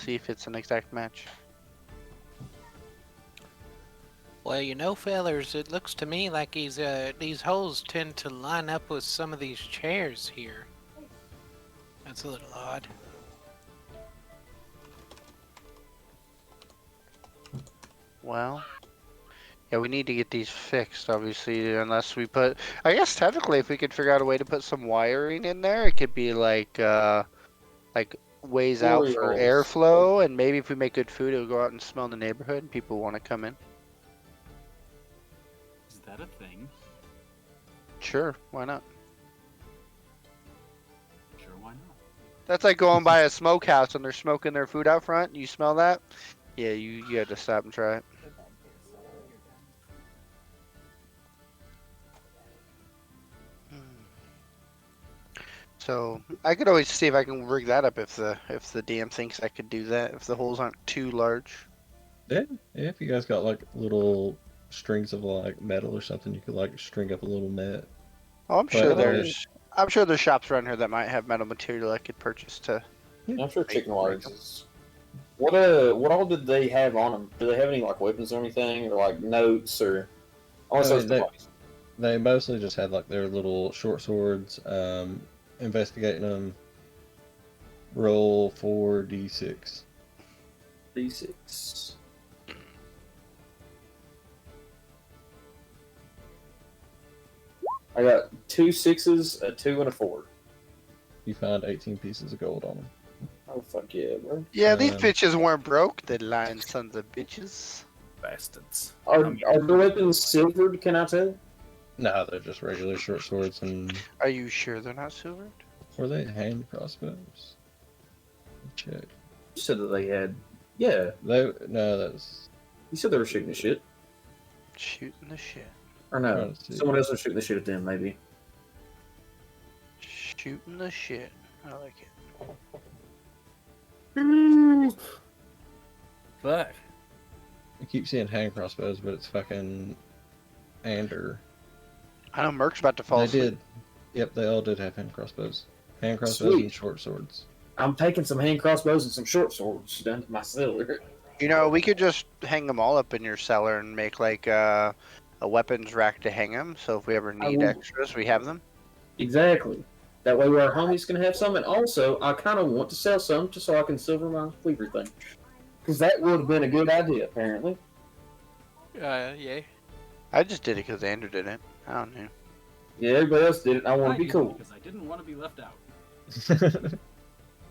see if it's an exact match. Well, you know, fellers, it looks to me like these holes tend to line up with some of these chairs here. That's a little odd. Well, yeah, we need to get these fixed, obviously, unless we put... I guess technically if we could figure out a way to put some wiring in there, it could be like ways out for Orioles. airflow, and maybe if we make good food, it'll go out and smell in the neighborhood, and people want to come in. Is that a thing? Sure, why not? Sure, why not? That's like going by a smokehouse and they're smoking their food out front, and you smell that? Yeah, you had to stop and try it. So I could always see if I can rig that up if the DM thinks I could do that, if the holes aren't too large. Yeah, if you guys got like little strings of like metal or something, you could like string up a little net. Oh, I'm sure But, there's shops around here that might have metal material I could purchase to. I'm sure chicken wires is. What all did they have on them? Do they have any like weapons or anything, or like notes or? They mostly just had like their little short swords. Investigating them. Roll 4d6. D6. I got 2 6s, a 2, and a 4. You find 18 pieces of gold on them. Oh fuck yeah, bro! Yeah, these bitches weren't broke. The lying sons of bitches. Bastards. Are the weapons silvered? Can I tell? No, they're just regular short swords. And Are you sure they're not silvered? were they hand crossbows? Check. You said that they had. Yeah, That's you said they were shooting the shit. Shooting the shit. Or no, Trying to see. someone else was shooting the shit at them, maybe. Shooting the shit. I like it. Fuck. I keep seeing hand crossbows, but it's fucking Ander. I know Merc's about to fall They asleep. did. Yep, they all did have hand crossbows. Hand crossbows Sweet. and short swords. I'm taking some hand crossbows and some short swords down to my cellar. You know, we could just hang them all up in your cellar and make like a weapons rack to hang them. So if we ever need will. extras, we have them. Exactly. That way our homies can have some, and also I kind of want to sell some just so I can silver my cleaver thing. Because that would have been a good idea, apparently. Yeah. I just did it because Andrew did it. I don't know. Yeah, everybody else did it. I want to be did cool. because I didn't want to be left out.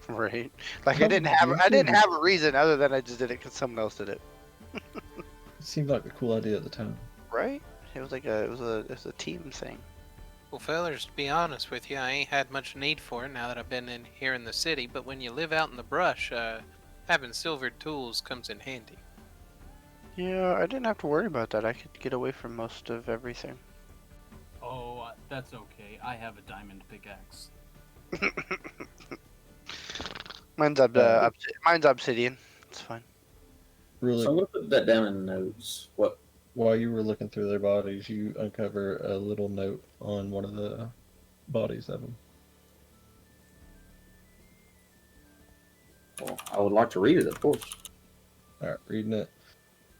Right. Like I didn't have a reason other than I just did it because someone else did it. It seemed like a cool idea at the time. Right? It was like it was a team thing. Well, fellers, to be honest with you, I ain't had much need for it now that I've been in here in the city, but when you live out in the brush, having silvered tools comes in handy. Yeah, I didn't have to worry about that. I could get away from most of everything. Oh, that's okay. I have a diamond pickaxe. Mine's obsidian. It's fine. Really, So I'm going to put that down in the notes. What? while you were looking through their bodies, you uncover a little note on one of the bodies of them. Well, I would like to read it, of course. Alright, reading it.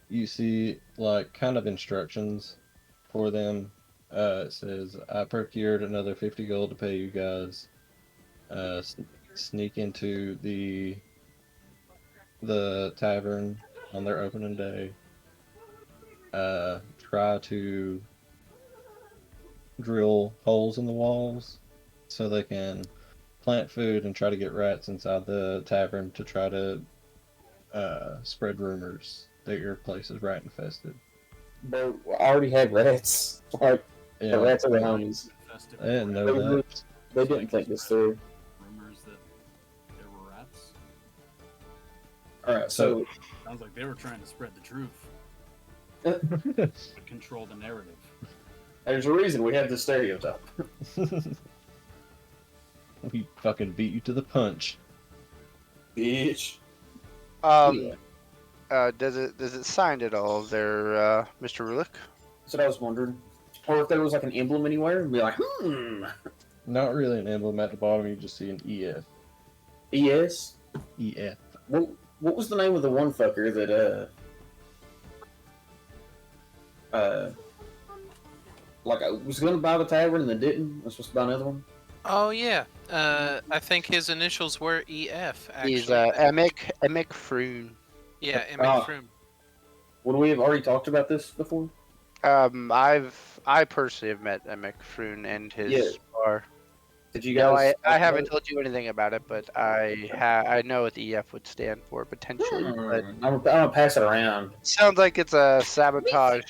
You see, like, kind of instructions for them. It says, I procured another 50 gold to pay you guys. Sneak into the tavern on their opening day. Try to drill holes in the walls so they can plant food and try to get rats inside the tavern to try to spread rumors that your place is rat infested. But I already had rats. Like, Yeah, the rats are the homies. Infested I didn't with know that. They didn't think this through. rumors that there were rats. Alright, so Sounds like they were trying to spread the truth. Control the narrative. there's a reason we have this stereotype. We fucking beat you to the punch. Bitch. Does it signed at all there, Mr. Rulick? That's what I was wondering. Or if there was like an emblem anywhere, and be like, Not really an emblem at the bottom, you just see an EF. ES? EF. Well, what was the name of the one fucker that like I was going to buy the tavern and then didn't? I was supposed to buy another one. Oh yeah. I think his initials were EF He's actually. Emic Froon. Yeah, Emmett Ah. Froome. Would we have already talked about this before? I personally have met Emic Froon and his Yeah. bar. Did you No, guys? I talk haven't about told you anything about it, but I know what the EF would stand for potentially. it? But I'm gonna pass it around. sounds like it's a sabotage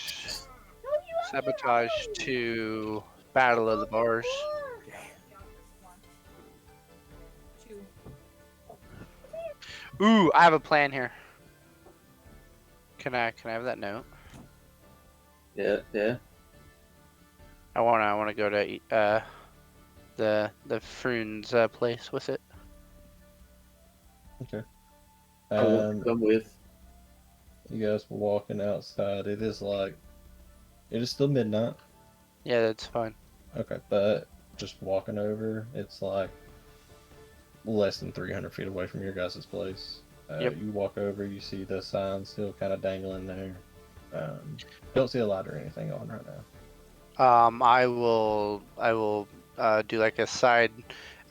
to Battle of the Bars. Ooh, I have a plan here. Can I have that note? Yeah, yeah. I wanna go to the Froon's place with it. Okay. I won't come with. You guys were walking outside. It is still midnight. Yeah, that's fine. Okay, but just walking over, it's like less than 300 feet away from your guys' place. Yep. You walk over, you see the sign still kind of dangling there. Don't see a light or anything on right now. I will do like a side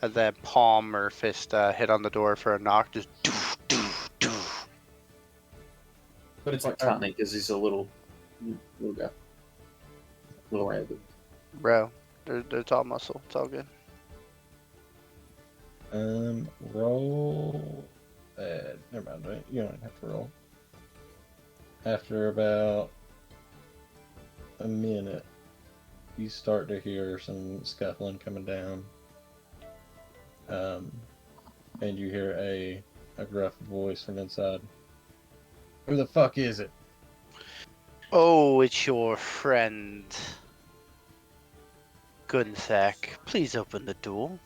of that palm or fist hit on the door for a knock. Just doof, doof, doof. But it's like tiny because he's a little guy, little rabbit. Bro, it's all muscle. It's all good. Roll. Never mind. You don't have to roll. After about a minute, you start to hear some scuffling coming down. And you hear a gruff voice from inside. Who the fuck is it? Oh, it's your friend. Gunthak. Please open the door.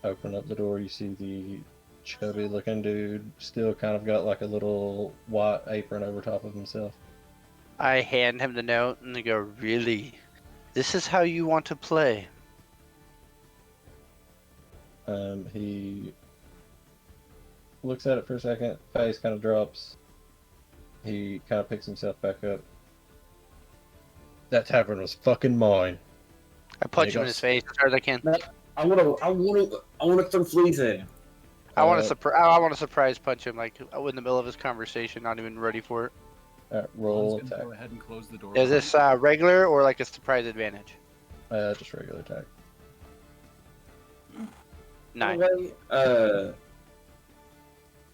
Open up the door, you see the chubby looking dude still kind of got like a little white apron over top of himself. I hand him the note and I go, really? This is how you want to play? He looks at it for a second, face kind of drops. He kind of picks himself back up. That tavern was fucking mine. I punch him in his face as hard as I can. I wanna throw fleas at him. I want to surprise punch him like in the middle of his conversation, not even ready for it. Roll One's gonna attack. go ahead and close the door. Is this regular or like a surprise advantage? Just regular attack. 9. Anyway,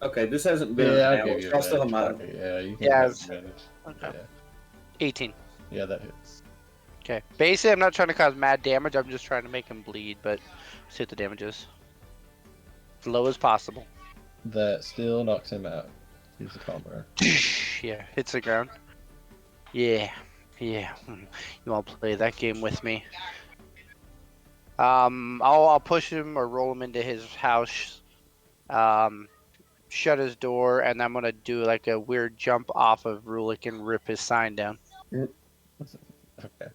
okay, this hasn't been. Yeah, an I'll hour, give you so I'll still have advantage. my. Fuck it, yeah, you can Yeah, have it's- advantage. Okay. Yeah. 18. Yeah, that hits. Okay. Basically, I'm not trying to cause mad damage. I'm just trying to make him bleed, but see what the damage is. As low as possible. That still knocks him out. He's a combo. Yeah, hits the ground. Yeah. You want to play that game with me? I'll push him or roll him into his house. Shut his door, and I'm gonna do like a weird jump off of Rulik and rip his sign down. Okay.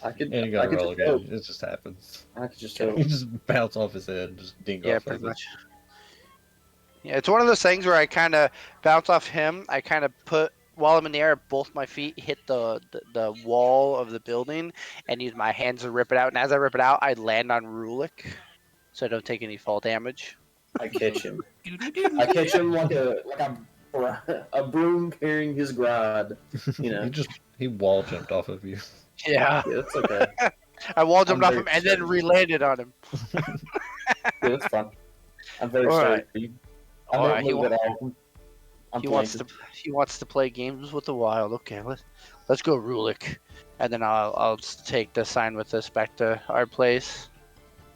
I could. And you I gotta could roll just again. hope. It just happens. I could just You hope. just bounce off his head and just ding Yeah, off pretty of much. Yeah, it's one of those things where I kind of bounce off him. I kind of put while I'm in the air, both my feet hit the wall of the building, and use my hands to rip it out. And as I rip it out, I land on Rulik, so I don't take any fall damage. I catch him. I catch him like a broom carrying his gride. You know. He wall jumped off of you. Yeah, Yeah, that's okay. I wall jumped I'm off him very and then sorry. re-landed on him. Yeah, that's fine. I'm very All sorry right. for you. I All don't right, he move at all. I'm He wants to play games with the wild. Okay, let's go Rulik, and then I'll take the sign with us back to our place.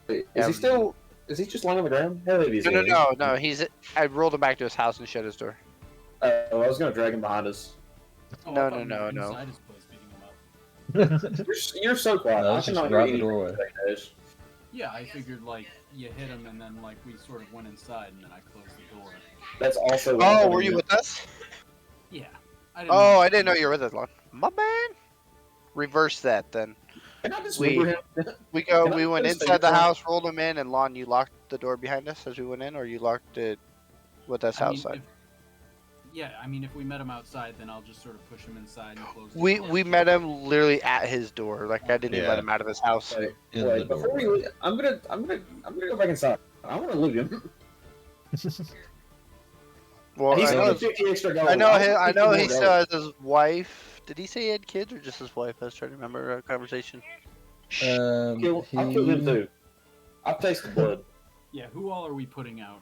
Is he still? Is he just lying on the ground? Hell, maybe he's No. I rolled him back to his house and shut his door. I was gonna drag him behind us. Oh, No, I thought no, you were no. inside his place beating him up. You're so quiet. No, I it's just cannot right hear the anything doorway. you say, Dash. Yeah, I figured like you hit him and then like we sort of went inside and then I closed the door. That's also. Oh, were you with us? Yeah. Oh, I didn't know you were with us, Lon. My man. Reverse that then. Can I just We- remember him? We Can I went just inside the figure out- house, rolled him in, and Lon, you locked the door behind us as we went in, or you locked it? But that's I mean, outside. I mean, if we met him outside, then I'll just sort of push him inside and close the We door. we met him literally at his door. Like I didn't even let Yeah. him out of his house. Wait, In the wait. Before we doorway. leave, I'm gonna go back inside. I want to loot him. Well, He's I know. got 50 extra gold. I know. want I 50 know. more He gold. still has his wife. Did he say he had kids or just his wife? I was trying to remember a conversation. I killed him too. I've tasted blood. Yeah, who all are we putting out?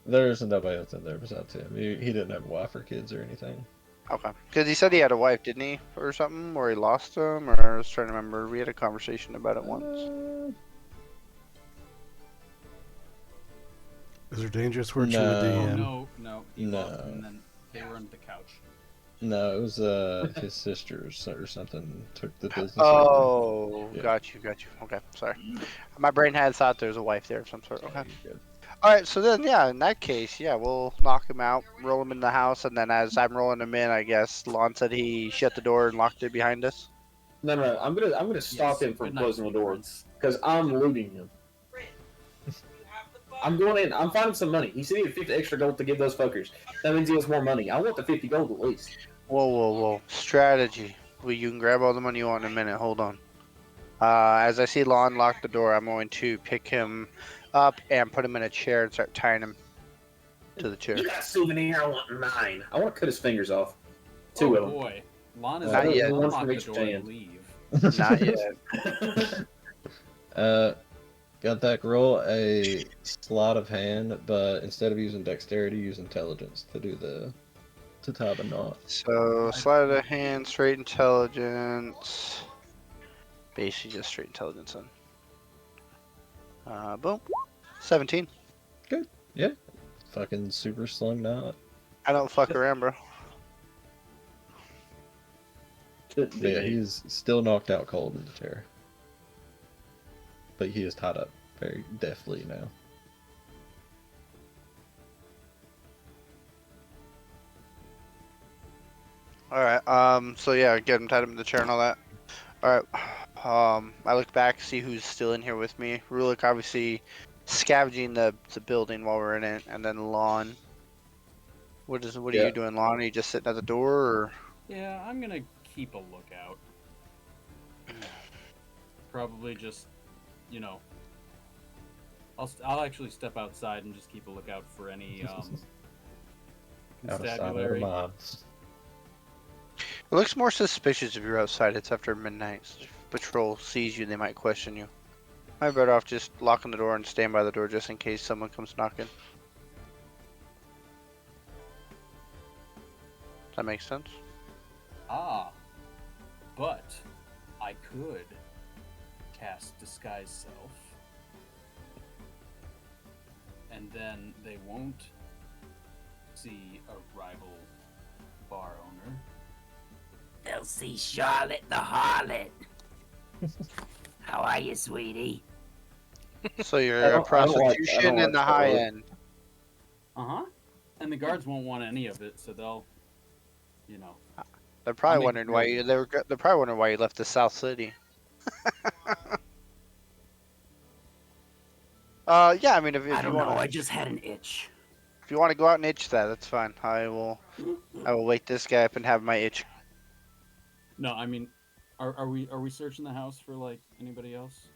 There's nobody else in there besides him. He didn't have a wife or kids or anything. Okay. Because he said he had a wife, didn't he, or something, or he lost them, or I was trying to remember. We had a conversation about it once. Is there dangerous words No. from the Oh, DM? no, he No. lost them, and then they were under the couch. No, it was his sisters or something took the business. Oh, Yeah. got you. Okay, sorry. My brain had thought there was a wife there of some sort. over. Okay. You're good. All right, so then, yeah, in that case, yeah, we'll knock him out, roll him in the house, and then as I'm rolling him in, I guess Lon said he shut the door and locked it behind us. No. I'm gonna stop Yes, him from good night, closing the door Prince. because I'm looting him. I'm going in. I'm finding some money. He said he had 50 extra gold to give those fuckers. That means he has more money. I want the 50 gold at least. Whoa. Strategy. Well, you can grab all the money you want in a minute. Hold on. As I see Lon lock the door, I'm going to pick him up and put him in a chair and start tying him to the chair. You got a souvenir. I want 9. I want to cut his fingers off. 2 Oh of them. boy, Lon is Not going yet. to One unlock from the each door hand. and leave. Not yet. Got that roll a sleight of hand, but instead of using dexterity, use intelligence to tie the knot. So, sleight of hand, straight intelligence. Basically, just straight intelligence then. Boom. 17. Fucking super slim knot. I don't fuck around, bro. Yeah, he's still knocked out cold in the chair. But he is tied up very deftly now. Alright, so yeah, get him tied up in the chair and all that. Alright, I look back, see who's still in here with me. Rulik obviously scavenging the building while we're in it, and then Lon. What are Yeah. you doing, Lon? Are you just sitting at the door, or? Yeah, I'm gonna keep a lookout. Probably just, you know, I'll actually step outside and just keep a lookout for any Out of sight, out of constabulary. mind. It looks more suspicious if you're outside. It's after midnight. So if patrol sees you, they might question you. I'm better off just locking the door and staying by the door just in case someone comes knocking. Does that make sense? Ah, but I could cast Disguise Self, and then they won't see a rival bar owner. They'll see Charlotte the harlot. How are you, sweetie? So you're I a don't like- prostitution in the high Charlotte. end. Uh-huh. And the guards won't want any of it, so they'll, you know. They're probably I'll make wondering it why real. they're probably wondering why you left the South City. Yeah, I mean if I you don't know. want I just had an itch. if you want to go out and itch that, that's fine. I will wake this guy up and have my itch. No, I mean, are we searching the house for like anybody else?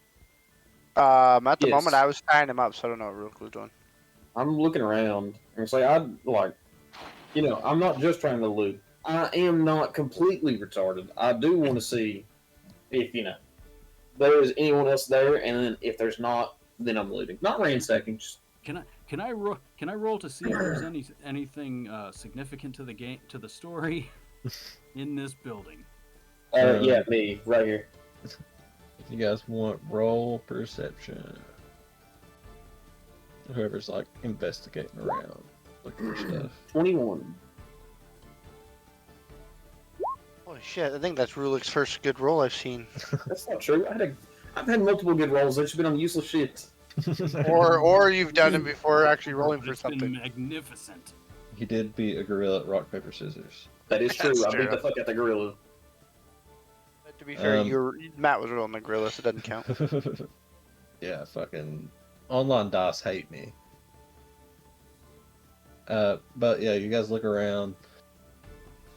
At the Yes. moment I was tying him up, so I don't know what Rook was doing. I'm looking around and it's like I'm not just trying to loot. I am not completely retarded. I do want to see if there is anyone else there, and then if there's not, then I'm looting. Not ransacking. Just Can I roll to see if there's anything significant to the game to the story in this building? yeah, me right here. If you guys want, roll perception. Whoever's like investigating around, looking for stuff. 21. Holy shit! I think that's Rulik's first good roll I've seen. That's not true. I've had multiple good rolls. They've just been on useless shit. or you've done it before actually rolling But for it's been something. magnificent. He did beat a gorilla at rock paper scissors. That is true. That's I beat true. the fuck out the gorilla. But to be fair, Um, Matt was rolling the gorilla, so it doesn't count. Yeah, fucking online dice hate me. But yeah, you guys look around.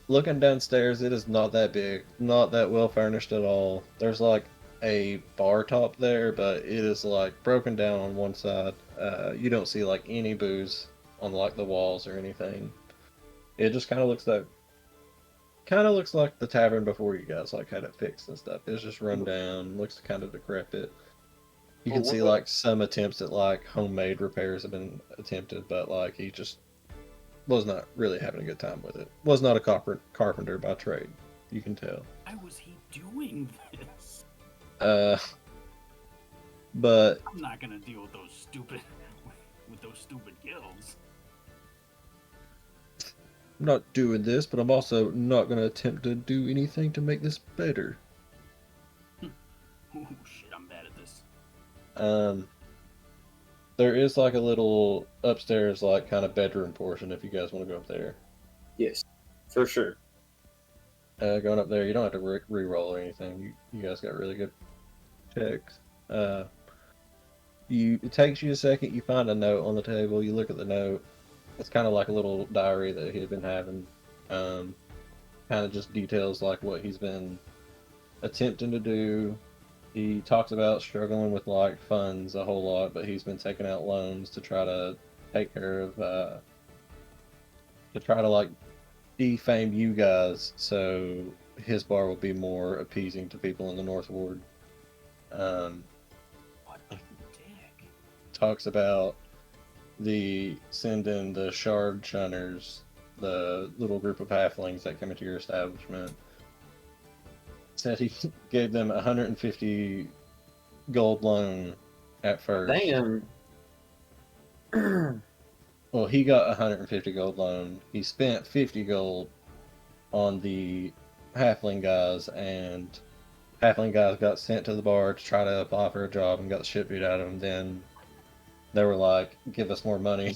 Looking downstairs, it is not that big, not that well furnished at all. There's like a bar top there, but it is like broken down on one side. You don't see like any booze on like the walls or anything. It just kind of looks like the tavern before you guys like had it fixed and stuff. It's just run down, looks kind of decrepit. You Well, can see like some attempts at like homemade repairs have been attempted, but like he just was not really having a good time with it. Was not a carpenter by trade. You can tell. Why was he doing this? Uh, but I'm not gonna deal with those stupid guilds. I'm not doing this, but I'm also not going to attempt to do anything to make this better. Oh shit, I'm bad at this. Um, there is like a little upstairs, like kind of bedroom portion if you guys want to go up there. Yes, for sure. Going up there, you don't have to re-roll or anything. You guys got really good checks. It takes you a second. You find a note on the table. You look at the note. It's kind of like a little diary that he had been having. Kind of just details like what he's been attempting to do. He talks about struggling with like funds a whole lot, but he's been taking out loans to try to take care of, to try to like defame you guys, so his bar will be more appeasing to people in the North Ward. What a dick. Talks about sending the shard shunners, the little group of halflings that come into your establishment. Said he gave them 150 gold loan at first. Damn. Well, he got 150 gold loan. He spent 50 gold on the halfling guys, and halfling guys got sent to the bar to try to apply for a job and got the shit beat out of them. Then they were like, give us more money.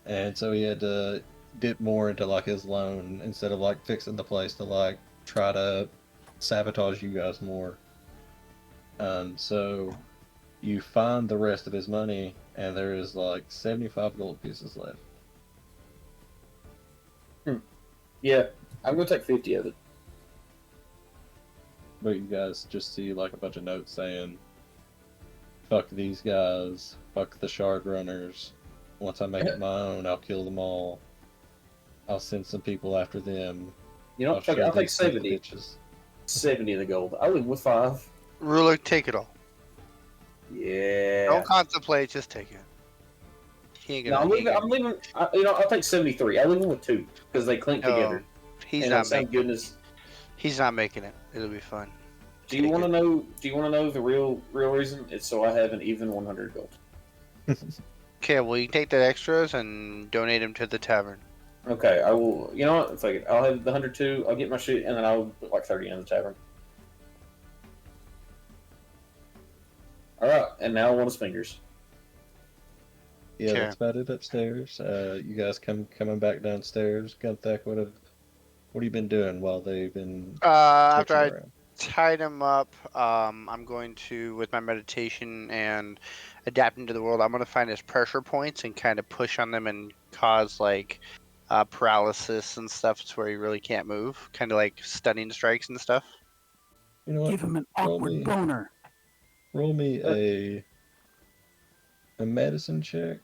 And so he had to dip more into like his loan instead of like fixing the place to like try to sabotage you guys more. So you find the rest of his money, and there is like 75 gold pieces left. Yeah, I'm gonna take 50 of it. But you guys just see like a bunch of notes saying, fuck these guys, fuck the shard runners. Once I make it my own, I'll kill them all. I'll send some people after them. You know, I'll fuck it, show I'll take these son of 70. bitches. 70 of the gold. I live with 5. Ruler, take it all. Yeah. Don't contemplate, just take it. He ain't No, gonna. I'm he ain't leaving. gonna- I'll take 73. I leave them with 2 because they clink No, together. He's And not thank making. goodness. He's not making it. It'll be fun. Do you Take want to it. know? Do you want to know the real reason? It's so I have an even 100 gold. Okay, well you can take the extras and donate them to the tavern. Okay, I will. You know what? It's like I'll have the 102. I'll get my shit, and then I'll put like 30 in the tavern. All right, and now one of his fingers. Yeah, Okay. that's about it upstairs. You guys coming back downstairs. Gunthack, what have you been doing while they've been After switching I around? tied him up, I'm going to, with my meditation and adapting to the world, I'm going to find his pressure points and kind of push on them and cause like paralysis and stuff to where he really can't move, kind of like stunning strikes and stuff. You know what? Give him an Roll awkward me- boner. Roll me a medicine check,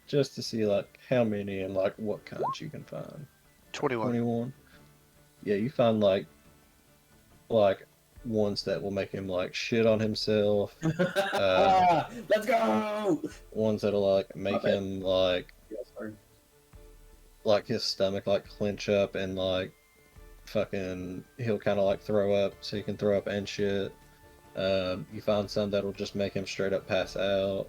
just to see like how many and like what kinds you can find. 21. 21. Yeah, you find like ones that will make him like shit on himself. Let's go. Ones that'll like make bad. him like Yeah, sorry. his stomach like clench up and like fucking he'll kind of like throw up, so he can throw up and shit. You find some that'll just make him straight up pass out.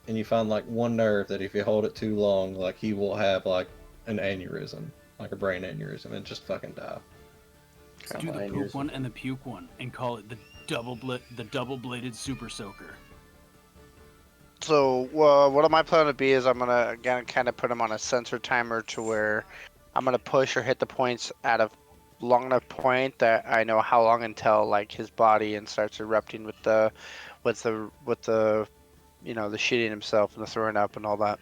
And you find like one nerve that if you hold it too long, like he will have like an aneurysm, like a brain aneurysm, and just fucking die. Let's do the poop one and the puke one, and call it the double-bladed super soaker. So what my plan to be is I'm gonna again kind of put him on a sensor timer to where I'm gonna push or hit the points at a long enough point that I know how long until like his body and starts erupting with the the shitting himself and the throwing up and all that.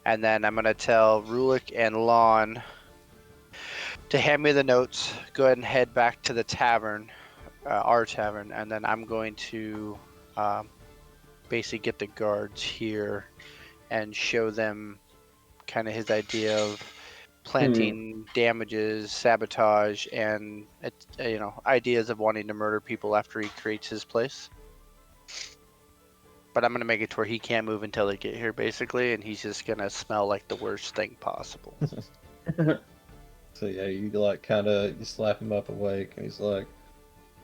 And then I'm gonna tell Rulik and Lon to hand me the notes. Go ahead and head back to the tavern, our tavern, and then I'm going to basically get the guards here and show them kind of his idea of planting damages, sabotage, and ideas of wanting to murder people after he creates his place. But I'm gonna make it to where he can't move until they get here, basically, and he's just gonna smell like the worst thing possible. So yeah, you like kind of you slap him up awake, and he's like,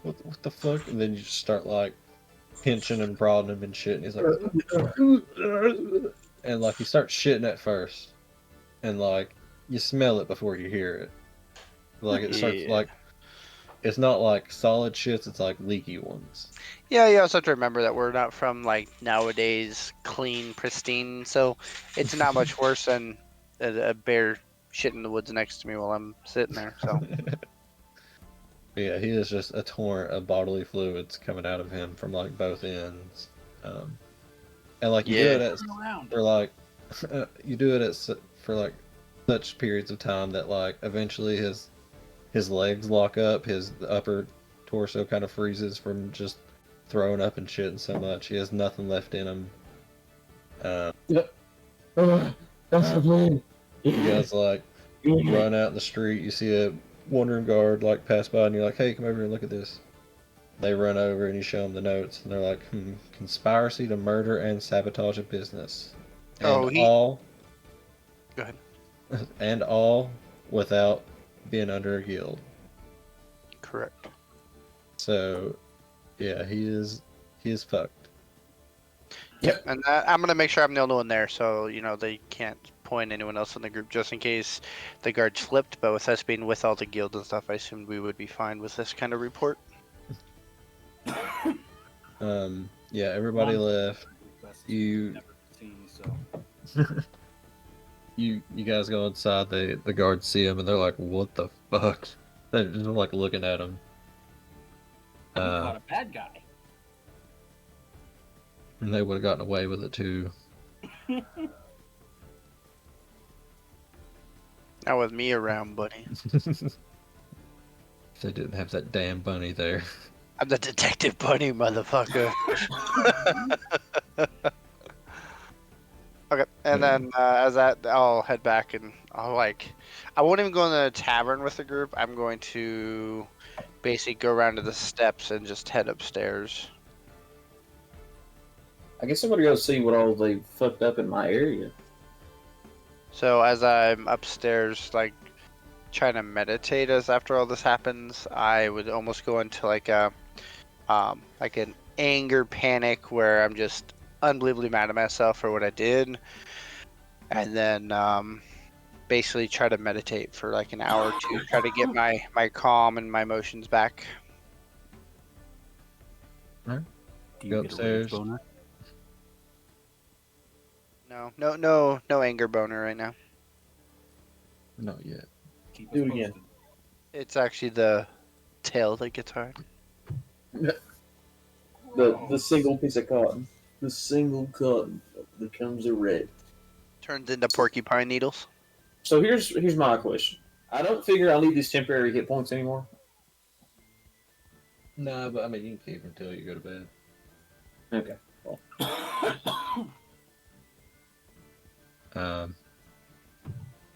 "What the fuck?" And then you just start like pinching and prodding him and shit, and he's like, and like he starts shitting at first, and like you smell it before you hear it. Like it starts Yeah. like it's not like solid shits; it's like leaky ones. Yeah, you also have to remember that we're not from like nowadays clean, pristine, so it's not much worse than a bear shit in the woods next to me while I'm sitting there. So Yeah, he is just a torrent of bodily fluids coming out of him from like both ends, and like you do yeah, it at for like you do it at for like such periods of time that like eventually his legs lock up, his upper torso kind of freezes from just throwing up and shitting so much. He has nothing left in him. That's the plan. You guys like run out in the street. You see a wandering guard like pass by, and you're like, "Hey, come over here and look at this." They run over and you show them the notes, and they're like, "Conspiracy to murder and sabotage a business, and Oh, all, go ahead. and all without being under a guild." Correct. So, yeah, he is fucked. Yep, and I'm gonna make sure I'm the only one there, so they can't point anyone else in the group just in case the guards flipped. But with us being with all the guilds and stuff, I assumed we would be fine with this kind of report. Yeah, everybody left. You Never seen, so. you guys go inside. The guards see him and they're like, "What the fuck?" They're just like looking at him. We caught a bad guy. And they would have gotten away with it too. Not with me around, buddy. If they didn't have that damn bunny there. I'm the detective bunny, motherfucker. Okay, and then as that, I'll head back and I won't even go in the tavern with the group. I'm going to basically go around to the steps and just head upstairs. I guess I'm gonna go see what all they fucked up in my area. So as I'm upstairs, like trying to meditate as after all this happens, I would almost go into like an anger panic where I'm just unbelievably mad at myself for what I did, and then basically try to meditate for like an hour or two, try to get my calm and my emotions back. Do you Go get a upstairs. rage boner? No anger boner right now. Not yet. Keep us Do it again. posted. It's actually the tail that gets hard. The single piece of cotton. The single cotton becomes a red. Turns into porcupine needles. So here's my question. I don't figure I'll need these temporary hit points anymore. No, but I mean, you can keep them until you go to bed. Okay.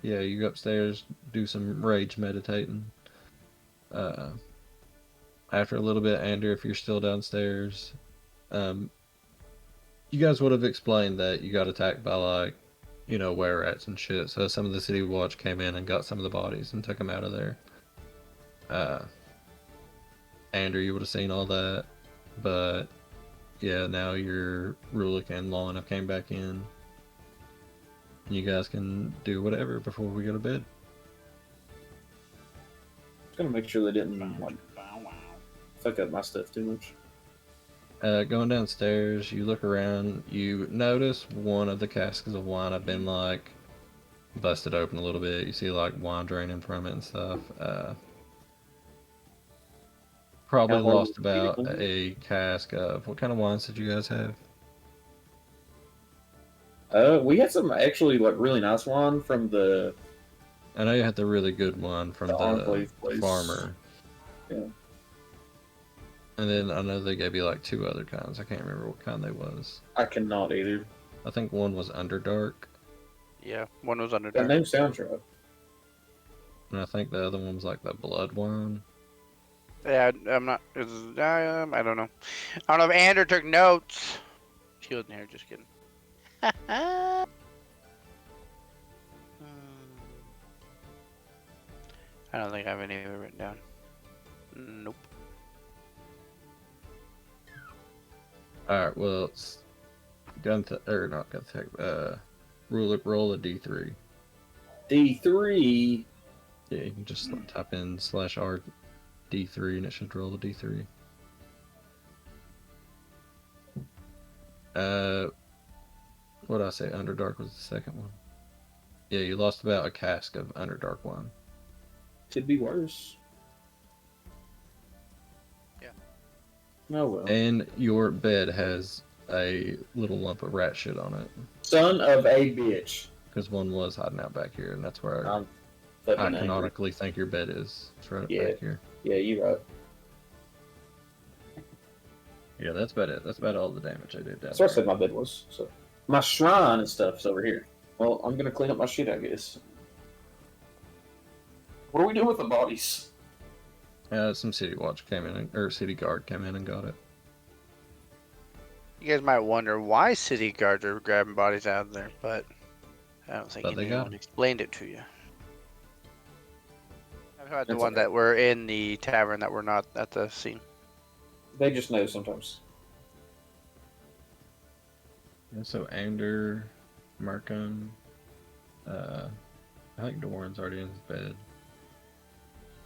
Yeah, you go upstairs, do some rage meditating. After a little bit, Andrew, if you're still downstairs, you guys would have explained that you got attacked by like, were rats and shit. So some of the city watch came in and got some of the bodies and took them out of there. Andrew, you would have seen all that, but yeah, now your Rulik and Lon have came back in. You guys can do whatever before we go to bed. Just gonna make sure they didn't like fuck up my stuff too much. Going downstairs, you look around, you notice one of the casks of wine have been like busted open a little bit. You see like wine draining from it and stuff. Probably How hard lost was it to about get a cask of what kind of wines did you guys have? We had some actually like really nice wine from the I know you had the really good one from the Enclave place. farmer. Yeah. And then I know they gave you like 2 other kinds. I can't remember what kind they was. I cannot either. I think one was Underdark, Yeah, one was under That dark. name sounds right. and I think the other one was like the blood wine. Yeah, I'm not. I don't know. I don't know if Andrew took notes. He wasn't here. Just kidding. I don't think I have any of it written down. Nope. Alright, well, it's not gun tech, roll a D3. D3. Yeah, you can just type in /R D3 and it should roll a D3. What did I say? Underdark was the second one. Yeah, you lost about a cask of Underdark wine. Could be worse. Yeah. Oh well. And your bed has a little lump of rat shit on it. Son of a bitch. Because one was hiding out back here, and that's where I'm I fucking angry. canonically think your bed is. It's right Yeah. back here. Yeah, you're right. Yeah, that's about it. That's about all the damage I did down That's where I there. said my bed was. So my shrine and stuff's over here. Well, I'm gonna clean up my shit, I guess. What are we doing with the bodies? Some city watch came in, or city guard came in and got it. You guys might wonder why city guards are grabbing bodies out of there, but I don't think But they got anyone 'em. explained it to you. I've had the That's one okay. that were in the tavern that were not at the scene. They just know sometimes. Yeah, so Ander, Markham, I think Doran's already in his bed.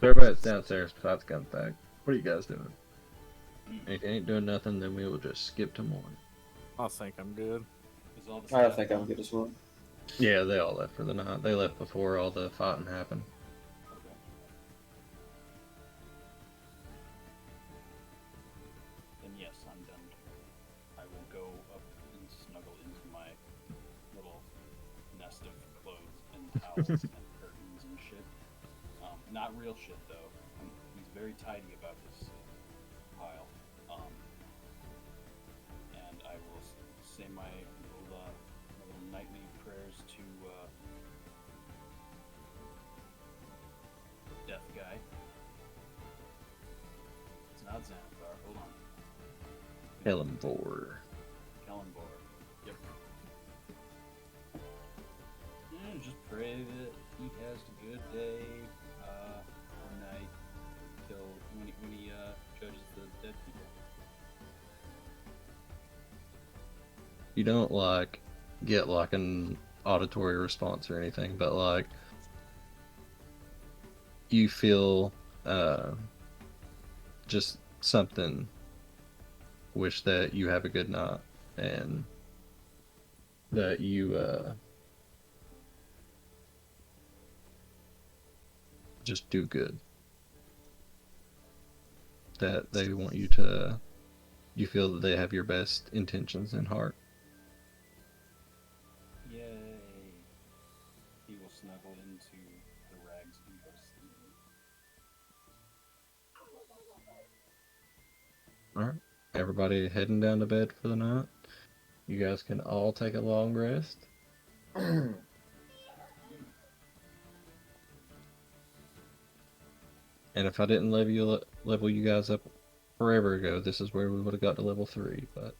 So everybody's downstairs besides Gunthag. What are you guys doing? If you ain't doing nothing, then we will just skip to morning. I think I'm good. Is all the I stuff think I'm done? good as well. Yeah, they all left for the night. They left before all the fighting happened. Okay. Then yes, I'm done. I will go up and snuggle into my little nest of clothes and towels and curtains and shit. Not real shit though. He's very tidy about his pile. And I will say my little nightly prayers to Death Guy. It's not Xanathar. Hold on. Kellenvor. Kellenbor. Yep. And just pray that he has a good day or night till when he judges the dead people. You don't like get like an auditory response or anything, but like you feel just something. Wish that you have a good night and that you just do good. That they want you to, you feel that they have your best intentions in heart. Yay! He will snuggle into the rags and go to sleep. Alright. Everybody heading down to bed for the night. You guys can all take a long rest. And if I didn't level you guys up forever ago, this is where we would have got to level 3, but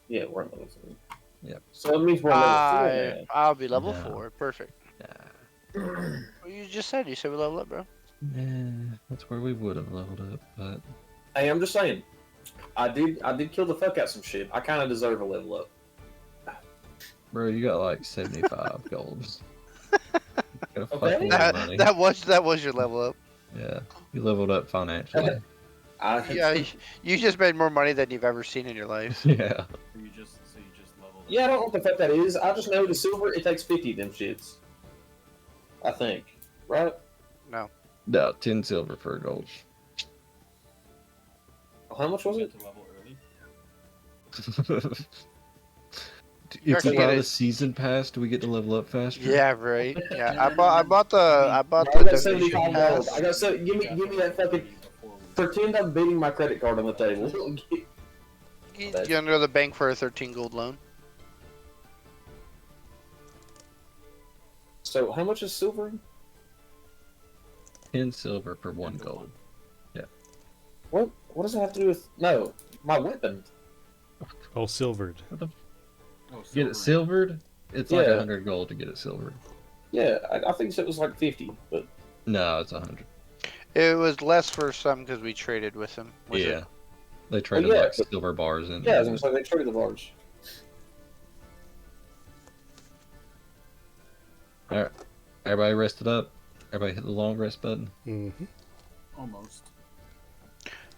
Yeah, we're at level 3. Yep. So it means we're at level 4 I'll be level No. 4. Perfect. now. Well, you just said we level up, bro. yeah, that's where we would have leveled up, but Hey, I'm just saying. I did kill the fuck out some shit. I kind of deserve a level up. bro, you got like 75 golds. Got a Okay. fuckload of money. That was your level up. Yeah, you leveled up financially. Yeah, you just made more money than you've ever seen in your life. Yeah. You just leveled. Yeah, I don't know what the fuck that is. I just know the silver, it takes 50 of them shits. I think. Right? No. No, 10 silver for a gold. How much was You it? get to level early. You If we actually buy get the it. season pass, do we get to level up faster? Yeah, right. Yeah, I bought I the got donation 75 gold. pass. I got so give me that fucking. Pretend I'm beating my credit card on the table. You gonna go to the bank for a 13 gold loan? So how much is silver? 10 silver for 1 gold. What? What does it have to do with? No, my weapon. Oh, silvered. Get it silvered? It's like Yeah. 100 gold to get it silvered. Yeah, I think it was like 50, but No, it's 100. It was less for some because we traded with him. Was Yeah. it? They traded yeah, like but- silver bars in. yeah, I was gonna say they traded the bars. Alright. Everybody rested up. Everybody hit the long rest button. Mm-hmm. Almost.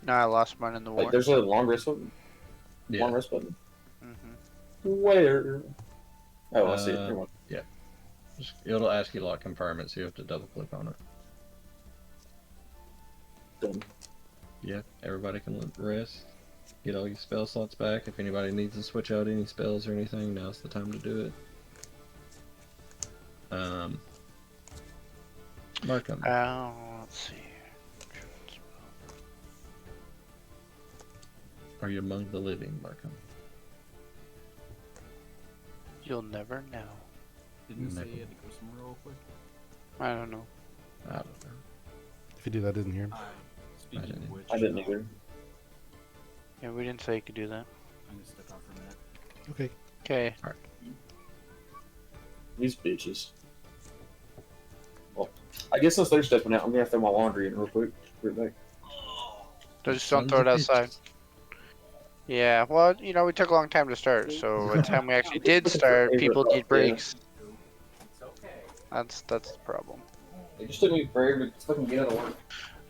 No, I lost mine in the war. Wait, there's a long rest button. Yeah. Long rest button. hmm Where? Oh, I see it. Uh, Never mind. It'll ask you to like confirm it, so you have to double click on it. Done. Yeah, everybody can rest. Get all your spell slots back. If anybody needs to switch out any spells or anything, now's the time to do it. Markham. Let's see. Are you among the living, Markham? You'll never know. Didn't you say Never. you had to go somewhere real quick? I don't know. I don't know. If you do that, I didn't hear him. Speaking didn't. of which, I didn't either. Yeah, we didn't say you could do that. I'm gonna step out for a minute. Okay. Okay. These bitches. Well, I guess since they're stepping out, I'm gonna throw my laundry in real quick. Right back. Just don't Sons throw it of outside. bitches. Yeah, well, you know, we took a long time to start, so by the time we actually did start, people need breaks. It's okay. That's the problem. It just took me forever to fucking get out of work.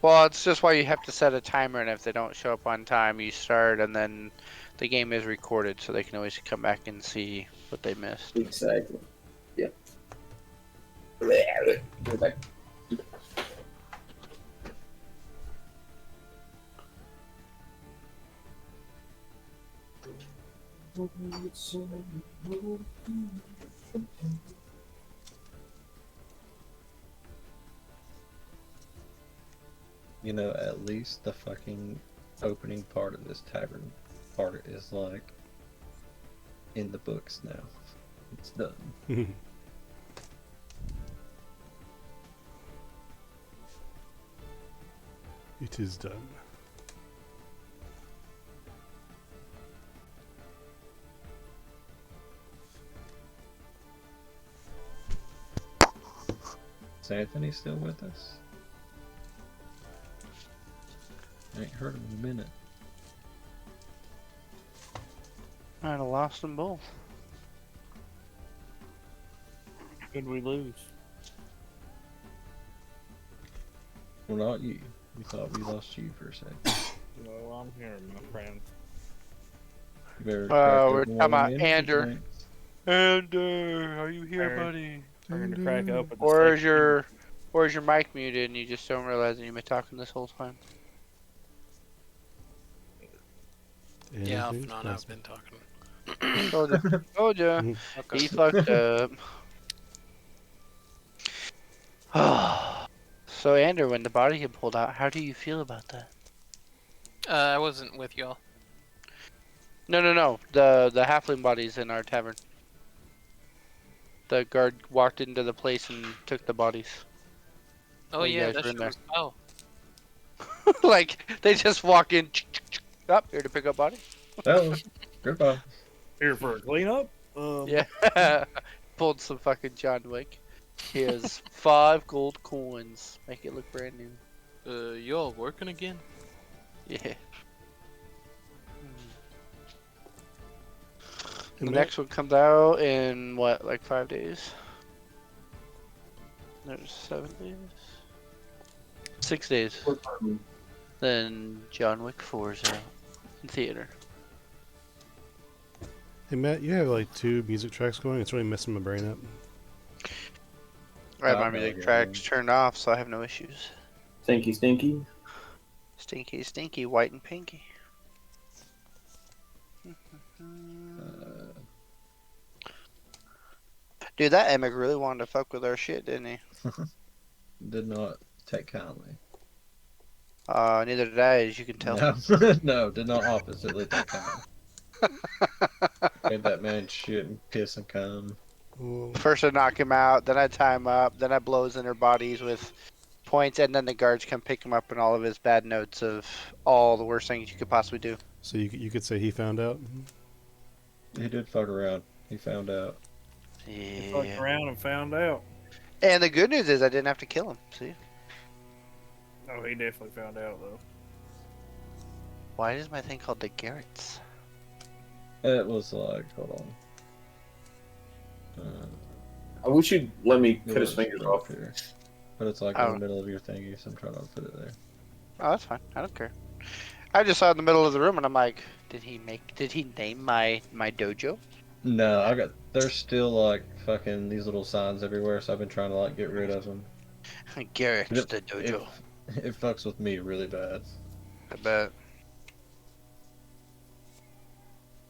Well, it's just why you have to set a timer, and if they don't show up on time, you start, and then the game is recorded, so they can always come back and see what they missed. Exactly. Yeah. Right back. You know, at least the fucking opening part of this tavern part is like in the books now. It's done. It is done. Is Anthony still with us? I ain't heard him in a minute. I'd have lost them both. Could we lose? Well, not you. We thought we lost you for a second. No, I'm here, my friend. You better We're talking about Ander. Ander, are you here, Aaron. buddy? I'm going to crack up with the Or is steak. your mic muted and you just don't realize that you've been talking this whole time? Yeah, Anything's if not, I've been talking. Told ya. Okay. He fucked up. So, Ander, when the body get pulled out, how do you feel about that? I wasn't with y'all. No. The halfling bodies in our tavern. The guard walked into the place and took the bodies. Oh Oh, you yeah, guys that were in shit there. was. Oh, Like, they just walk in. Up here to pick up body. Oh, goodbye. Here for a cleanup? Yeah. Pulled some fucking John Wick. Here's 5 gold coins. Make it look brand new. y'all working again? Yeah. And The that- next one comes out in what, like 5 days? There's 7 days? 6 days. Then John Wick 4 is out in theater. Hey Matt, you have like 2 music tracks going. It's really messing my brain up. I have my Oh, music yeah. tracks turned off, so I have no issues. Stinky, stinky. Stinky, white and pinky. Dude, that Emic really wanted to fuck with our shit, didn't he? Did not take kindly. Neither did I, as you can tell. No, no, did not oppositely take kindly. Made that man shit and piss and cum. Whoa. First I knock him out, then I tie him up, then I blow his inner bodies with points, and then the guards come pick him up and all of his bad notes of all the worst things you could possibly do. So you could say he found out. He did fuck around. He found out. He fucked Yeah. around and found out. And the good news is I didn't have to kill him. See? Oh, he definitely found out though. Why is my thing called the Garrets? It was like, hold on. I wish you'd let me It cut his was fingers up off. here. But it's like in the middle of your thingy, so I'm trying to put it there. Oh, that's fine. I don't care. I just saw it in the middle of the room and I'm like, did he name my dojo? No, there's still like fucking these little signs everywhere, so I've been trying to like get rid of them. Garrets, But the dojo. it fucks with me really bad. I bet.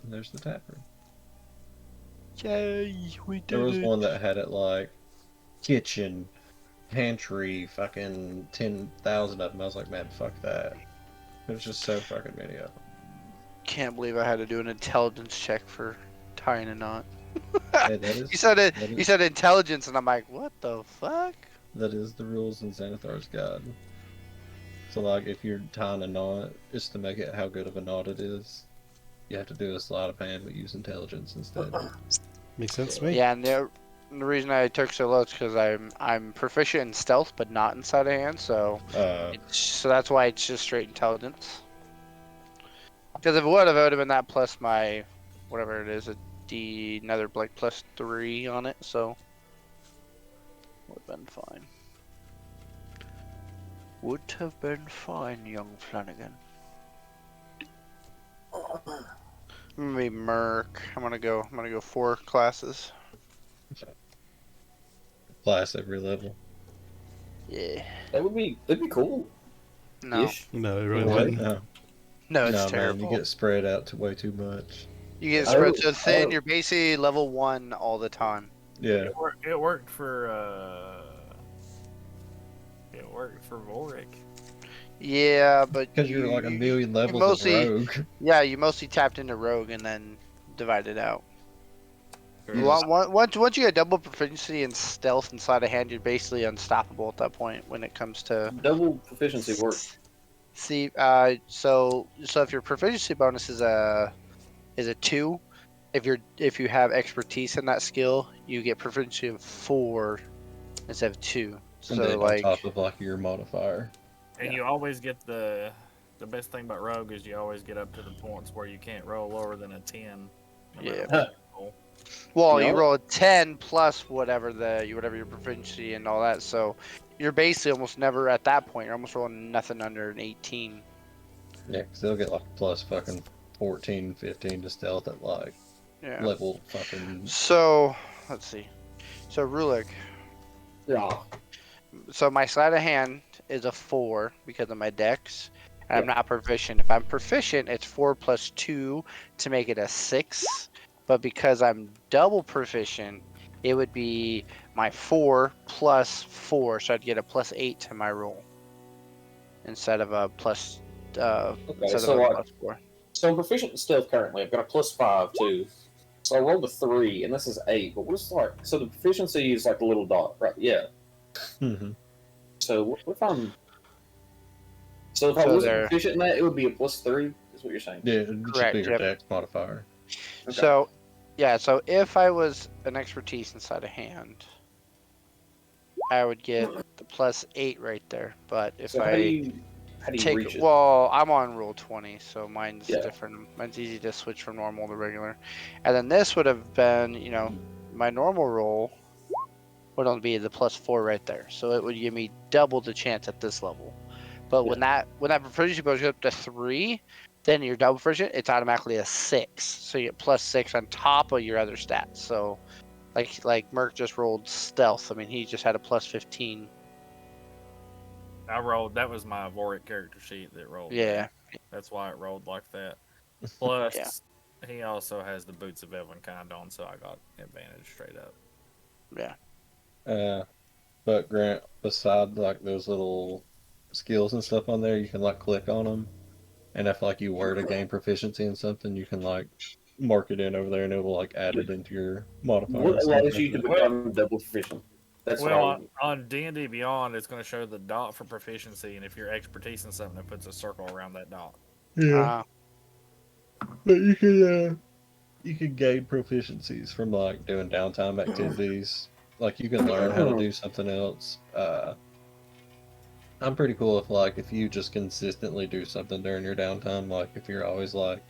And there's the tap room. Yay, we did There was it. one that had it like kitchen, pantry, fucking 10,000 of them. I was like, man, fuck that. There's just so fucking many of them. Can't believe I had to do an intelligence check for tying a knot. Hey, that is You said it. that You is- said intelligence, and I'm like, what the fuck? that is the rules in Xanathar's Guide. So like, if you're tying a knot, just to make it how good of a knot it is, you have to do a sleight of hand, but use intelligence instead. Makes sense to me. Yeah, and the reason I took so low is because I'm proficient in stealth, but not in sleight of hand. So so that's why it's just straight intelligence. Because if it would have been that plus my whatever it is, another like +3 on it. So would have been fine. Would have been fine, young Flanagan. I'm gonna be Merc. I'm gonna go 4 classes. Class every level. Yeah. That'd be cool. No. Ish. No, it really What? wouldn't. No, No, it's no, man, terrible. you get spread out to way too much. You get I spread don't- so thin, I- you're basically level 1 all the time. Yeah, It worked for Vorik. Yeah, but because you're like a million levels mostly- of rogue. Yeah, you mostly tapped into rogue and then divided out. You Once you get double proficiency in stealth and sleight of hand, you're basically unstoppable at that point when it comes to. Double proficiency work. See, so if your proficiency bonus is a 2, if you have expertise in that skill, you get proficiency of 4 instead of 2. And So then like, on top of like your modifier. And you always get the best thing about Rogue is you always get up to the points where you can't roll lower than a 10. no matter Yeah. what you roll. well, No. you roll a 10 plus whatever your proficiency and all that. So you're basically almost never at that point. You're almost rolling nothing under an 18. Yeah, because they'll get like plus fucking 14, 15 to stealth at like Yeah. level fucking. So let's see. So Rulik. Yeah. So my sleight of hand is a 4 because of my dex. And I'm not proficient. If I'm proficient, it's 4 plus 2 to make it a 6. But because I'm double proficient, it would be my 4 plus 4. So I'd get a +8 to my roll instead of a plus. Okay, Instead so of a like, +4. so I'm proficient in stealth currently. I've got a +5 too. So I rolled a 3, and this is 8. But what's like? So the proficiency is like a little dot, right? Yeah. Mm-hmm. So what if I'm? So if I So wasn't there- proficient in that, it would be a +3. Is what you're saying? Yeah, it should Correct, be your yep. dex modifier. Okay. So, yeah, so if I was an expertise inside a hand, I would get the +8 right there. But if So how do you take reach it? well, I'm on roll 20, so mine's Yeah. different. Mine's easy to switch from normal to regular. And then this would have been, my normal roll would only be the +4 right there. So it would give me double the chance at this level. But when that proficiency bonus goes up to 3, then you're double proficient, it's automatically a 6. So you get +6 on top of your other stats. So like Merc just rolled stealth. I mean, he just had a +15. I rolled. That was my Vorik character sheet that rolled. Yeah. That's why it rolled like that. Plus, Yeah. he also has the Boots of Elvenkind on, so I got advantage straight up. Yeah. But Grant, beside like those little skills and stuff on there, you can like click on them, and if like you were to gain proficiency in something, you can like mark it in over there, and it will like add it into your modifier and What stuff allows like you to that. become double proficient? That's what Well, I on, would. on D&D Beyond, it's going to show the dot for proficiency, and if you're expertise in something, it puts a circle around that dot. Yeah, Uh, but you can gain proficiencies from like doing downtime activities. Like you can learn how to do something else. I'm pretty cool if like if you just consistently do something during your downtime, like if you're always like,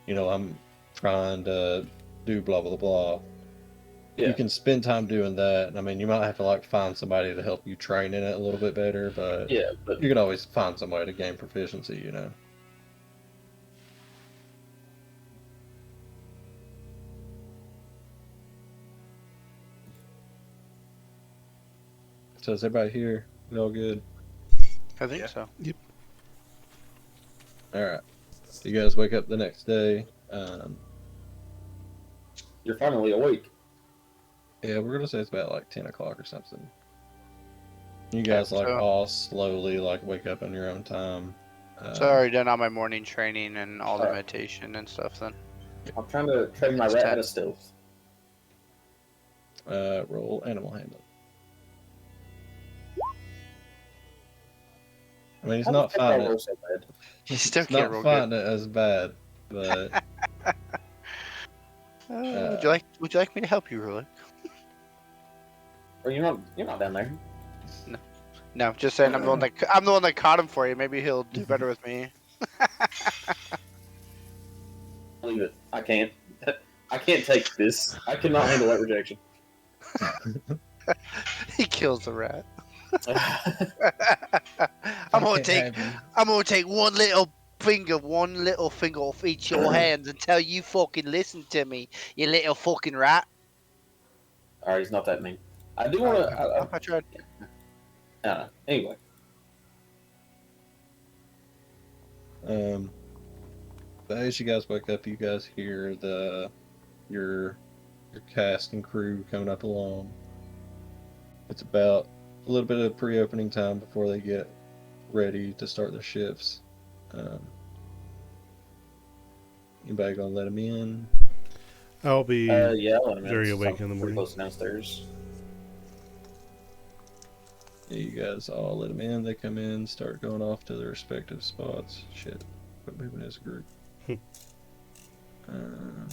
I'm trying to do blah blah blah. You Yeah. can spend time doing that. I mean, you might have to like find somebody to help you train in it a little bit better, but Yeah, but you can always find somebody to gain proficiency. So is everybody here? We all good? I think Yeah. so. All right. You guys wake up the next day. you're finally awake. Yeah, we're gonna say it's about like 10 o'clock or something. You Okay. guys like So, all slowly like wake up on your own time. so I already done all my morning training and all the Alright. meditation and stuff. Then I'm trying to train my It's rat 10. out of stealth. Roll animal handling. I mean, he's How the not fuck did I finding roll it. so bad? you still He's can't not roll good. finding it as bad, but Would you like me to help you, Ruler? Or you're not down there. No, just saying I'm the one that caught him for you. Maybe he'll do better with me. Leave it. I can't. I can't take this. I cannot handle that rejection. He kills the rat. I I'm gonna can't take have you. I'm gonna take one little finger off each of your hands until you fucking listen to me, you little fucking rat. Alright, he's not that mean. I do want to. I tried. Anyway, But as you guys wake up, you guys hear your cast and crew coming up along. It's about a little bit of pre-opening time before they get ready to start their shifts. Anybody gonna let them in? I'll be yeah, I'll let him in. very since awake I'm in the pretty morning. close downstairs. Yeah, you guys all let them in. They come in, start going off to their respective spots. Shit, quit moving as a group. um,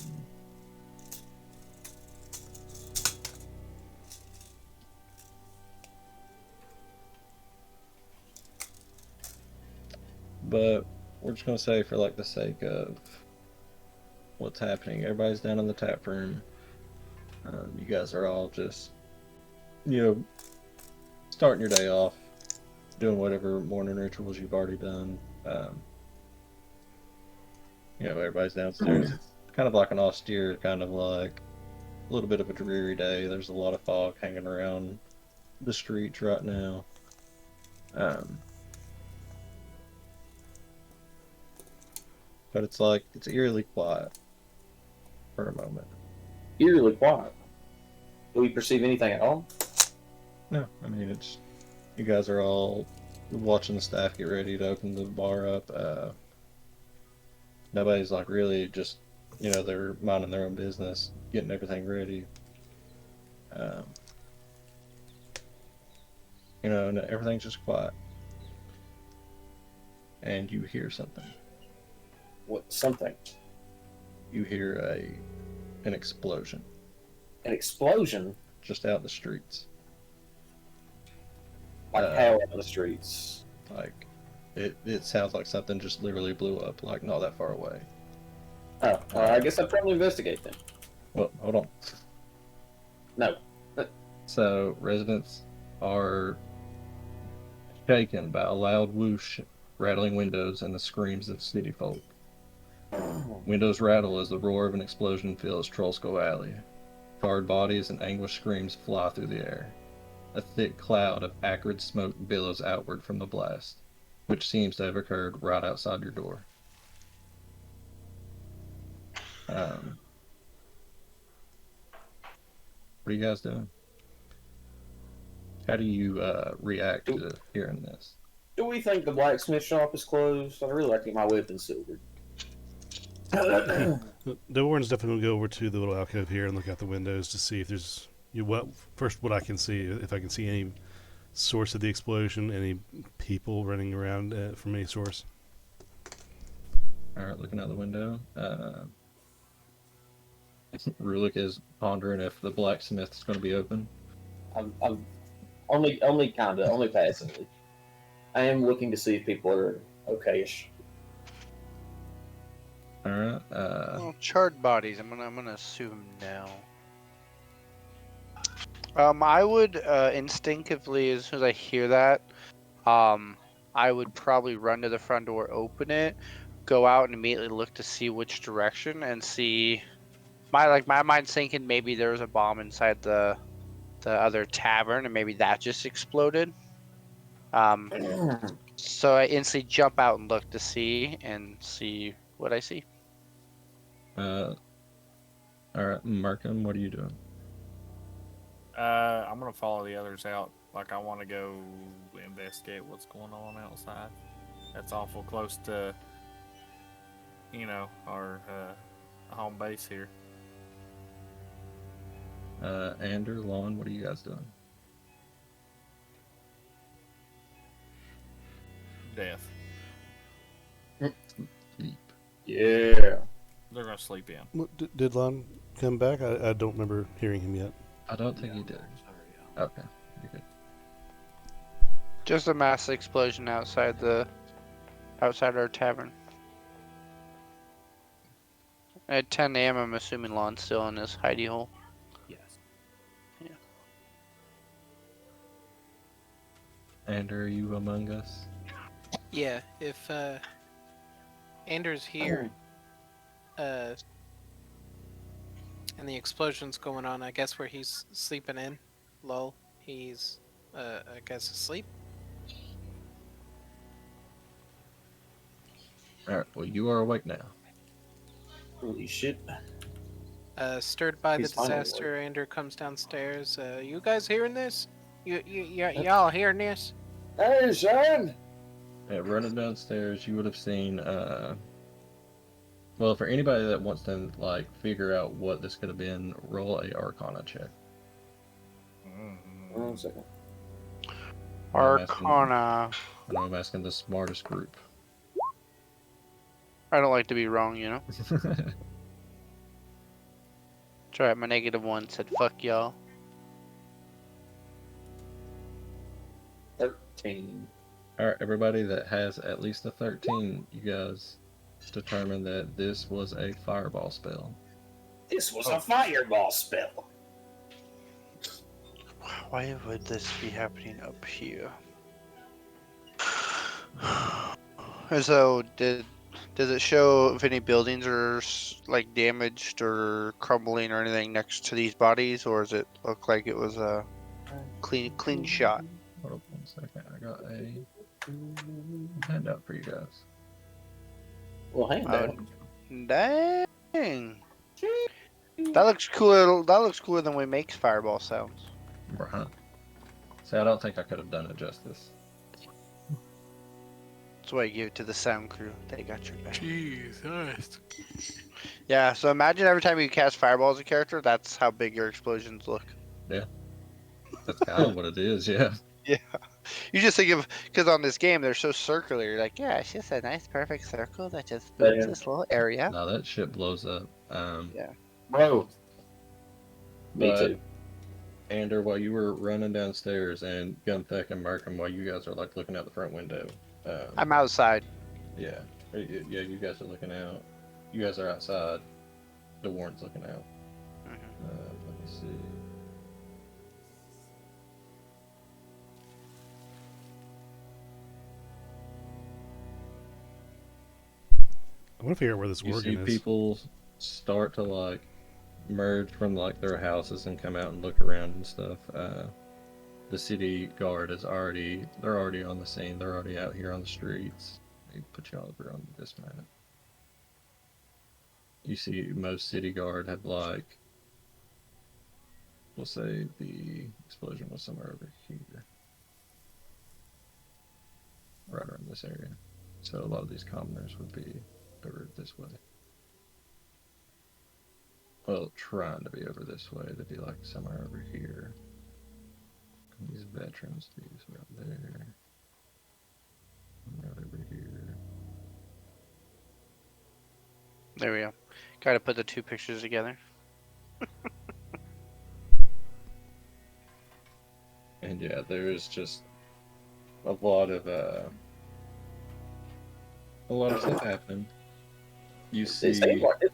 but we're just gonna say, for like the sake of what's happening, everybody's down in the tap room. You guys are all just, starting your day off, doing whatever morning rituals you've already done. Everybody's downstairs. It's kind of like an austere, kind of like a little bit of a dreary day. There's a lot of fog hanging around the streets right now. But it's eerily quiet for a moment. Eerily quiet. Do we perceive anything at all? No, I mean, you guys are all watching the staff get ready to open the bar up. Nobody's like really just, they're minding their own business, getting everything ready. And everything's just quiet. And you hear something. What? Something. You hear an explosion An explosion? just out in the streets. Like hell on the streets. Like it sounds like something just literally blew up, like not that far away. Oh, well, I guess I'd probably investigate then. Well, hold on. No. So residents are shaken by a loud whoosh, rattling windows, and the screams of city folk. Windows rattle as the roar of an explosion fills Trollskull Alley. Charred bodies and anguished screams fly through the air. A thick cloud of acrid smoke billows outward from the blast, which seems to have occurred right outside your door. What are you guys doing? How do you react Do, to hearing this? do we think the blacksmith shop is closed? I'd really like to get my weapon silvered. The warden's definitely gonna go over to the little alcove here and look out the windows to see if there's what I can see, if I can see any source of the explosion, any people running around from any source. All right, looking out the window. Rulik is pondering if the blacksmith is going to be open. I'm only kinda, only passively. I am looking to see if people are okay-ish. All right. Well, charred bodies. I'm gonna assume no. I would instinctively, as soon as I hear that, I would probably run to the front door, open it, go out, and immediately look to see which direction, and see my mind's thinking maybe there was a bomb inside the other tavern, and maybe that just exploded. Um, so I instantly jump out and look to see what I see. All right, Markham, what are you doing? I'm gonna follow the others out. Like I want to go investigate what's going on outside. That's awful close to, our home base here. Andrew, Lon, what are you guys doing? Death. Sleep. Yeah. They're gonna sleep in. Did Lon come back? I don't remember hearing him yet. I don't think he did. Okay, you're good. Just a massive explosion outside our tavern. At 10 a.m., I'm assuming Lon's still in his hidey hole. Yes. Andrew, are you among us? Yeah, if Anders here, and the explosion's going on, I guess where he's sleeping in, lol, he's, I guess asleep. All right. Well, you are awake now. Holy shit. Stirred by the He's finally disaster, Ander comes downstairs. You guys hearing this? Y'all hearing this? Hey, son! Yeah, running downstairs, you would have seen. Well, for anybody that wants to like figure out what this could have been, roll a Arcana check. 1 second. Arcana. I know I'm asking the smartest group. I don't like to be wrong, you know? That's right, my -1 said fuck y'all. 13. All right, everybody that has at least a 13, you guys determine that this was a fireball spell. This was a fireball spell. Why would this be happening up here? And so, does it show if any buildings are like damaged or crumbling or anything next to these bodies, or does it look like it was a clean shot? Hold up 1 second. I got a handout for you guys. Well, hang on. Dang. That looks cool. That looks cooler than we makes fireball sounds. Right. See, I don't think I could have done it justice. That's why I give it to the sound crew. They got your back. Jesus. Yeah, so imagine every time you cast fireball as a character, that's how big your explosions look. That's kind of what it is, yeah. Yeah. You just think of, because on this game, they're so circular. You're like, yeah, it's just a nice, perfect circle that just boosts Yeah. this little area. No, that shit blows up. Yeah. Bro. Me But- too. Ander, while you were running downstairs, and Gunthek and Markham, while you guys are like looking out the front window. I'm outside. Yeah, yeah, you guys are looking out. You guys are outside. The warrant's looking out. Let me see. I want to figure out where this You see organ is. people start to like merge from like their houses and come out and look around and stuff. The city guard is they're already on the scene. They're already out here on the streets. Let me put you all over on this map. You see most city guard have like we'll say the explosion was somewhere over here. Right around this area. So a lot of these commoners would be over this way. Well, trying to be over this way. They'd be like somewhere over here. These veterans, these around there. Right over here. There we go. Got to put the two pictures together. And yeah, there is just a lot of stuff happening. You It seems see like it.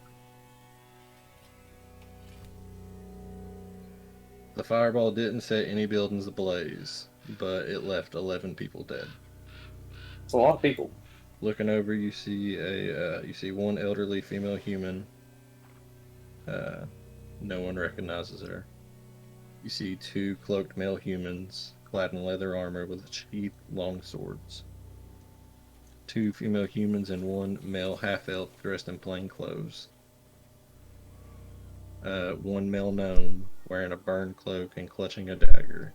the fireball didn't set any buildings ablaze, but it left 11 people dead. It's a lot of people. Looking over, you see one elderly female human. No one recognizes her. You see two cloaked male humans clad in leather armor with sheathed long swords. Two female humans and one male half-elf dressed in plain clothes. One male gnome wearing a burned cloak and clutching a dagger.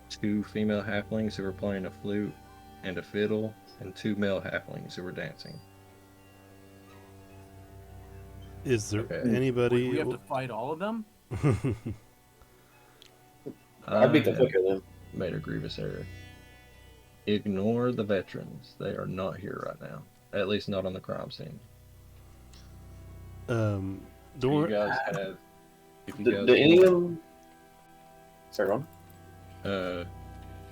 Two female halflings who were playing a flute and a fiddle, and two male halflings who were dancing. Is there Okay. anybody? We have to fight all of them? I beat the have fuck out of them. made a grievous error. Ignore the veterans. They are not here right now. At least not on the crime scene. The So you one- guys have. If you Do guys any of want, them? Sorry, Ron.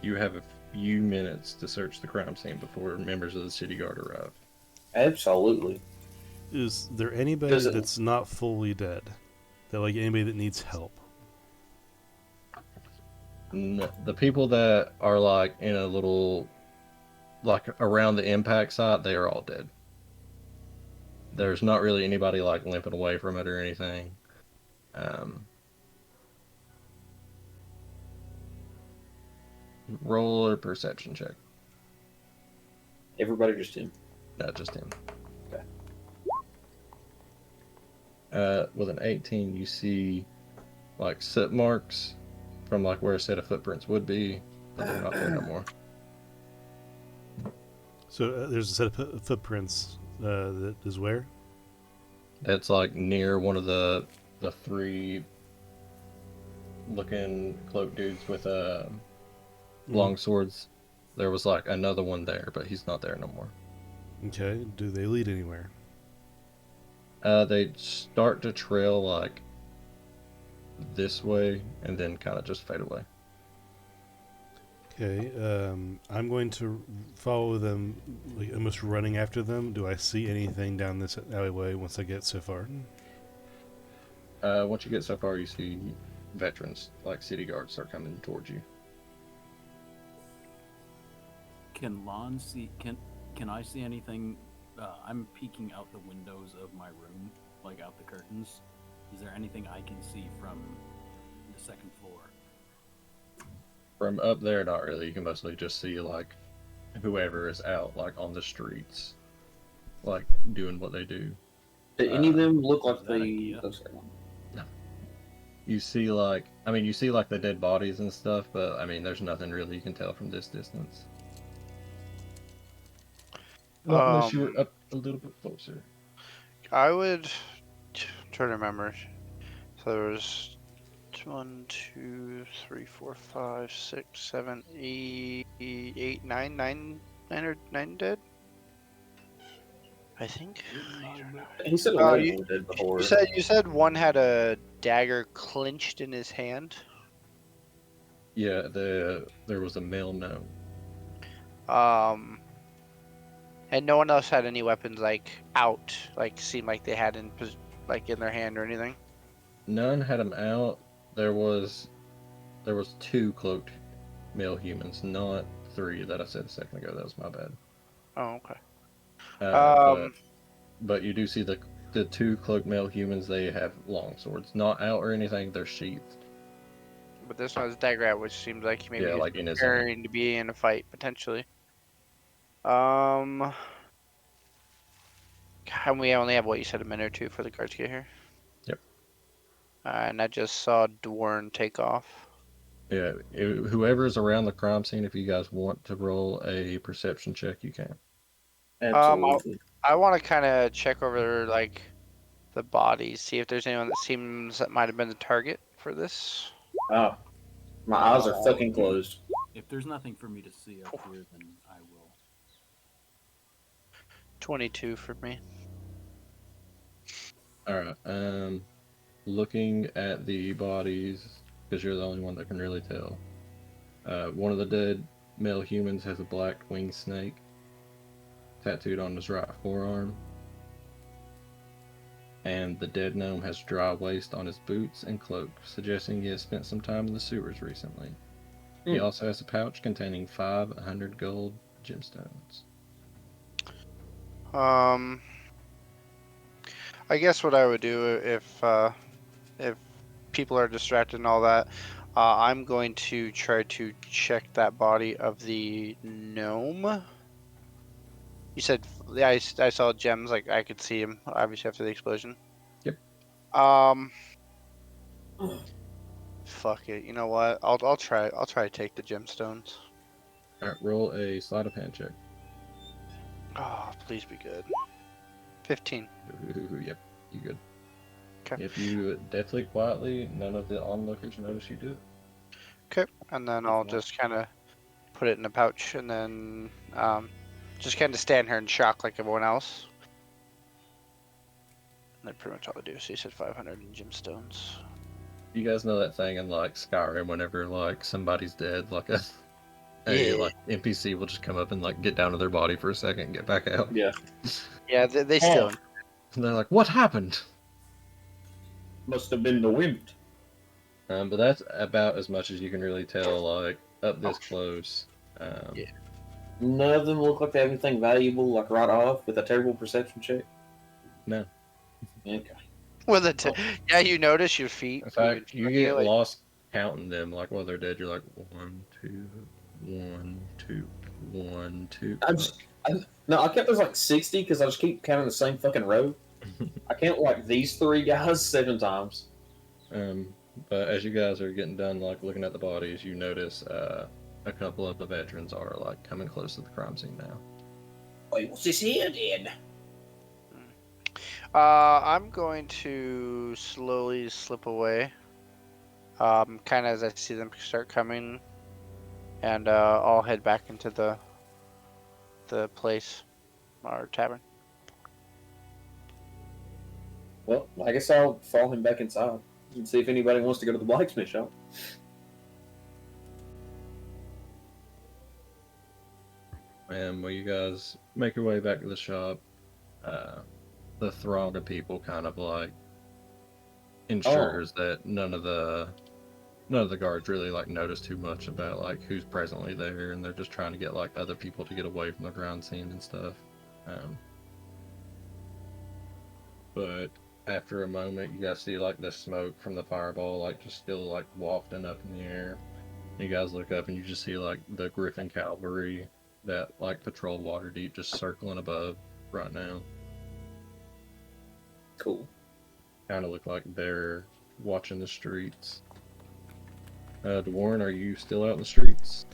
you have a few minutes to search the crime scene before members of the city guard arrive. Absolutely. Is there anybody Does it- that's not fully dead? That like anybody that needs help? The people that are like in a little, like around the impact site, they are all dead. There's not really anybody like limping away from it or anything. Roll a perception check. Everybody just him. Not just him. Okay. With an 18, you see like soot marks from like where a set of footprints would be, but they're not there no more. So there's a set of footprints that is where? It's like near one of the three looking cloaked dudes with long swords. There was like another one there, but he's not there no more. Okay. Do they lead anywhere? They start to trail like this way and then kind of just fade away. Okay. I'm going to follow them, like almost running after them. Do I see anything down this alleyway once I get so far? Once you get so far, you see veterans, like city guards, start coming towards you. Can Lon see? Can I see anything? I'm peeking out the windows of my room, like out the curtains. Is there anything I can see from the second floor? From up there, not really. You can mostly just see like whoever is out, like on the streets, like doing what they do. Do any of them look like Is that the? idea? Oh, sorry, Ron. You see like, I mean, you see like the dead bodies and stuff, but I mean, there's nothing really you can tell from this distance. Not unless you were up a little bit closer. I would try to remember. So there was 1, 2, 3, 4, 5, 6, 7, 8, 9 dead. I think. I don't know. He said Oh, 11 were dead before. You said one had a dagger clenched in his hand. Yeah, there was a male gnome. And no one else had any weapons like out, like seemed like they had in their hand or anything. None had him out. There was two cloaked male humans, not three that I said a second ago. That was my bad. Oh, okay. But you do see the two cloaked male humans. They have long swords, not out or anything. They're sheathed. But this one has dagger out, which seems like he maybe Yeah, is like in his hand. preparing to be in a fight potentially. And we only have what you said, a minute or two for the guards to get here. Yep. And I just saw Dwarn take off. Yeah, whoever's around the crime scene, if you guys want to roll a perception check, you can. Absolutely. I want to kind of check over like the bodies, see if there's anyone that seems that might have been the target for this. Ah, my eyes are Uh, fucking closed. If there's nothing for me to see up here, then I will. 22 for me. All right. Looking at the bodies, because you're the only one that can really tell. One of the dead male humans has a black winged snake tattooed on his right forearm. And the dead gnome has dry waste on his boots and cloak, suggesting he has spent some time in the sewers recently. He also has a pouch containing 500 gold gemstones. I guess what I would do if people are distracted and all that, I'm going to try to check that body of the gnome. You said, yeah, I saw gems. Like I could see him obviously after the explosion. Yep. Fuck it. You know what? I'll try to take the gemstones. Alright, roll a sleight of hand check. Oh, please be good. 15. Ooh, yep, you good. Okay. If you deathly quietly, none of the onlookers notice you do it. Okay, and then I'll just kind of put it in a pouch, and then just kind of stand here in shock like everyone else. And that's pretty much all I do. So you said 500 in gemstones. You guys know that thing in like Skyrim whenever like somebody's dead, like a Yeah. like NPC will just come up and like get down to their body for a second and get back out. Yeah. Yeah, they still. And they're like, "What happened?" Must have been the wind. But that's about as much as you can really tell, like up this close. Yeah. None of them look like they have anything valuable, like right off with a terrible perception check. No. Okay. With yeah, you notice your feet. In fact, you get like, lost counting them. Like while they're dead, you're like 1, 2, 1, 2, 1, 2. No, I kept those like 60 because I just keep counting the same fucking row. I count like these three guys 7 times. But as you guys are getting done, like looking at the bodies, you notice a couple of the veterans are like coming close to the crime scene now. Wait, what's this here then? I'm going to slowly slip away. Kind of as I see them start coming, and I'll head back into the place, our tavern. Well, I guess I'll follow him back inside and see if anybody wants to go to the blacksmith shop. And when you guys make your way back to the shop, the throng of people kind of like ensures that none of the guards really like notice too much about like who's presently there, and they're just trying to get like other people to get away from the ground scene and stuff. But after a moment, you guys see like the smoke from the fireball like just still like wafting up in the air. You guys look up and you just see like the Griffin cavalry that like patrol Waterdeep just circling above right now. Cool. Kind of look like they're watching the streets. Dwarn, are you still out in the streets?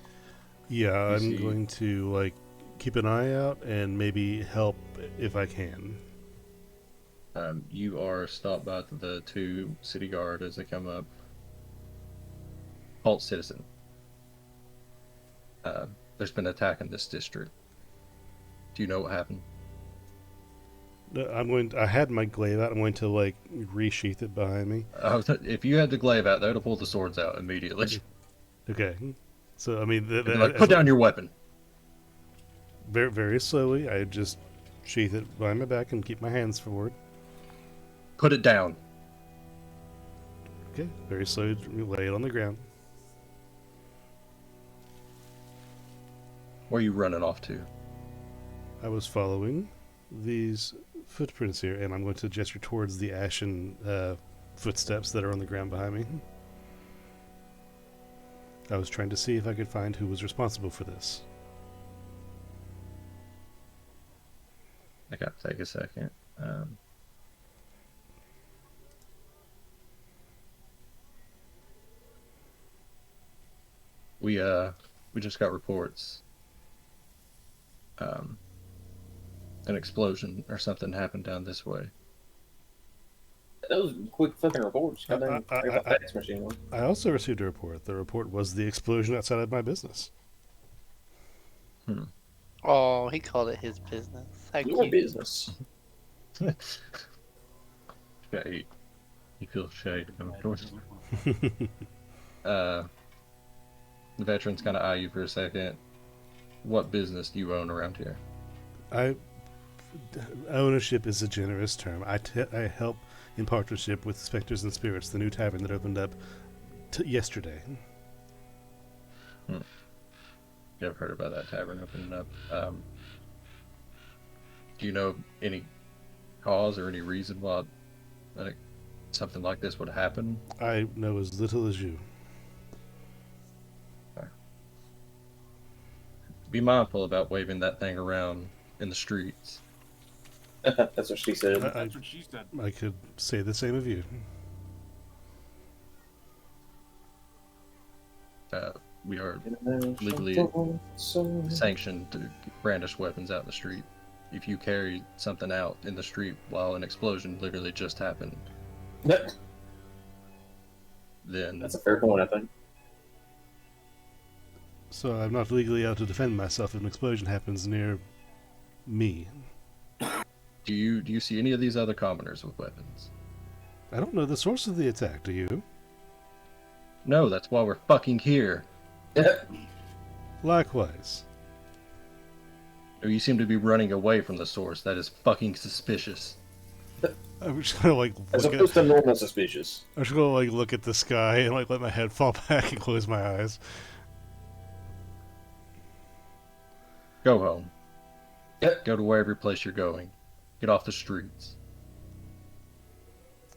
Yeah, I'm going to like keep an eye out and maybe help if I can. You are stopped by the 2 city guard as they come up. Halt, citizen. There's been an attack in this district. Do you know what happened? I had my glaive out. I'm going to like resheath it behind me. If you had the glaive out, they would have pulled the swords out immediately. Okay. So I mean, like, put down your weapon. Very, very slowly. I just sheath it behind my back and keep my hands forward. Put it down. Okay. Very slowly lay it on the ground. Where are you running off to? I was following these footprints here, and I'm going to gesture towards the ashen footsteps that are on the ground behind me. I was trying to see if I could find who was responsible for this. I gotta take a second. We just got reports. An explosion or something happened down this way. Those quick fucking reports. I, Goddamn, I, I got I, my fax machine on. I also received a report. The report was the explosion outside of my business. Oh, he called it his business. How Your cute. business. Shade. You feel shade coming towards Imagine. the veterans kind of eye you for a second. What business do you own around here? Ownership is a generous term. I help in partnership with Spectres and Spirits, the new tavern that opened up yesterday. You ever heard about that tavern opening up? Do you know any cause or any reason why something like this would happen? I know as little as you. Be mindful about waving that thing around in the streets. That's what she said. That's what she said. I could say the same of you. We are legally sanctioned to brandish weapons out in the street. If you carry something out in the street while an explosion literally just happened, then That's a fair point, I think. So I'm not legally out to defend myself if an explosion happens near me. do you see any of these other commoners with weapons? I don't know the source of the attack, do you? No, that's why we're fucking here. Likewise. You seem to be running away from the source. That is fucking suspicious. I'm just gonna like As look opposed at, to normal suspicious. I'm just gonna like look at the sky and like let my head fall back and close my eyes. Go home. Go to wherever place you're going. Get off the streets.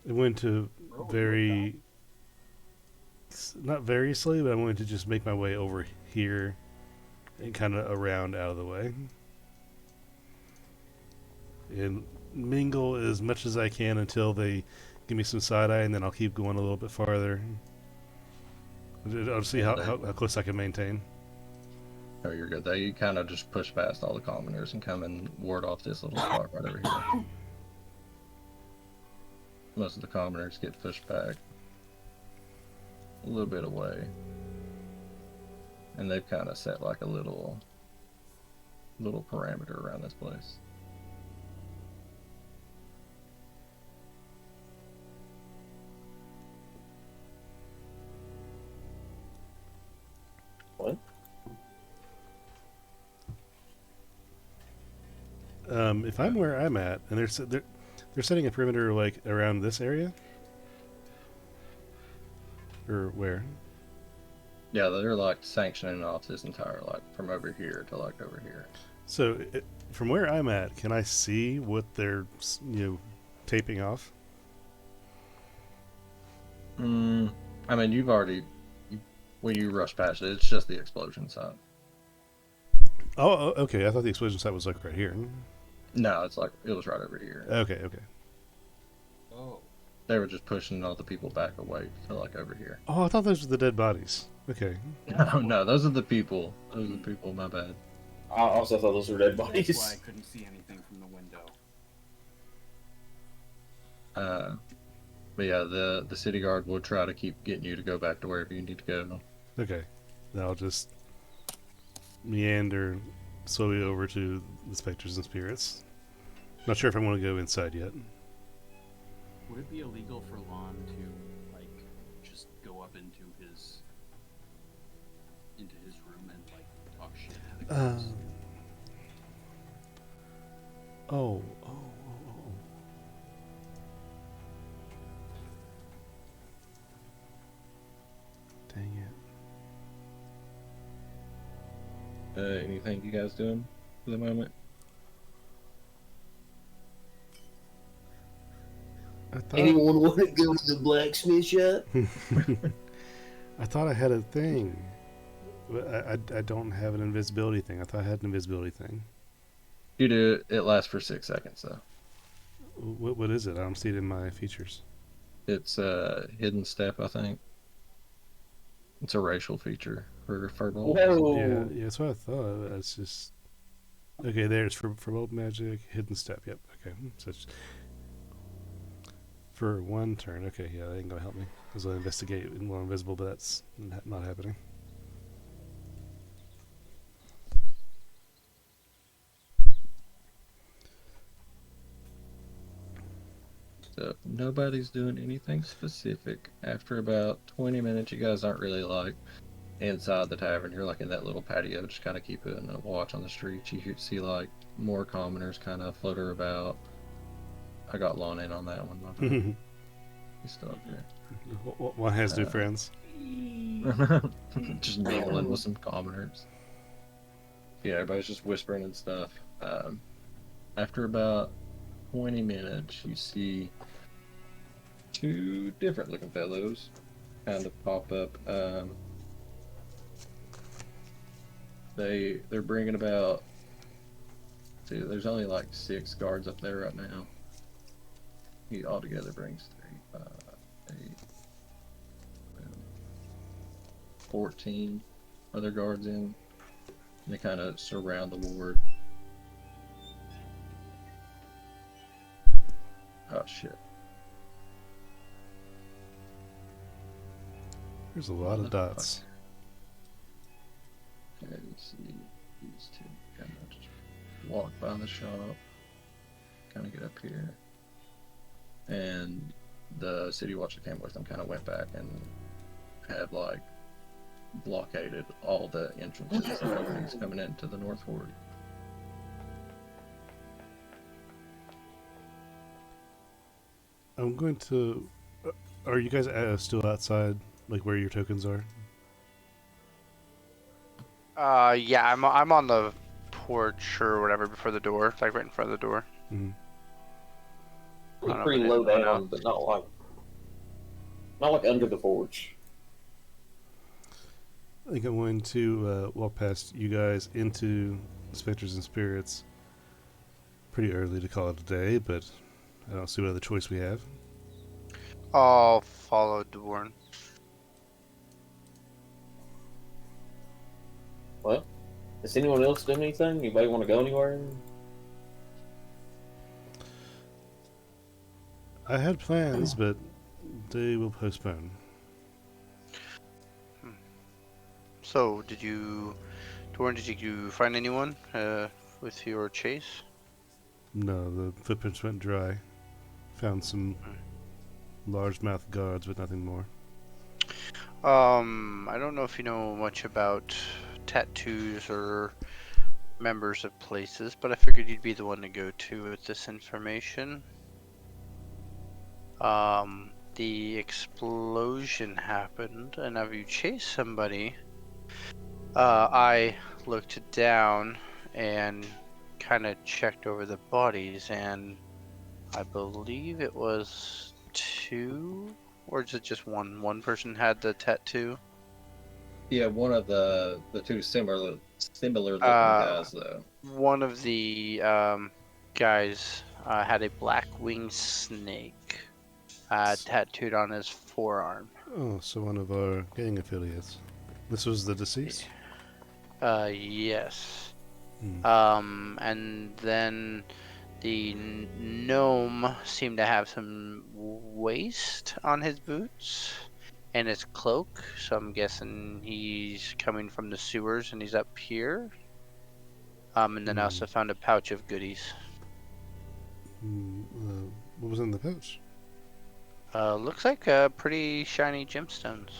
I went to not very slowly, but I wanted to just make my way over here and kind of around out of the way. And mingle as much as I can until they give me some side eye, and then I'll keep going a little bit farther. I'll see how close I can maintain. Oh, you're good. They kind of just push past all the commoners and come and ward off this little spot right over here. Most of the commoners get pushed back a little bit away. And they've kind of set like a little parameter around this place. What? If I'm where I'm at, and they're setting a perimeter like around this area, or where? Yeah, they're like sanctioning off this entire like from over here to like over here. So from where I'm at, can I see what they're taping off? I mean, when you rush past it, it's just the explosion side. Oh, okay. I thought the explosion site was like right here. No, it's like it was right over here. Okay. Oh. They were just pushing all the people back away to like over here. Oh, I thought those were the dead bodies. Okay. No, those are the people. Those are the people. My bad. I also thought those were dead That's bodies. why I couldn't see anything from the window. But yeah, the city guard will try to keep getting you to go back to wherever you need to go. Okay. Then I'll just meander slowly over to the Spectres and Spirits. Not sure if I want to go inside yet. Would it be illegal for Lon to like just go up into his room and like talk shit to the guys? Oh. Dang it. Anything you guys doing for the moment? I thought Anyone want to go to the blacksmith shop? I thought I had a thing. But I don't have an invisibility thing. I thought I had an invisibility thing. You do. It lasts for 6 seconds though. What is it? I don't see it in my features. It's a hidden step, I think. It's a racial feature. for firebolt. Whoa! Yeah, that's what I thought. It's just okay. There's for bolt magic, hidden step. Yep. Okay. So it's for 1 turn. Okay. Yeah, that ain't gonna help me. I was gonna investigate while invisible, but that's not happening. So nobody's doing anything specific. After about 20 minutes, you guys aren't really like inside the tavern. You're like in that little patio, just kind of keeping a watch on the streets. You see like more commoners kind of flutter about. I got Lon in on that one. My bad. He's still up here. One has new friends. Just mingling with some commoners. Yeah, everybody's just whispering and stuff. After about 20 minutes, you see 2 different looking fellows kind of pop up. They're bringing about. See, there's only like 6 guards up there right now. He altogether brings 3, 5, 8, 14 other guards in. They kind of surround the ward. Oh shit. There's a lot of dots. Okay, you see these 2 kind of just walk by the shop, kind of get up here. And the city watch that came with them kind of went back and had like blockaded all the entrances and openings coming into the North Ward. I'm going to. Are you guys still outside, like where your tokens are? Yeah, I'm on the porch or whatever before the door. It's like right in front of the door. Mm-hmm. We're pretty low down, but not like under the forge. I think I'm going to walk past you guys into Spectres and Spirits pretty early to call it a day, but I don't see what other choice we have. I'll follow Dwarn. Well, has anyone else done anything? Anybody want to go anywhere? I had plans, but they will postpone. So, Dwarn, did you find anyone with your chase? No, the footprints went dry. Found some largemouth guards, but nothing more. I don't know if you know much about tattoos or members of places, but I figured you'd be the one to go to with this information. The explosion happened, and have you chased somebody? I looked down and kind of checked over the bodies, and I believe it was 2, or is it just one? One person had the tattoo. Yeah, one of the 2 similar looking guys though. One of the guys had a black winged snake tattooed on his forearm. Oh, so one of our gang affiliates. This was the deceased? Yes. Hmm. And then the gnome seemed to have some waste on his boots and his cloak, so I'm guessing he's coming from the sewers and he's up here. And then I also found a pouch of goodies. What was in the pouch? Looks like pretty shiny gemstones.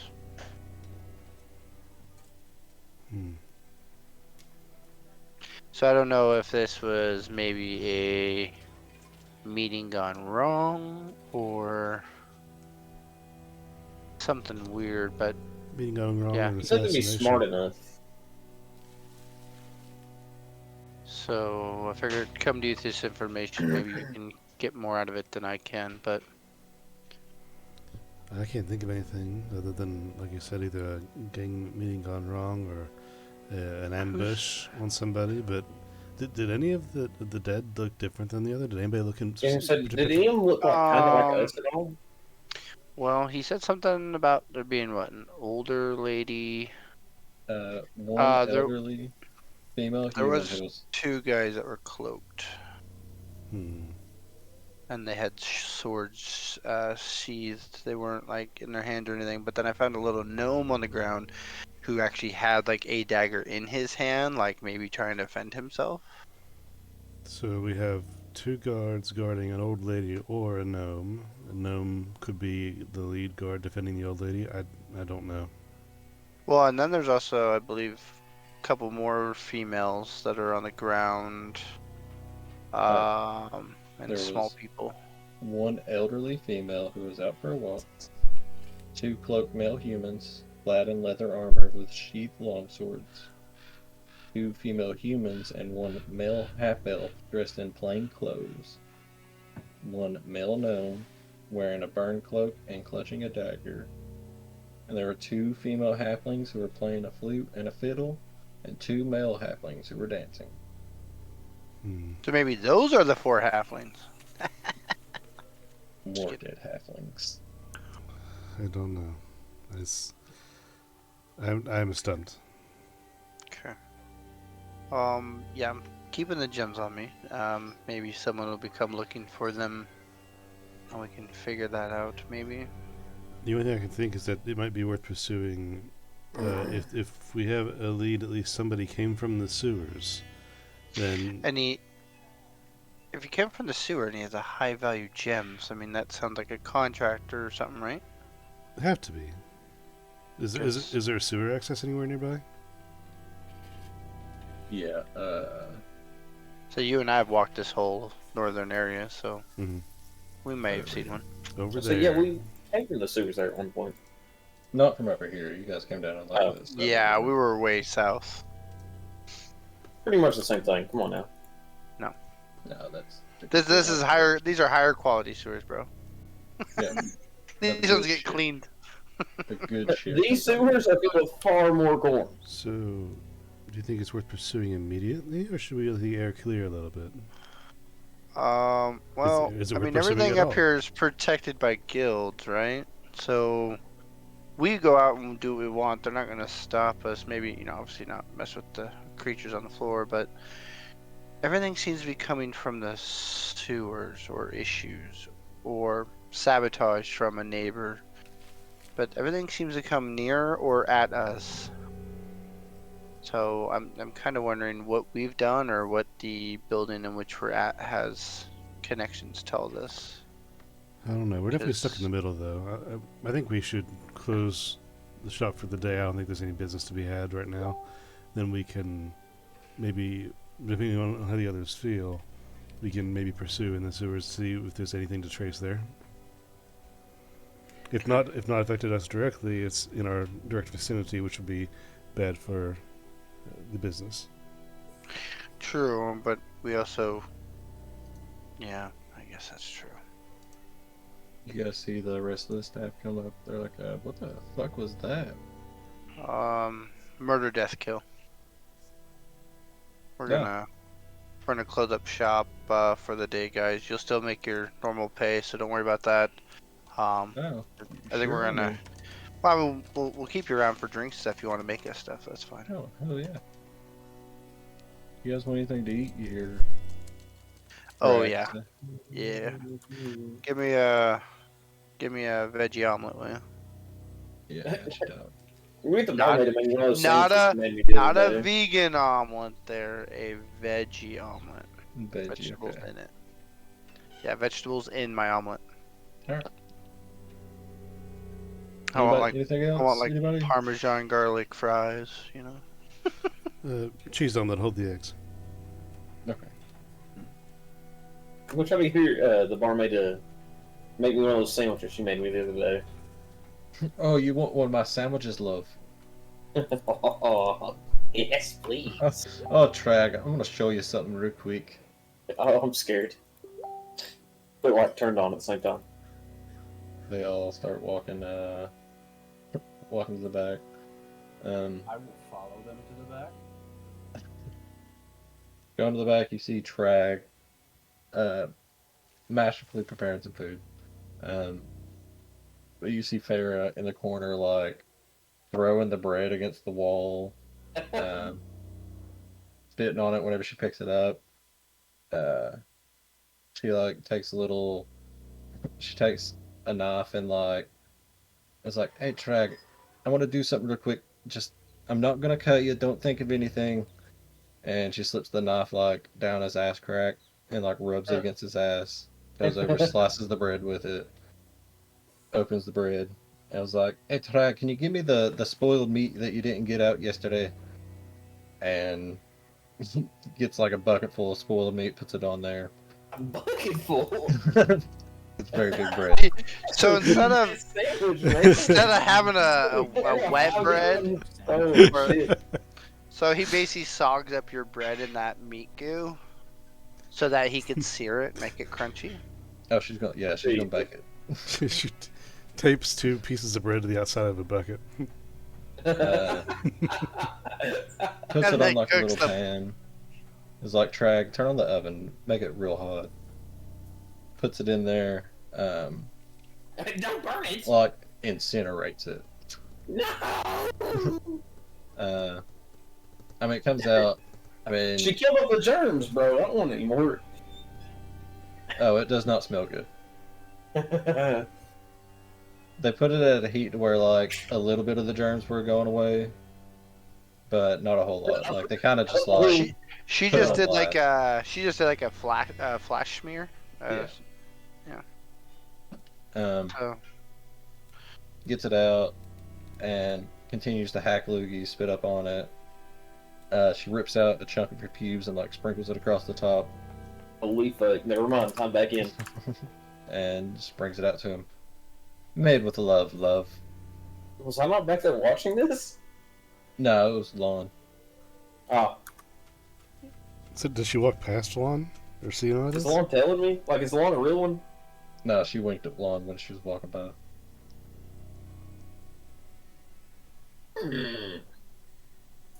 So I don't know if this was maybe a meeting gone wrong or something weird, but Meeting gone wrong. Yeah. Or He doesn't be smart enough. so I figured come to you with this information. Maybe you can get more out of it than I can, but I can't think of anything other than, like you said, either a gang meeting gone wrong or an ambush on somebody. But did any of the dead look different than the other? Did anybody look in? And so, did any of them look like kind of like us at all? well, he said something about there being what, an older lady, One There elderly female there human was who was 2 guys that were cloaked, Hmm. and they had swords sheathed. They weren't like in their hand or anything. But then I found a little gnome on the ground who actually had like a dagger in his hand, like maybe trying to defend himself. So we have 2 guards guarding an old lady or a gnome. A gnome could be the lead guard defending the old lady. I don't know. Well, and then there's also, I believe, a couple more females that are on the ground, and there small was people. one elderly female who was out for a walk, 2 cloaked male humans clad in leather armor with sheathed longswords, 2 female humans and 1 male half-elf dressed in plain clothes, 1 male gnome wearing a burned cloak and clutching a dagger, and there were 2 female halflings who were playing a flute and a fiddle, and 2 male halflings who were dancing. Hmm. So maybe those are the 4 halflings. More kidding. dead halflings. I don't know. I'm stumped. Okay. Yeah, I'm keeping the gems on me. Maybe someone will become looking for them, and we can figure that out. Maybe. The only thing I can think is that it might be worth pursuing. If we have a lead, at least somebody came from the sewers. Then And if he came from the sewer and he has a high value gems, I mean that sounds like a contractor or something, right? have to be. Is there a sewer access anywhere nearby? Yeah, So you and I have walked this whole northern area, so Mm-hmm. we may have seen one. Over So there. yeah, we came from the sewers there at one point. not from over here. You guys came down on like Oh. this. Yeah, we were way south. Pretty much the same thing. Come on now. No, that's This is higher. These are higher quality sewers, bro. Yeah, These good ones get shit. cleaned. the good shit. These sewers are filled with far more corn. So, do you think it's worth pursuing immediately, or should we let the air clear a little bit? Well, is it I worth mean, pursuing everything at up all? here is protected by guilds, right? So we go out and do what we want. They're not gonna stop us. Maybe, obviously not mess with the creatures on the floor, but everything seems to be coming from the sewers or issues or sabotage from a neighbor. But everything seems to come near or at us. So I'm kind of wondering what we've done or what the building in which we're at has connections tells us. I don't know. We're definitely stuck in Because- the middle, though. I think we should close the shop for the day. I don't think there's any business to be had right now. Then we can maybe, depending on how the others feel, we can maybe pursue in the sewers, see if there's anything to trace there. If not affected us directly, it's in our direct vicinity, which would be bad for the business. True, but we also, yeah, I guess that's true. You guys see the rest of the staff come up. They're like, "What the fuck was that?" Murder, death, kill. We're Yeah. gonna close up shop for the day, guys. You'll still make your normal pay, so don't worry about that. Oh, I think we're gonna. Well, we'll keep you around for drinks stuff. If you want to make us stuff, that's fine. Oh, hell yeah. You guys want anything to eat? You hear? Oh Brad yeah, say, yeah. Give me a veggie omelet, will you? Yeah, dog. We get the Not- barmaid to make one of those not sandwiches a- she made me the Not other a day. vegan omelet. There, a veggie omelet. Veggie, Vegetables okay. in it. Yeah, vegetables in my omelet. Alright. I want like anything else? like Anybody? Parmesan garlic fries. Cheese omelet, hold the eggs. Okay. We'll try to hear the barmaid to make me one of those sandwiches she made me the other day. Oh, you want one of my sandwiches, love? Yes, please. Oh, Trag, I'm gonna show you something real quick. Oh, I'm scared. The light turned on at the same time. They all start walking to the back. I will follow them to the back. Going to the back, you see Trag, masterfully preparing some food. But you see Farah in the corner, like throwing the bread against the wall, um, spitting on it whenever she picks it up. Uh, she like takes a little. She takes a knife and like it's like, "Hey, Trag, I want to do something real quick. Just I'm not gonna cut you. Don't think of anything." And she slips the knife like down his ass crack and like rubs it against his ass. Goes over, slices the bread with it, opens the bread. I was like, "Hey, Trag, can you give me the spoiled meat that you didn't get out yesterday?" And gets like a bucket full of spoiled meat, puts it on there. A bucket full. It's very big bread. So instead of Sandwich, man. instead of having a wet bread, Oh or- shit! so he basically sogs up your bread in that meat goo, so that he could sear it, make it crunchy. Oh, she's gonna bake it. She tapes 2 pieces of bread to the outside of a bucket. Uh, puts And it then on like a cooks little them. pan. It's like, Trag, turn on the oven, make it real hot. Puts it in there, Don't burn it. like incinerates it. No. I mean, it comes out. I mean, She killed all the germs, bro. I don't want any more. oh, it does not smell good. They put it at a heat to where like a little bit of the germs were going away, but not a whole lot. Like they kind of just like She Put it just on did like blast. a flash smear. Yeah. So gets it out and continues to hack loogies, spit up on it. She rips out a chunk of your pubes and like sprinkles it across the top, Holy fuck! Never mind. I'm back in. and just brings it out to him. Made with love, love. Was I not back there watching this? No, it was Lon. Ah, So does she walk past Lon or see none of is this? Lon telling me? Like, is Lon a real one? No, she winked at Lon when she was walking by.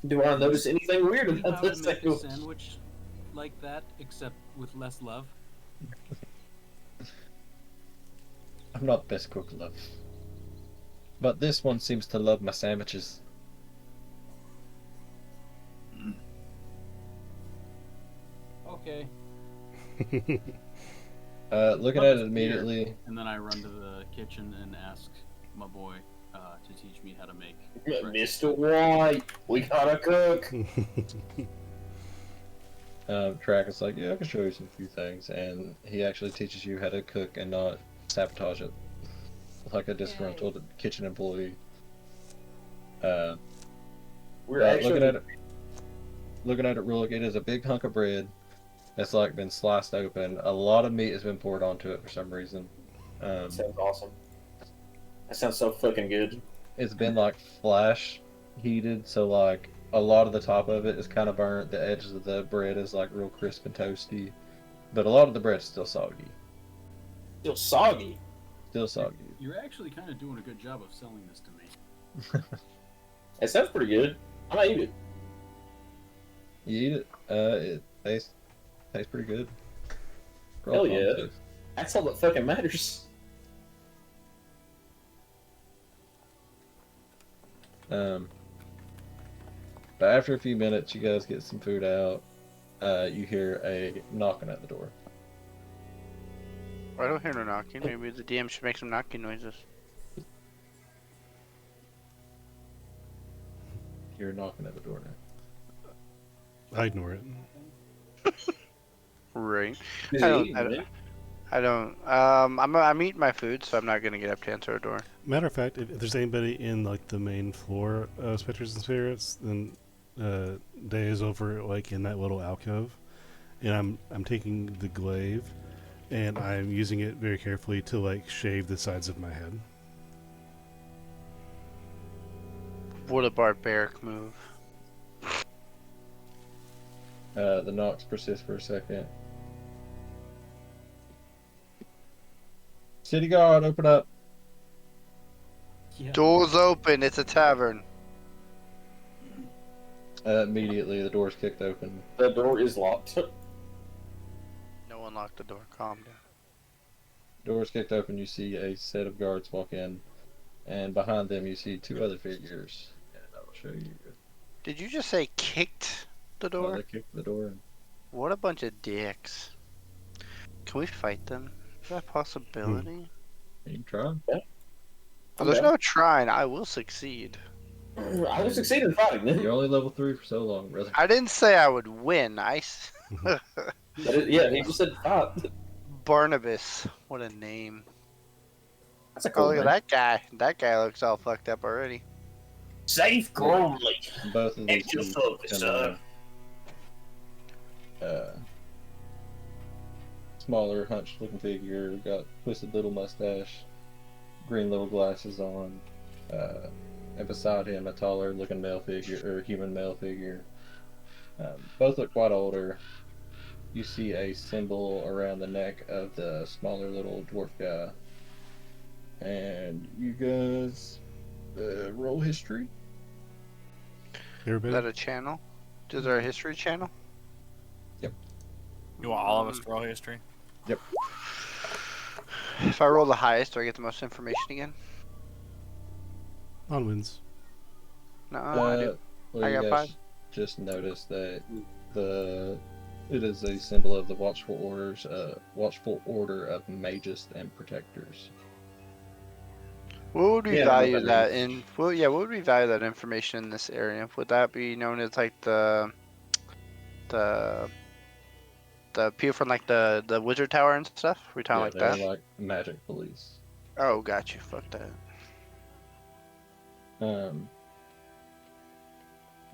Do I notice anything weird Do you know about how this to make a sandwich? sandwich like that, except with less love? I'm not best cook, love. But this one seems to love my sandwiches. Okay. Looking at it immediately, And then I run to the kitchen and ask my boy to teach me how to make. Mr. White, we gotta cook. Track is like, yeah, I can show you some few things, and he actually teaches you how to cook and not sabotage it like a disgruntled kitchen employee. We're But actually looking at it real, it is a big hunk of bread that's like been sliced open. A lot of meat has been poured onto it for some reason. sounds awesome. That sounds so fucking good. It's been like flash heated, so like a lot of the top of it is kind of burnt. The edges of the bread is like real crisp and toasty, but a lot of the bread's still soggy. Still soggy. Still soggy. You're actually kind of doing a good job of selling this to me. It sounds pretty good. I might eat it. You eat it. It tastes pretty good. Hell yeah. That's all that fucking matters. But after a few minutes, you guys get some food out. You hear a knocking at the door. I don't hear no knocking. Maybe the DM should make some knocking noises. You're knocking at the door now. I ignore it. Right. Is I it don't. eating, I don't. man? I don't. I'm eating my food, so I'm not gonna get up to answer a door. Matter of fact, if there's anybody in like the main floor of Spectres and Spirits, then Day is over like in that little alcove, and I'm taking the glaive, and I'm using it very carefully to like shave the sides of my head. What a barbaric move. The knocks persist for a second. City guard, open up. Yeah. Doors open. It's a tavern. Immediately, the door's kicked open. The door is locked. No one locked the door. Calm down. Door's kicked open. You see a set of guards walk in. and behind them you see two other figures. And I'll show you. Did you just say kicked the Oh, door? they kicked the door in. What a bunch of dicks. Can we fight them? Is that a possibility? You can try. Oh, there's no trying. I will succeed. I will succeed in fighting them. You're only level 3 for so long, brother. I didn't say I would win. Yeah, he just said fight. Barnabas. What a name. That's a Oh, cool look at name. that guy. That guy looks all fucked up already. Safe Gormley. Both of these At your two service, sir. smaller, hunched-looking figure, got twisted little mustache, green little glasses on, and beside him a taller-looking male figure, or human male figure. Both look quite older. You see a symbol around the neck of the smaller little dwarf guy. And you guys roll history. Is Everybody? that a channel? Is there a history channel? You want all of us to roll history? If I roll the highest, do I get the most information again? On wins. No, I do. Well, I you got guys 5. just noticed that it is a symbol of the watchful order of mages and protectors. What would we Yeah, I know value what that that in? Well, yeah, what would we value that information in this area? Would that be known as like the people from like the wizard tower and stuff? We talking like they're that? like magic police. Oh, got you. Fuck that.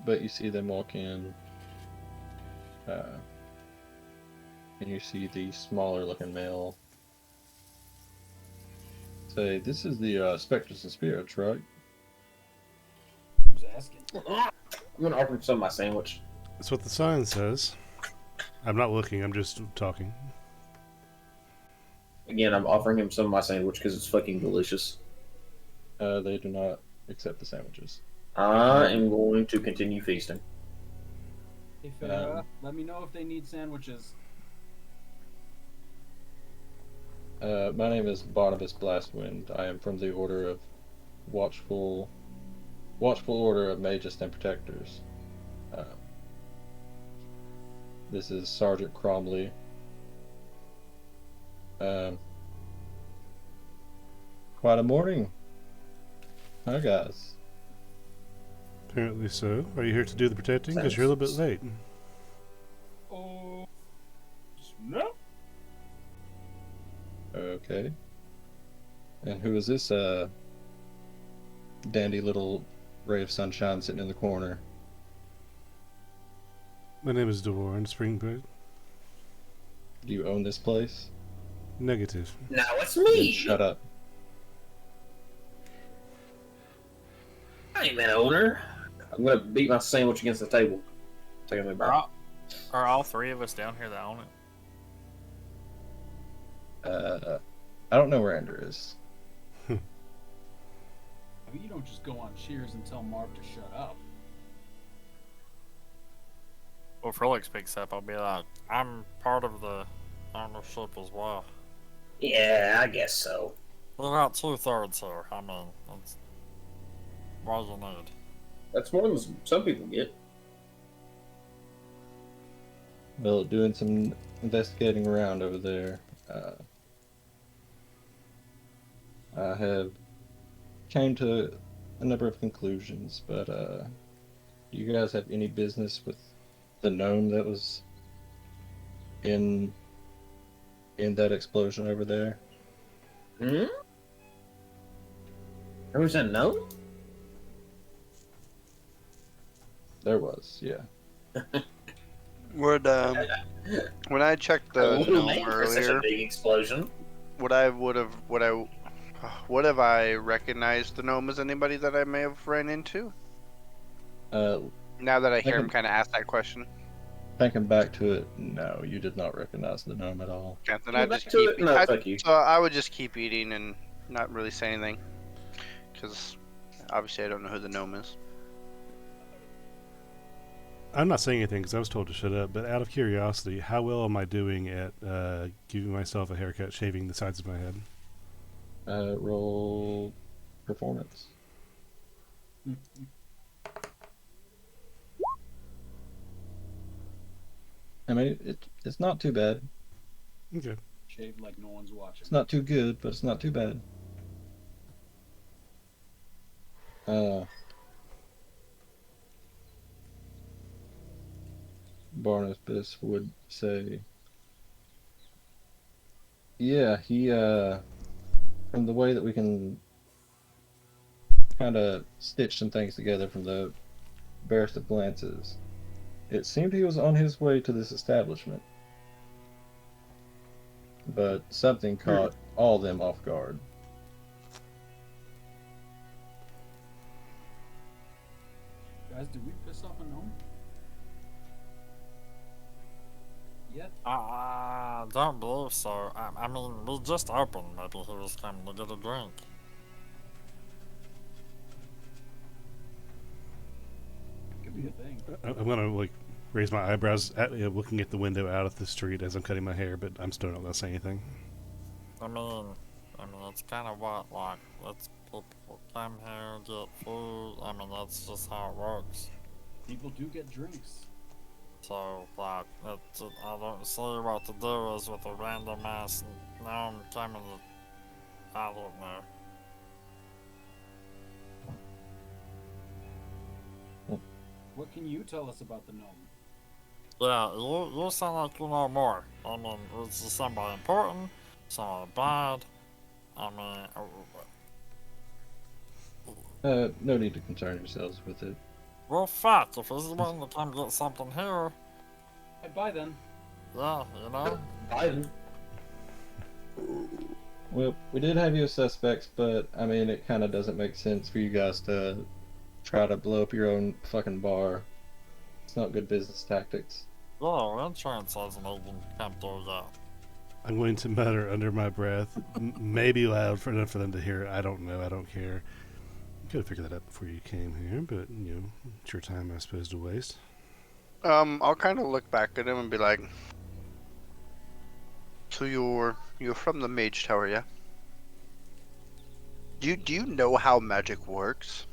But you see them walk in, and you see the smaller looking male say, "This is the specters and spirits, right?" Who's asking? I'm gonna offer him some of my sandwich. That's what the sign says. I'm not looking, I'm just talking. Again, I'm offering him some of my sandwich because it's fucking delicious. They do not accept the sandwiches. I am going to continue feasting. Hey, Farah, let me know if they need sandwiches. My name is Barnabas Blastwind. I am from the Order of Watchful Order of Mages and Protectors. This is Sergeant Cromley. Quite a morning. Hi, guys. Apparently so. Are you here to do the protecting? Because you're a little bit late. Oh, no. Okay. And who is this dandy little ray of sunshine sitting in the corner? My name is Devorn Springbird. Do you own this place? Negative. Now it's Then me. shut up. I'm an owner. I'm gonna beat my sandwich against the table. Taking my back. Are all three of us down here that own it? I don't know where Ender is. I mean, you don't just go on Cheers and tell Mark to shut up. Well, if Rolex picks up, I'll be like, I'm part of the ownership as well. Yeah, I guess so. We're about 2/3 here. I mean, that's why you need. That's more than some people get. Well, doing some investigating around over there. I have came to a number of conclusions, but do you guys have any business with the gnome that was in that explosion over there? Hmm? There was a gnome? There was, yeah. Would when I checked A the little gnome name for such a earlier, big explosion. would have I recognized the gnome as anybody that I may have ran into? Now that I hear him kind of ask that question, Thinking back to it, no, you did not recognize the gnome at all. okay, then Yeah, I back just to keep. it. No, thank you. So I would just keep eating and not really say anything, because obviously I don't know who the gnome is. I'm not saying anything because I was told to shut up, but out of curiosity, how well am I doing at giving myself a haircut, shaving the sides of my head? Roll performance. I mean, it's not too bad. Okay. Shaved like no one's watching. It's not too good, but it's not too bad. Barnabas would say, yeah, he, from the way that we can kind of stitch some things together from the barest of glances, it seemed he was on his way to this establishment. But something caught all of them off guard. Guys, did we piss off a gnome? Yet? I don't believe so. I mean, we just opened. Maybe he was coming to get a drink. Could be a thing. I'm gonna like raise my eyebrows, looking at the window out at the street as I'm cutting my hair, but I'm still not gonna say anything. I mean, it's kind of what, like, let's people come here, get food. I mean, that's just how it works. People do get drinks. So, like, I don't see what the deal is with a random ass gnome coming to, I don't know. What can you tell us about the gnome? Yeah, you sound like you know more. I mean, is somebody important? Somebody bad? I mean, No need to concern yourselves with it. well, fact, if he's willing to come get something here, Hey, bye then. yeah, you know? Biden. Well, we did have you as suspects, but I mean, it kind of doesn't make sense for you guys to try to blow up your own fucking bar. It's not good business tactics. Yeah, insurance hasn't even come through yet. I'm going to mutter under my breath, maybe loud for enough for them to hear. I don't know. I don't care. You could have figured that out before you came here, but you know, it's your time, I suppose, to waste. I'll kind of look back at him and be like, "So you're from the Mage Tower, yeah? Do you know how magic works?"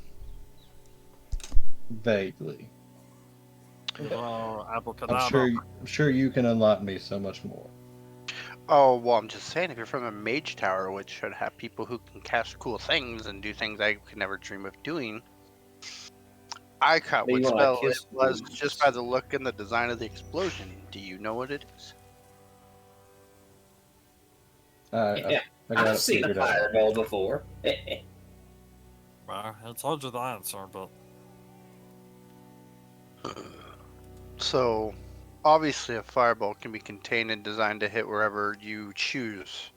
Vaguely. Abracadabra. I'm sure you can unlock me so much more. Oh, well, I'm just saying, if you're from the Mage Tower, which should have people who can cast cool things and do things I could never dream of doing, I caught what Meanwhile, I spell it kiss was boobs. just by the look and the design of the explosion. Do you know what it is? Yeah, I got I've it seen a figured out. fireball before. Well, I told you the answer, but So, obviously, a fireball can be contained and designed to hit wherever you choose.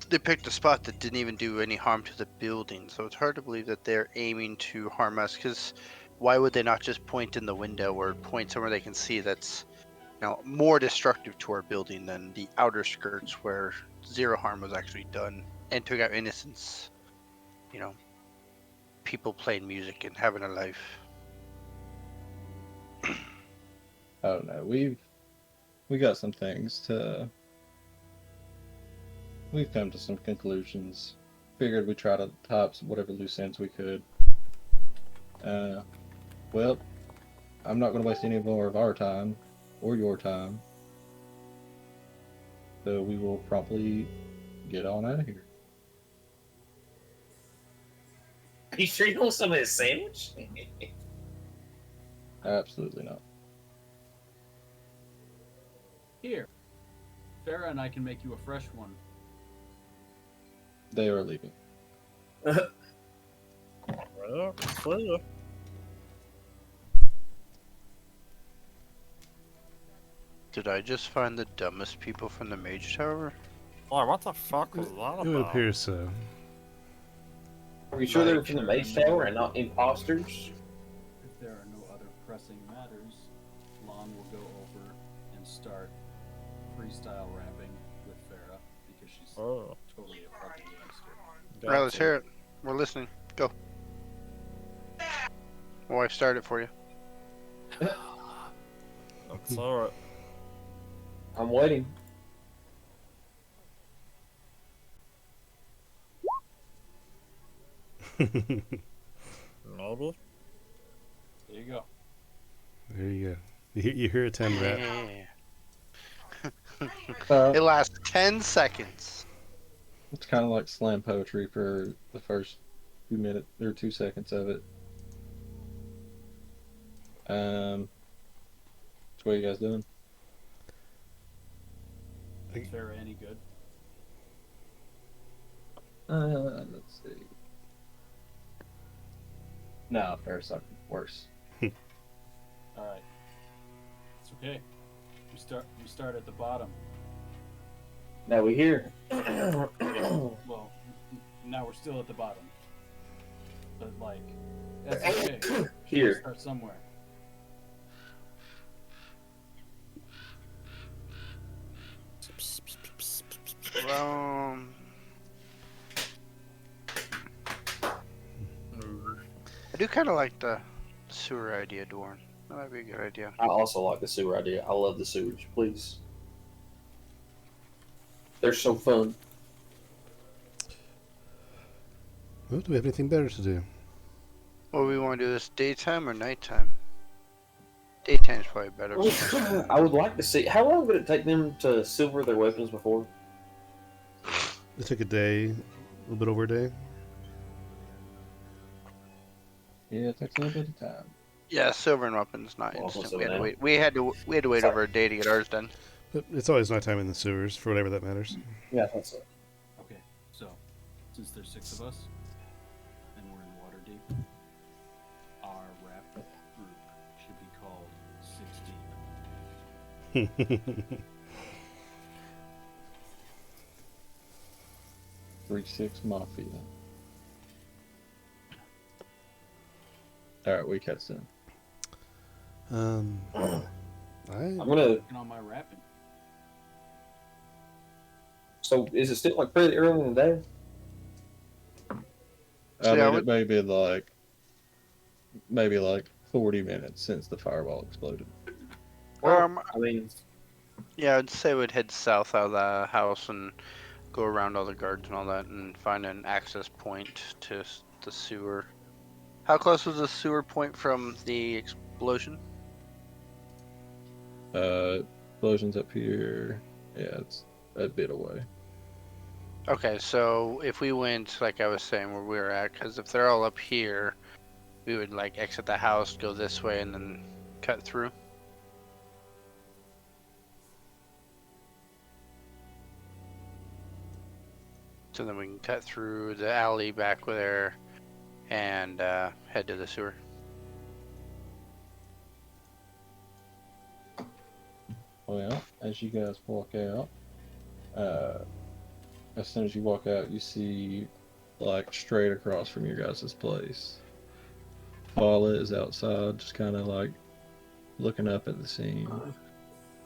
They picked a spot that didn't even do any harm to the building, so it's hard to believe that they're aiming to harm us. Because why would they not just point in the window or point somewhere they can see that's, more destructive to our building than the outer skirts where zero harm was actually done and took out innocents? People playing music and having a life. I don't know. We got some things to. We've come to some conclusions. Figured we'd try to tie up whatever loose ends we could. Well, I'm not going to waste any more of our time or your time. So we will promptly get on out of here. Are you sure you want some of this sandwich? Absolutely not. Here. Farah and I can make you a fresh one. They are leaving. well, see ya. Did I just find the dumbest people from the Mage Tower? Boy, what the fuck was that It would about? appear so. Are you sure they were from the Mage Tower and not imposters? If there are no other pressing matters, Lon will go over and start freestyle rapping with Farah because she's Oh, totally a fucking gangster. Alright, let's hear it. We're listening. Go. My wife started for you. Let's hear it. I'm waiting. Maybe. There you go. There you go. You hear a 10 rat. It lasts 10 seconds. It's kind of like slam poetry for the first 2 minutes or 2 seconds of it. So what are you guys doing? Is there any good? Let's see. No, fair's not worse. All right. It's okay. We start at the bottom. Now we here. Well, now we're still at the bottom. But like, that's okay. We Here. start somewhere. Um, I do kind of like the sewer idea, Dorn. That might be a good idea. I also like the sewer idea. I love the sewers. Please. They're so fun. Well, do we have anything better to do? What do we want to do this daytime or nighttime? Daytime's probably better. I would like to see. How long did it take them to silver their weapons before? It took a day, a little bit over a day. Yeah, it takes a little bit of time. Yeah, silver and weapons not Well, instant. so We had to now- wait. We had to wait Sorry. over a day to get ours done. But it's always nighttime in the sewers, for whatever that matters. Yeah, I thought so. Okay, so since there's 6 of us and we're in Waterdeep, our rap group should be called 6 Deep. 3-6 Mafia. Alright, we catch them. I'm I'm gonna. Working on my rapping. So is it still like pretty early in the day? So, I yeah, I mean, would- it may be maybe like 40 minutes since the fireball exploded. Um, I mean, yeah, I'd say we'd head south out of the house and go around all the guards and all that, and find an access point to the sewer. How close was the sewer point from the explosion? Explosions up here. Yeah, it's a bit away. Okay, so if we went, like I was saying, where we were at, because if they're all up here, we would like exit the house, go this way, and then cut through. So then we can cut through the alley back there and head to the sewer. Well, as you guys walk out, as soon as you walk out, you see, like, straight across from your guys' place, Paula is outside, just kind of like looking up at the scene,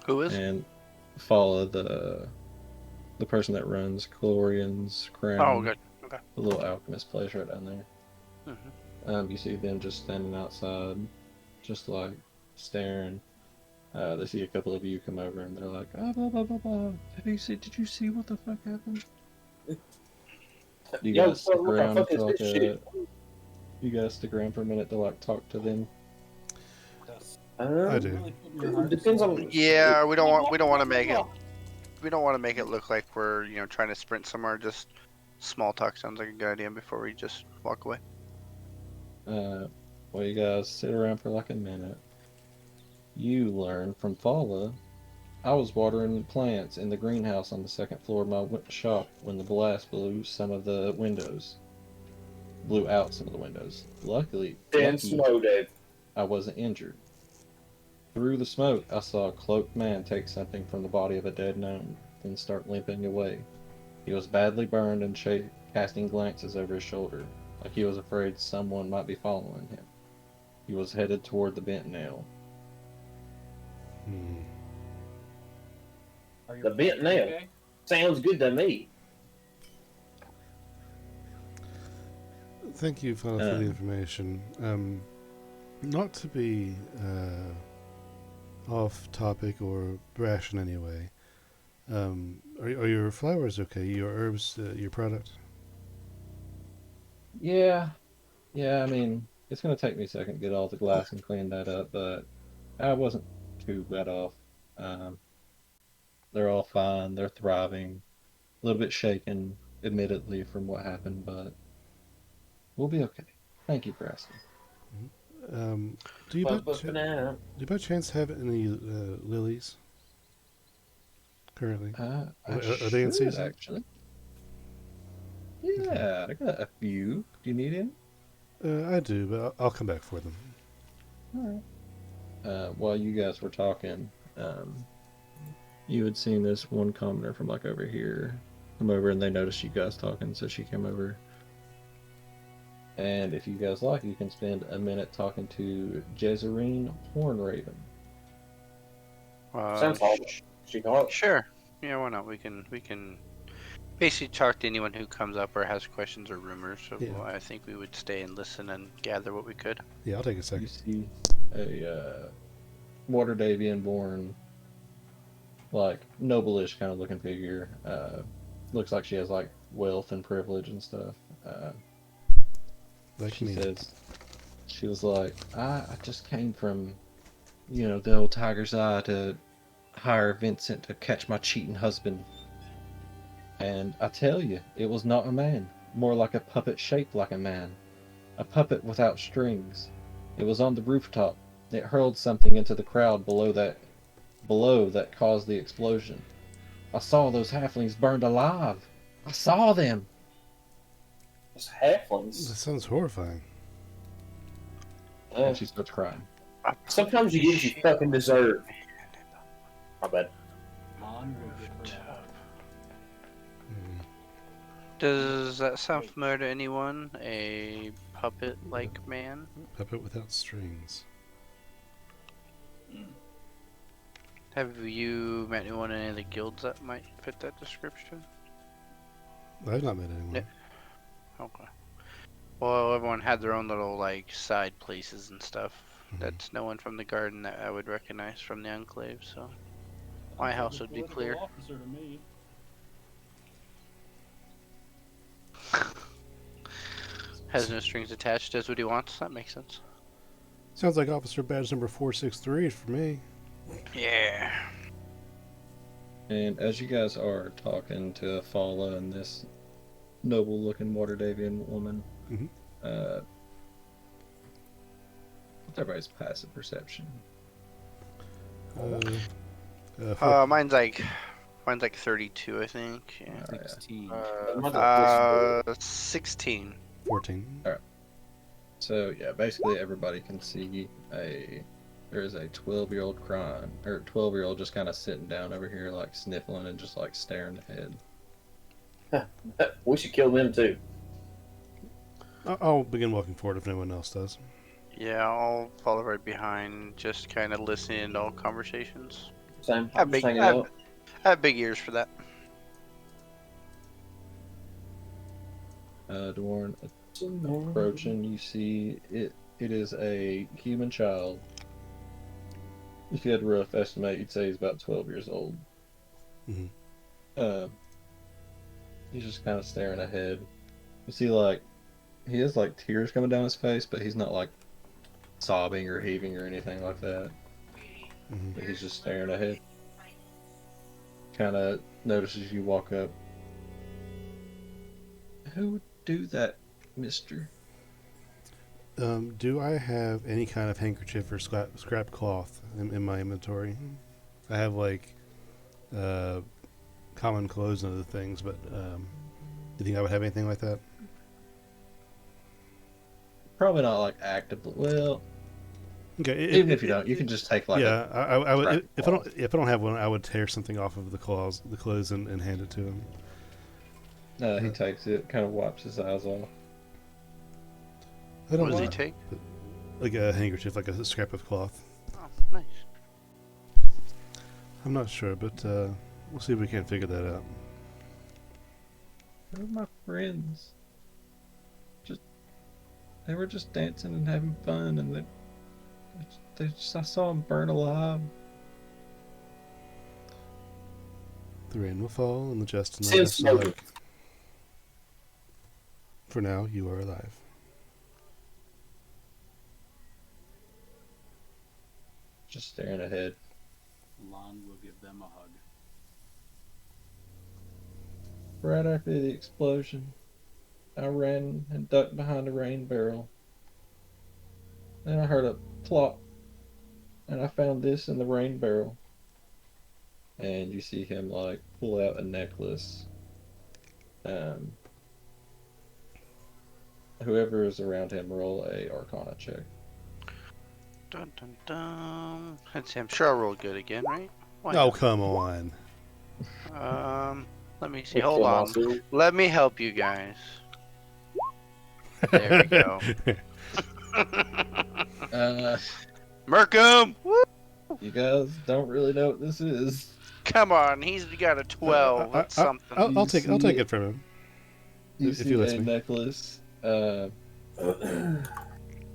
Who is? and Paula, the person that runs Chlorian's Crown, Oh, good. Okay. the little alchemist place right down there. Mhm. You see them just standing outside, just like staring. They see a couple of you come over and they're like, "Ah, blah blah blah blah. Did you see what the fuck happened?" You yo, guys stick what the around fuck for is like this a. shit? You guys stick around for a minute to like talk to them. I do. Really putting your heart and Depends soul on. into Yeah, we don't want to make it. We don't want to make it look like we're trying to sprint somewhere. Just small talk sounds like a good idea before we just walk away. Well, you guys sit around for like a minute. You learn from Fala. I was watering plants in the greenhouse on the second floor of my shop when the blast blew some of the windows. Blew out some of the windows. Luckily, Then slow, Dave. I wasn't injured. Through the smoke, I saw a cloaked man take something from the body of a dead gnome, then start limping away. He was badly burned and casting glances over his shoulder, like he was afraid someone might be following him. He was headed toward the bent nail. Are your The bent plants nail. okay? Sounds good to me. Thank you for the information. Not to be off topic or brash in any way. Are your flowers okay? Your herbs, your product? Yeah, Yeah, I mean, it's gonna take me a second to get all the glass and clean that up, but I wasn't too bad off. Um, they're all fine. They're thriving. A little bit shaken, admittedly, from what happened, but we'll be okay. Thank you for asking. Um, do you by ch- Banana. do you by chance have any lilies currently? I Are they in should season? actually. Okay. Yeah, I got a few. Do you need any? I do, but I'll come back for them. All right. While you guys were talking, you had seen this one commenter from like over here come over, and they noticed you guys talking, so she came over. And if you guys like, you can spend a minute talking to Jezerine Hornraven. Sounds like she got. Sure. Yeah, why not? We can basically talk to anyone who comes up or has questions or rumors. So Yeah. I think we would stay and listen and gather what we could. Yeah, I'll take a You second. see a Waterdavian born, like noble-ish kind of looking figure. Looks like she has like wealth and privilege and stuff. Like She me. says, she was like, I just came from, the old Tiger's Eye to hire Vincent to catch my cheating husband. And I tell you, it was not a man, more like a puppet shaped like a man. A puppet without strings. It was on the rooftop. It hurled something into the crowd below that caused the explosion. I saw those halflings burned alive. I saw them. It's That halflings. sounds horrifying. And she starts crying. Sometimes you get what you fucking deserve. My bad. Mon will get her out. Mm. Does that sound familiar to anyone? A puppet-like man? Puppet without strings. Have you met anyone in any of the guilds that might fit that description? I've not met anyone. Yeah. Okay. Well, everyone had their own little like side places and stuff. Mhm. That's no one from the garden that I would recognize from the enclave. So my Sounds house like a would be political clear. officer to me. Has no strings attached. Does what he wants. That makes sense. Sounds like Officer Badge number 463 for me. Yeah. And as you guys are talking to Fala and this noble-looking Waterdavian woman, Mhm. what's everybody's passive perception? Mine's like 32, I think. Yeah. 16. 16. 14. So yeah, basically everybody can see there's a 12-year-old crying, or 12-year-old just kind of sitting down over here, like sniffling and just like staring ahead. We should kill them too. I'll begin walking forward if no one else does. Yeah, I'll follow right behind, just kind of listening to all conversations. Same. I have I'm big, just hanging I have, out. I have big ears for that. Dwarn approaching, you see it is a human child. If you had a rough estimate, you'd say he's about 12 years old. Mhm. He's just kind of staring ahead. You see, like, he has like tears coming down his face, but he's not like sobbing or heaving or anything like that. Mhm. But he's just staring ahead. Kind of notices you walk up. Who would do that, mister? Do I have any kind of handkerchief or scrap cloth in my inventory? I have like common clothes and other things, but do you think I would have anything like that? Probably not like actively. Well, Okay. even if you don't, you can just take like yeah, I would. scrap If I don't have one, I would tear something off of the clothes, and hand it to him. He takes it, kind of wipes his eyes off. I don't What does he know. take? Like a handkerchief, like a scrap of cloth. Oh, nice. I'm not sure, but we'll see if we can't figure that out. They're my friends. They were just dancing and having fun, and I saw them burn alive. The rain will fall, and the just and the Since less alike. For now, you are alive. just staring ahead. Lon will give them a hug. Right after the explosion, I ran and ducked behind a rain barrel. Then I heard a plop, and I found this in the rain barrel. And you see him like pull out a necklace. Um, whoever is around him, roll a Arcana check. Dun dun dun. Let's see. I'm sure I'll roll good again, right? Why Oh, not? come on. Let me see. Let's Hold kill on. myself. Let me help you guys. There we go. Uh, Merkham! Woo! you guys don't really know what this is. Come on, he's got a 12. That's something. I'll take You see it from him. You If see he lets a me. necklace.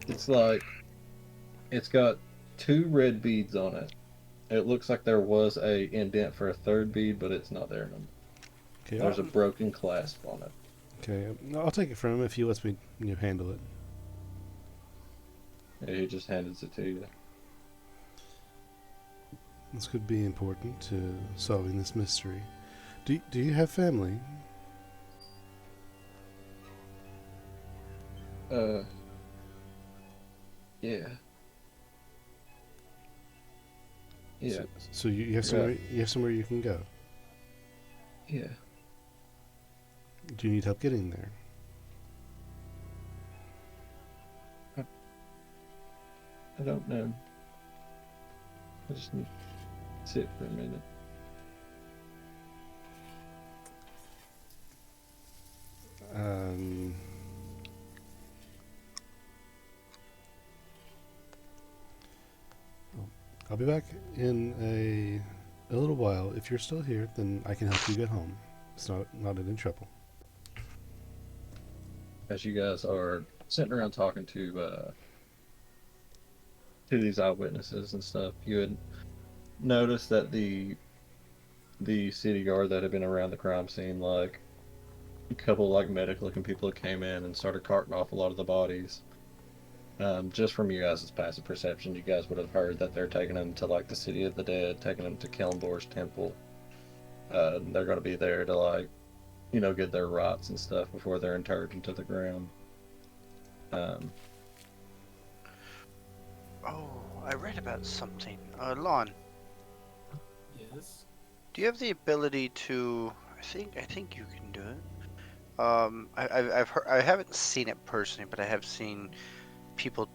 It's like it's got 2 red beads on it. It looks like there was a indent for a 3rd bead, but it's not there anymore. Okay, There's a broken clasp on it. okay, I'll take it from him if he lets me handle it. And he just hands it to you. This could be important to solving this mystery. Do you have family? Yeah. Yeah. So you have somewhere you can go. Yeah. Do you need help getting there? I don't know. I just need to sit for a minute. Um, I'll be back in a little while. If you're still here, then I can help you get home. It's not any trouble. As you guys are sitting around talking to these eyewitnesses and stuff, you had noticed that the city guard that had been around the crime scene, like a couple like medic-looking people that came in and started carting off a lot of the bodies. Just from you guys' passive perception, you guys would have heard that they're taking them to like the City of the Dead, taking them to Kellenbor's temple. They're going to be there to like, get their rites and stuff before they're interred into the ground. Oh, I read about something. Lon, Yes. do you have the ability to? I think you can do it. I've heard, I haven't seen it personally, but I have seen people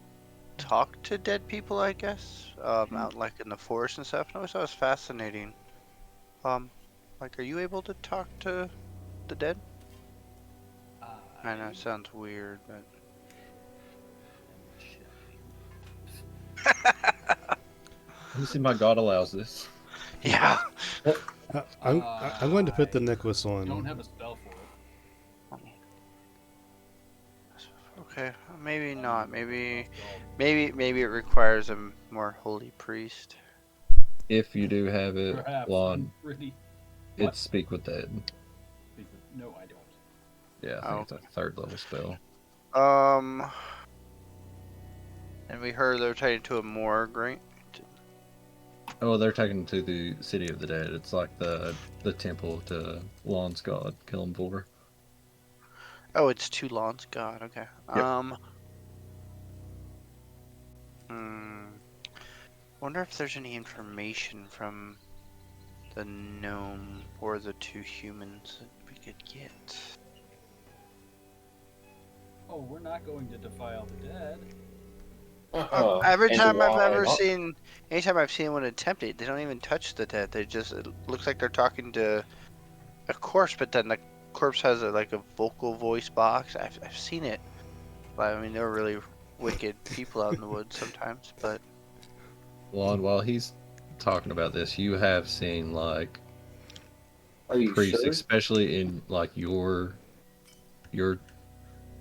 talk to dead people, I guess, out like in the forest and stuff. And I always thought it was fascinating. Like, are you able to talk to the dead? I know it sounds weird, but Let me see, my god allows this. yeah. I'm going to put the necklace I don't on. have a spell for it. Okay, maybe not. Maybe Spell. it requires a more holy priest. If you do have it, Perhaps. Lon, I'm really. it's Speak with Dead. No, I don't. Yeah, I think it's a 3rd level spell. And we heard they're taken to a morgue, right? Oh, they're taken to the City of the Dead. It's like the temple to Lon's god, Kellenborg. Oh, it's to Lon's god. Okay. Yep. Wonder if there's any information from the gnome or the 2 humans that we could get. Oh, we're not going to defile the dead. Every And time I've why ever not? seen, anytime I've seen one attempt it, they don't even touch the dead. They just, it looks like they're talking to a corpse, but then the corpse has like a vocal voice box. I've seen it. I mean, they're really wicked people out in the woods sometimes, but Lon, while he's talking about this, you have seen like Are you priests, sure? especially in like your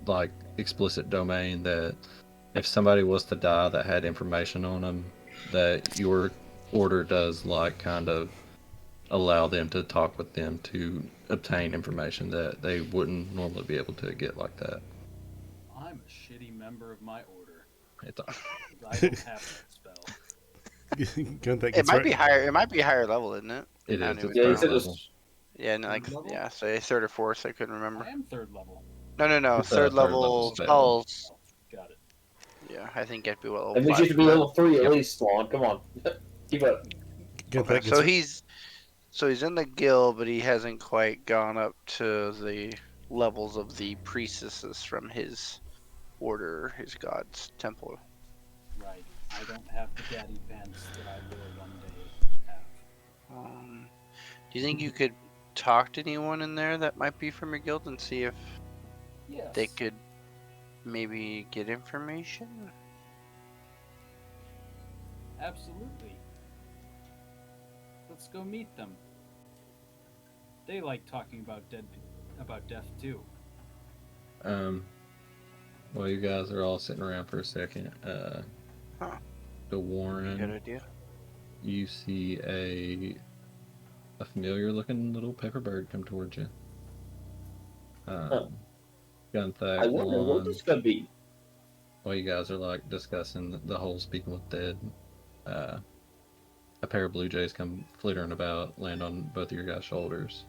like explicit domain, that if somebody was to die that had information on them, that your order does like kind of allow them to talk with them to obtain information that they wouldn't normally be able to get like that. I'm a shitty member of my order. It's, I don't have that spell. Gunther It gets might right. be higher. It might be higher level, isn't it? It I is. don't It's even Yeah, he third know. said level. it's Yeah, no, like Third level? yeah. So third or fourth. I couldn't I remember. am third level. No. It's a Third third level level spell. spells. Got it. Yeah, I think it'd be level That means you 5 have to for be that. level 3 at Yep. least, Swan. Come on. Keep up. Gunther Okay, gets so he's in the guild, but he hasn't quite gone up to the levels of the priestesses from his order, his god's temple. Right. I don't have the daddy pants that I will one day have. Do you think you could talk to anyone in there that might be from your guild and see if Yes. they could maybe get information? Absolutely. Let's go meet them. They like talking about death too. Well, you guys are all sitting around for a second. Huh. The Good Warren, idea. you see a familiar-looking little pepper bird come towards you. Gunther, I wonder what this could be. while you guys are like discussing the whole speaking with dead, a pair of blue jays come flittering about, land on both of your guys' shoulders.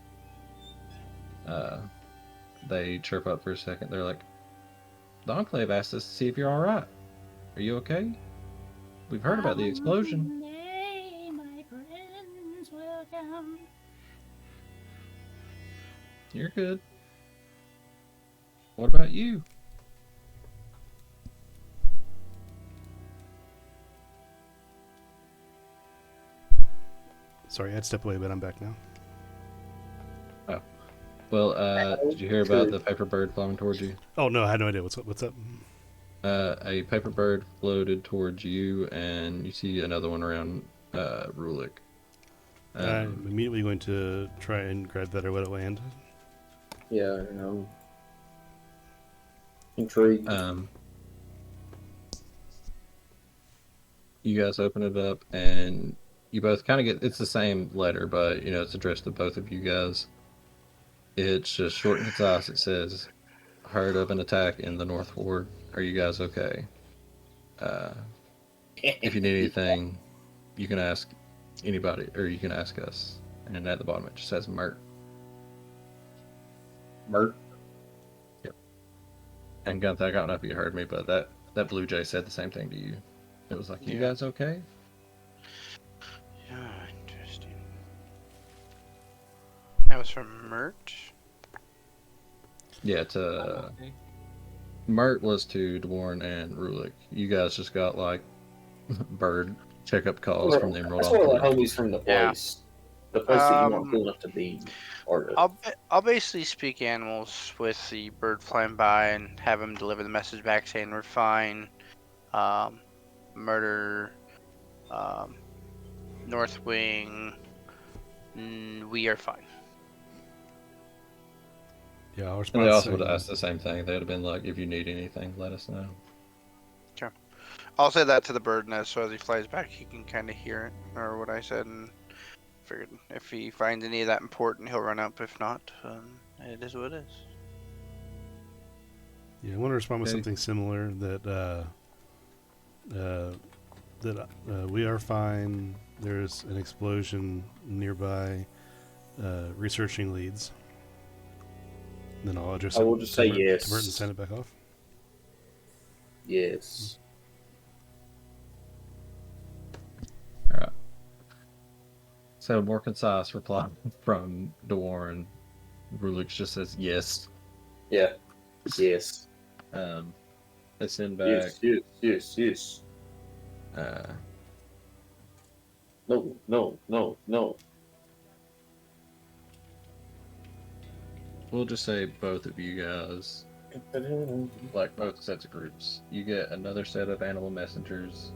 They chirp up for a second. They're like, "The Enclave asked us to see if you're all right. Are you okay? We've heard about the explosion." Nay, my friends, welcome. You're good. What about you? Sorry, I had to step away, but I'm back now. Well, did you hear about the paper bird flying towards you? Oh no, I had no idea. What's up? What's up? A paper bird floated towards you, and you see another one around Rulik. I'm immediately going to try and grab that or let it land. Yeah, intrigued. You guys open it up, and you both kind of get, it's the same letter, but it's addressed to both of you guys. It's just short and concise. It says, "Heard of an attack in the North Ward. Are you guys okay? If you need anything, you can ask anybody, or you can ask us." And at the bottom it just says Mert. Mert. Yep. And Gunther, I don't know if you heard me, but that blue jay said the same thing to you. It was like, "You Yeah. guys okay?" Yeah, interesting. That was from Mert. Yeah, I'm okay. Mert was to Dwarn and Rulik. You guys just got like bird checkup calls from the Emerald That's one of the Encore. homies from the Yeah. place. The place that you weren't cool enough to be part of. I'll basically speak animals with the bird flying by and have him deliver the message back saying we're fine. Murder. North Wing. We are fine. Yeah, I'll And respond. they also would saying- have asked the same thing. They would have been like, "If you need anything, let us know." I'll say that to the bird nest so as he flies back he can kind of hear it or what I said, and figured if he finds any of that important he'll run up. If not, it is what it is. Yeah, I want to respond with Okay. something similar that we are fine. There's an explosion nearby. Researching leads. Then I'll address I it will just to say Mert- yes. to Mert and send it back off. Yes. All right. So more concise reply from Dwarn. Rulik just says yes. Yeah. Yes. They send back. Yes. Uh, No. we'll just say both of you guys, like both sets of groups. You get another set of animal messengers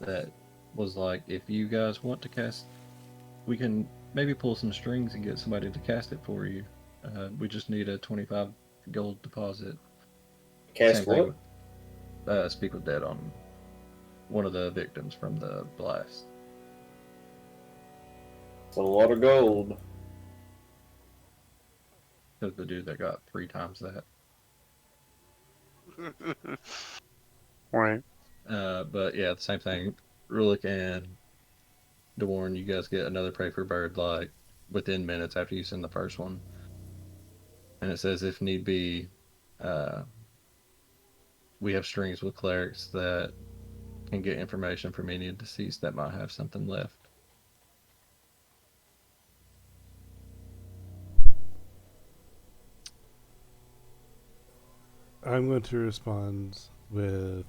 that was like, if you guys want to cast, we can maybe pull some strings and get somebody to cast it for you. We just need a 25 gold deposit. Cast Same thing what? with, speak with dead on one of the victims from the blast. It's a lot of gold. Because the dude that got 3 times that. Right. But yeah, the same thing. Rulik and Dorn, you guys get another pray for bird like within minutes after you send the first one. And it says if need be, uh, we have strings with clerics that can get information from any deceased that might have something left. I'm going to respond with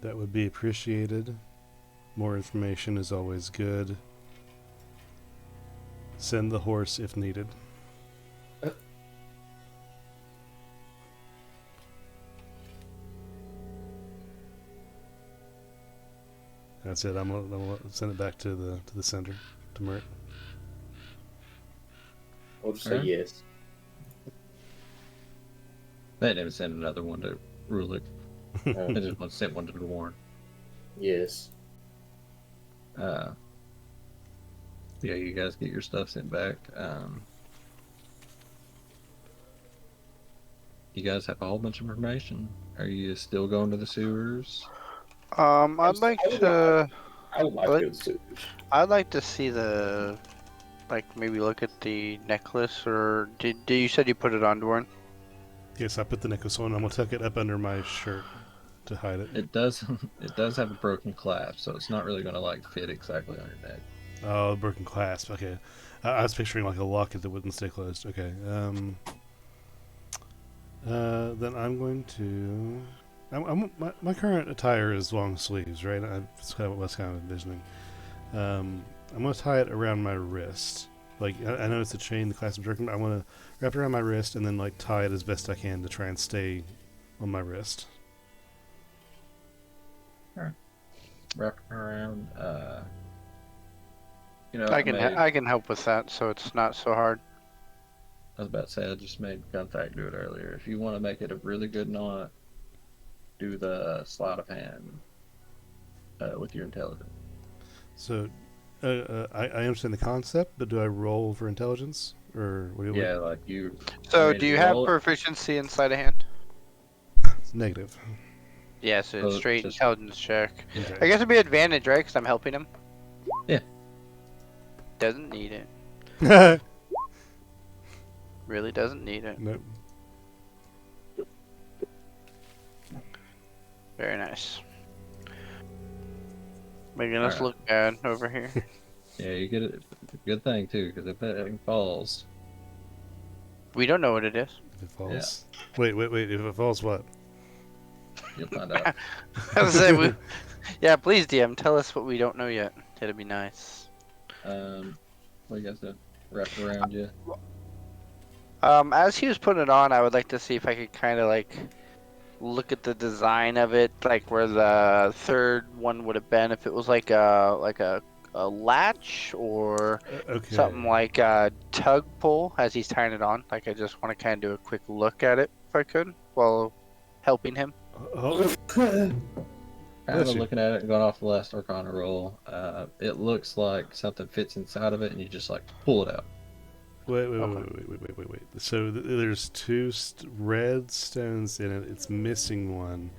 that would be appreciated. More information is always good. Send the horse if needed. That's it. I'm gonna send it back to the center, to Mert. I'll just say Alright. yes. They didn't even send another one to Rulik. Um, They just sent one to Dorn. yes. Yeah, you guys get your stuff sent back. You guys have a whole bunch of information. Are you still going to the sewers? I'd like to. I would like What? to go to sewers. I'd like to see the, like maybe look at the necklace, or did you said you put it on, Dwarn? Yes, I put the necklace on. I'm gonna tuck it up under my shirt to hide it. It does. It does have a broken clasp, so it's not really going to like fit exactly on your neck. Oh, broken clasp. Okay, I was picturing like a locket that wouldn't stay closed. Okay. Then I'm going to. My current attire is long sleeves, right? That's kind of what I was kind of envisioning. I'm going to tie it around my wrist. Like, I know it's a chain, the clasp is broken, but I want to wrap it around my wrist and then, like, tie it as best I can to try and stay on my wrist. Wrap it around. You know, I can help with that, so it's not so hard. I was about to say I just made Gunfact do it earlier. If you want to make it a really good knot, do the sleight of hand with your intelligence. So, I understand the concept, but do I roll for intelligence? Or what do you Yeah, like you. So, ready do to you have roll it? proficiency in sleight of hand? It's negative. Yes, it's So straight just- intelligence check. I Okay. guess it'd be advantage, right? Because I'm helping him. Yeah. Doesn't need it. Really doesn't need it. Nope. Very nice. Making us Alright. look bad over here. Yeah, you get it. Good thing too, because if it falls, We don't know what it is. If it falls. Wait. If it falls, what? you'll find out. I was saying, yeah, please, DM, tell us what we don't know yet. That'd be nice. What you guys do? Wrap it around you. As he was putting it on, I would like to see if I could kind of like look at the design of it, like where the third one would have been, if it was like a latch or Okay. something like a tug pull as he's tying it on. Like I just want to kind of do a quick look at it if I could while helping him. Oh, Kind Bless of you. looking at it and going off the last Arcana roll. It looks like something fits inside of it, and you just like pull it out. wait. Okay. So there's two red stones in it. It's missing one.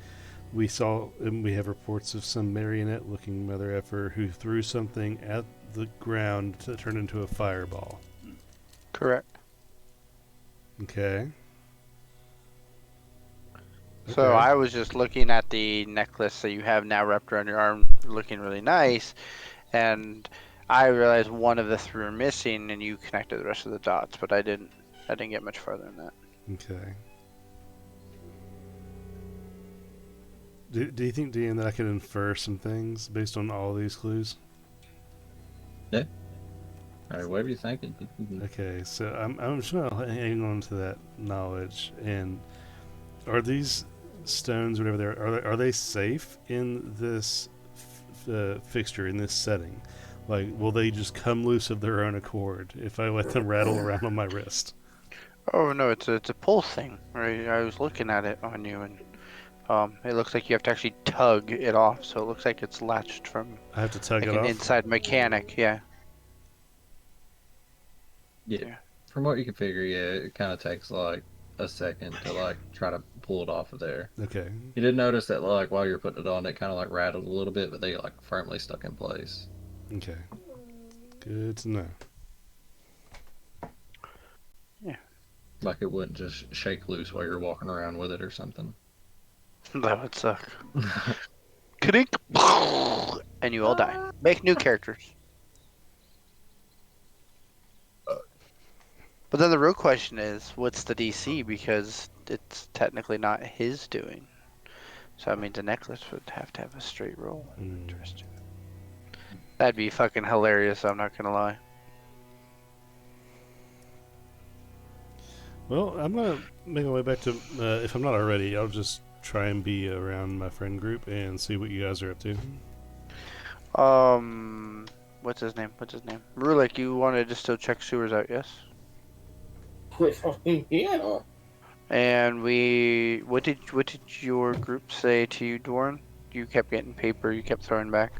We have reports of some marionette-looking mother effer who threw something at the ground to turn into a fireball. Correct. Okay. So Okay. I was just looking at the necklace that you have now wrapped around your arm, looking really nice, and I realized one of the three were missing, and you connected the rest of the dots, but I didn't get much farther than that. Okay. Do you think, DM, that I could infer some things based on all these clues? All right, whatever you're thinking. Okay, so I'm just gonna hang on to that knowledge. And are these stones, whatever they are they safe in this fixture, in this setting? Like, will they just come loose of their own accord if I let them rattle around on my wrist? Oh no, it's a pull thing, right? I was looking at it on you, and it looks like you have to actually tug it off, so it looks like it's latched from I have to tug like it an off. inside mechanic. Yeah. Yeah. From what you can figure, yeah, it kind of takes like a second to like try to pull it off of there. Okay. You did notice that, like, while you're putting it on, it kind of like rattled a little bit, but they like firmly stuck in place. Okay. Good to know. Like it wouldn't just shake loose while you're walking around with it or something. That would suck. Kink, and you all die. Make new characters. But then the real question is, what's the DC? Because it's technically not his doing. So I mean, the necklace would have to have a straight roll. Interesting. That'd be fucking hilarious. I'm not gonna lie. Well, I'm gonna make my way back to. If I'm not already, I'll just try and be around my friend group and see what you guys are up to. What's his name? Rulik, you wanted to still check sewers out, yes? Yeah. And what did your group say to you, Doran? You kept getting paper. You kept throwing back.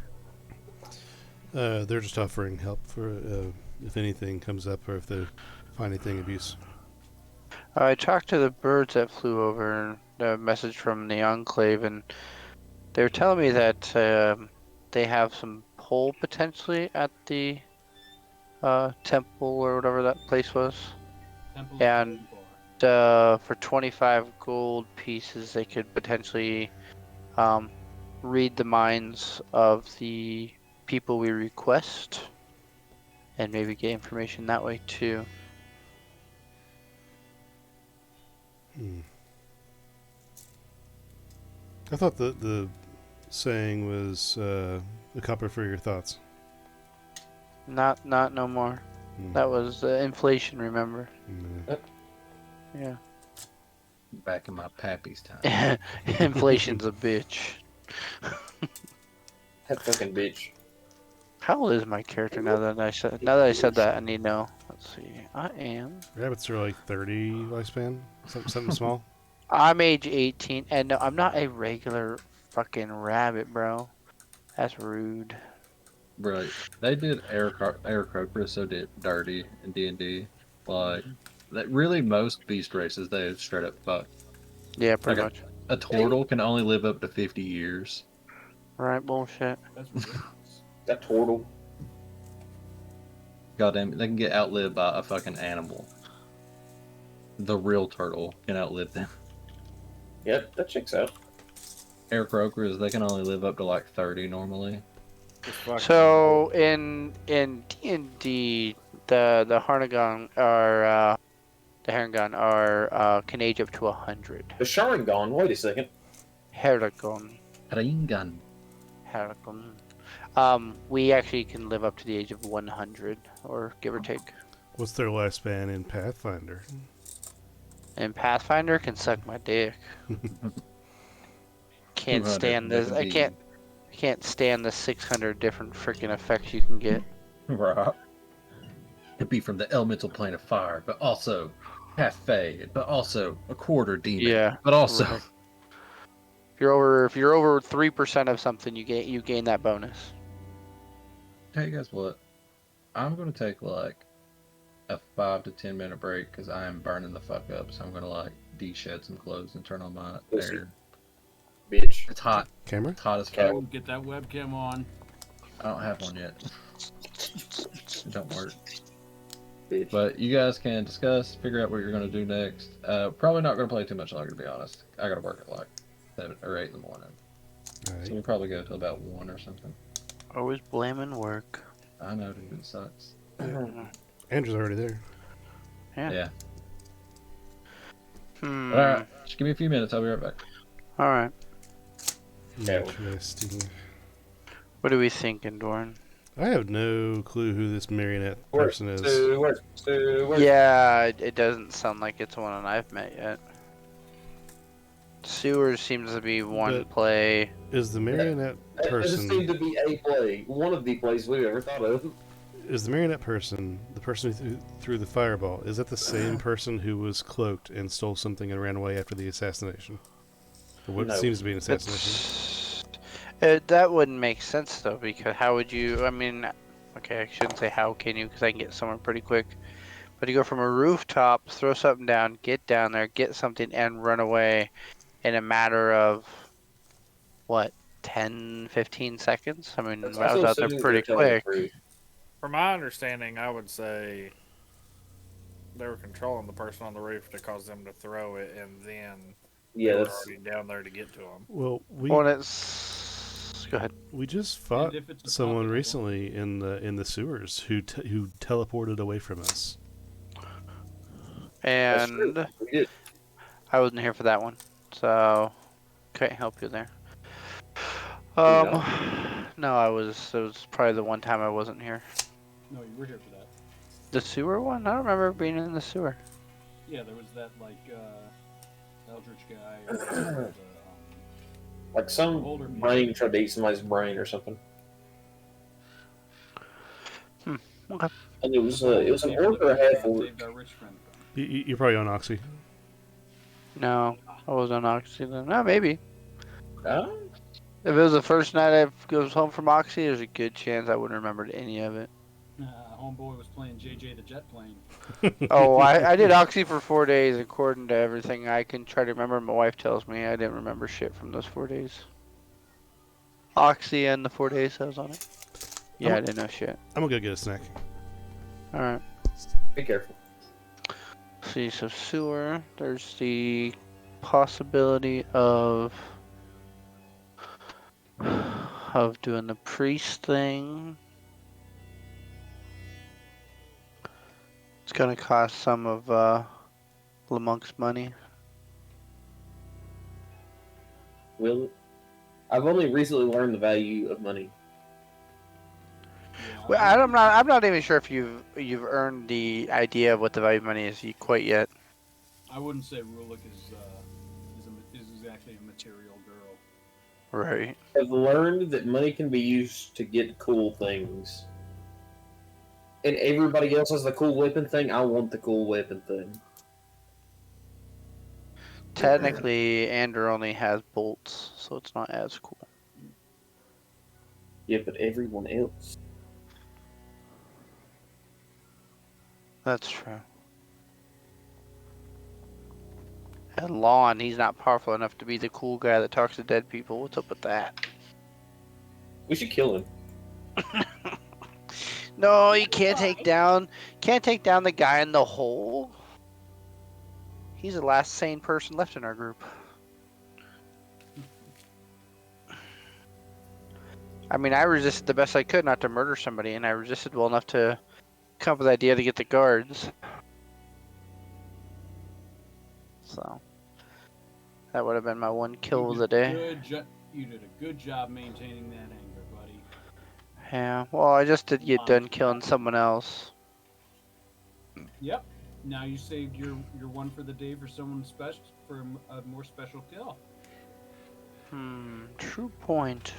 They're just offering help for if anything comes up or if they find anything abuse. I talked to the birds that flew over, a message from the Enclave, and they were telling me that they have some pull potentially at the temple or whatever that place was. Temple's And Gold Bar. for 25 gold pieces, they could potentially read the minds of the people we request, and maybe get information that way too. I thought the saying was a copper for your thoughts. Not no more. That was inflation, remember? Yeah. Back in my pappy's time. Inflation's a bitch. That fucking bitch. How old is my character now that I said that? I need to know. Let's see. I am. Rabbits are like 30 lifespan, something small. I'm age 18, and no, I'm not a regular fucking rabbit, bro. That's rude. Right. They did Aarakocra so dirty in D&D. Like, that really most beast races, they straight up fuck. Yeah, pretty Like much. A turtle can only live up to 50 years. Right, bullshit. That's ridiculous. That turtle. Goddamn it, they can get outlived by a fucking animal. The real turtle can outlive them. Yep, that checks out. Aarakocras, they can only live up to like 30 normally. So in D&D, the Harnagon can age up to 100. The Sharingan, wait a second. Heragon. Ringan. We actually can live up to the age of 100, or give or take. What's their lifespan in Pathfinder? And Pathfinder can suck my dick. Can't 200, stand this. that would I be- can't stand the 600 different freaking effects you can get. Right. Could be from the elemental plane of fire, but also half Fae, but also a quarter demon. Yeah, But also right. If you're over 3% of something, you gain that bonus. Tell you guys what, I'm gonna take like a 5 to 10 minute break because I am burning the fuck up. So I'm gonna like de-shed some clothes and turn on my Pussy. air. Bitch. It's hot. Camera? It's hot as fuck. Cam, get that webcam on. I don't have one yet. It don't work. Bitch. But you guys can discuss, figure out what you're gonna do next. Probably not gonna play too much longer to be honest. I gotta work at like 7 or 8 in the morning. Alright. So we'll probably go till about 1 or something. Always blaming work. I know, dude, it sucks. Andrew's already there. Yeah. Alright, just give me a few minutes, I'll be right back. All right. Okay. Interesting. What are we thinking, Doran? I have no clue who this marionette person is. Where's Yeah, it doesn't sound like it's one I've met yet. Sewers seems to be one But- play. Is the marionette That doesn't seem person? to be a play. One of the plays we've ever thought of. Is the marionette person the person who threw the fireball? Is that the same person who was cloaked and stole something and ran away after the assassination? Or what No. seems to be an assassination? That wouldn't make sense though, because how would you? I mean, okay, I shouldn't say how can you, because I can get somewhere pretty quick. But you go from a rooftop, throw something down, get down there, get something, and run away in a matter of, what, 10, 15 seconds? I mean, That's I was also out there assuming they're pretty telling the quick. truth. From my understanding, I would say they were controlling the person on the roof to cause them to throw it, and then Yeah, they were that's already down there to get to them. Well, Well, it's... Go ahead. we just fought And if it's a someone pocket recently in the sewers who teleported away from us. that's true. And We did. I wasn't here for that one, so can't help you there. You No, I was. It was probably the one time I wasn't here. No, you were here for that. The sewer one? I don't remember being in the sewer. Yeah, there was that Eldritch guy. Or Like some Older people. brain tried to eat somebody's brain or something. Okay. And it was an orc or a half orc. saved our rich friend from. You're probably on Oxy. No, I was on Oxy then. No, maybe. Ah, If it was the first night I goes home from Oxy, there's a good chance I wouldn't remember any of it. Homeboy was playing JJ the Jet Plane. Oh, I did Oxy for 4 days, according to everything I can try to remember. My wife tells me I didn't remember shit from those 4 days. Oxy and the 4 days I was on it. Yeah, I didn't know shit. I'm gonna go get a snack. All right. be careful. See, so sewer. There's the possibility of doing the priest thing. It's gonna cost some of Lamonk's money. Will it? I've only recently learned the value of money. Yeah, Well, I'm not even sure if you've earned the idea of what the value of money is quite yet. I wouldn't say Rulik is exactly a material girl. Right. I've learned that money can be used to get cool things. And everybody else has the cool weapon thing. I want the cool weapon thing. Technically, Andrew only has bolts, so it's not as cool. Yeah, but everyone else. That's true. And Lon, he's not powerful enough to be the cool guy that talks to dead people. What's up with that? We should kill him. No, you can't take down the guy in the hole. He's the last sane person left in our group. I mean, I resisted the best I could not to murder somebody, and I resisted well enough to come up with the idea to get the guards. So that would have been my one kill of the day. You did a good job maintaining that anger, buddy. Yeah, well, I just did get done killing someone else. Yep. Now you saved your one for the day for someone special, for a more special kill. True point.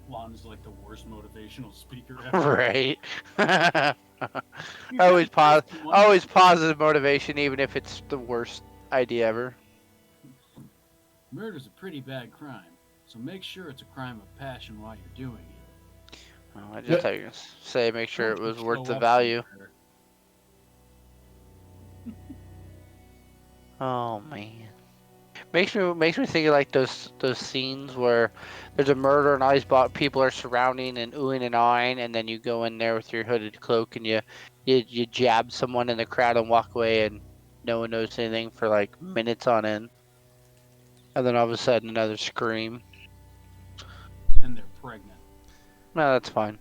Lon is like the worst motivational speaker ever. Right. You always guys one- always positive motivation, even if it's the worst idea ever. Murder's a pretty bad crime, so make sure it's a crime of passion while you're doing it. Well, I just like to say, make sure it Don't was show worth the up value. somewhere. Oh man, makes me think of like those scenes where there's a murder and all these people are surrounding and oohing and awing, and then you go in there with your hooded cloak and you jab someone in the crowd and walk away, and no one knows anything for like minutes on end, and then all of a sudden another scream. And they're pregnant. No, that's fine.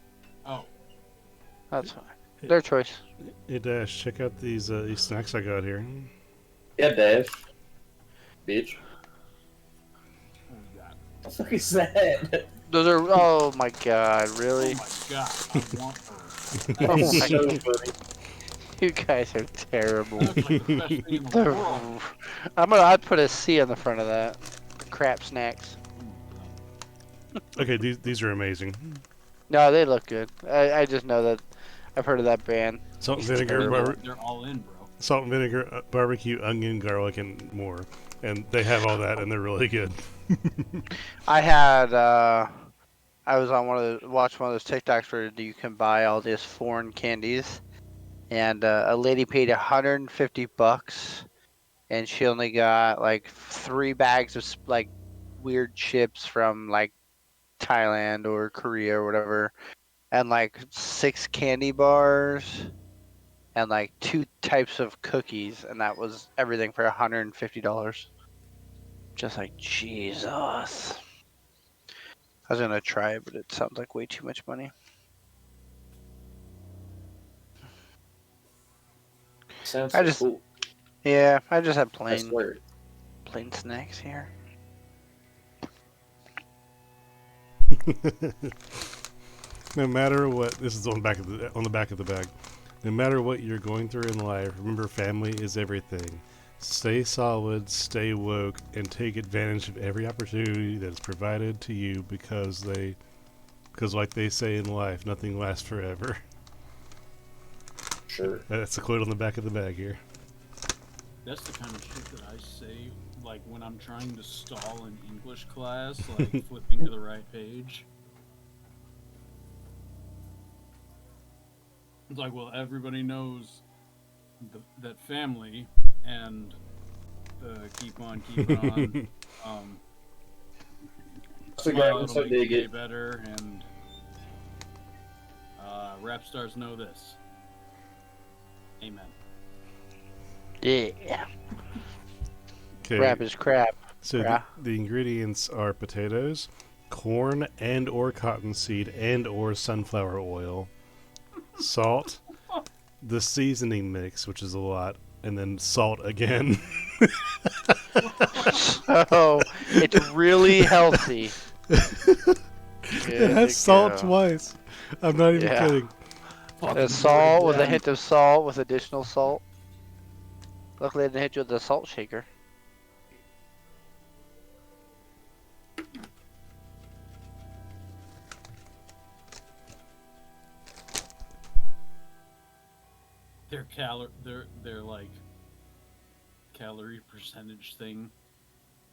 Oh, That's fine. Their choice. Hey Dash, check out these snacks I got here. Yeah, Dash. Bitch. what we got? What the fuck is that? Those are. Oh my god! Really? Oh my god, I want her. Oh That's my so god! funny. You guys are terrible. That looks like the best thing in the world. I'd put a C on the front of that. Crap snacks. Okay, these are amazing. No, they look good. I just know that I've heard of that band. Salt and vinegar, terrible. They're all in, bro. salt and vinegar, barbecue, onion, garlic, and more. And they have all that, and they're really good. I had I was on watch one of those TikToks where you can buy all these foreign candies, and a lady paid $150, and she only got like 3 bags of like weird chips from like Thailand or Korea or whatever, and like 6 candy bars, and like 2 types of cookies, and that was everything for $150. Just like Jesus. I was gonna try it, but it sounds like way too much money. Sounds I so just cool. Yeah, I just have I swear. plain snacks here. No matter what, this is on the back of the bag. No matter what you're going through in life, remember family is everything. Stay solid, stay woke, and take advantage of every opportunity that is provided to you because like they say in life, nothing lasts forever. Sure. That's a quote on the back of the bag here. That's the kind of shit that I say, like when I'm trying to stall in English class, like flipping to the right page. It's like, well, everybody knows that family and keep on keeping on. Smile, it'll make the day better, and rap stars know this. Amen. Yeah. Okay. Crap is crap. So the ingredients are potatoes, corn and or cottonseed and or sunflower oil, salt, the seasoning mix, which is a lot, and then salt again. So it's really healthy. It has salt twice. I'm not even kidding. Salt with a hint of salt with additional salt. Luckily, I didn't hit you with the salt shaker. Their like calorie percentage thing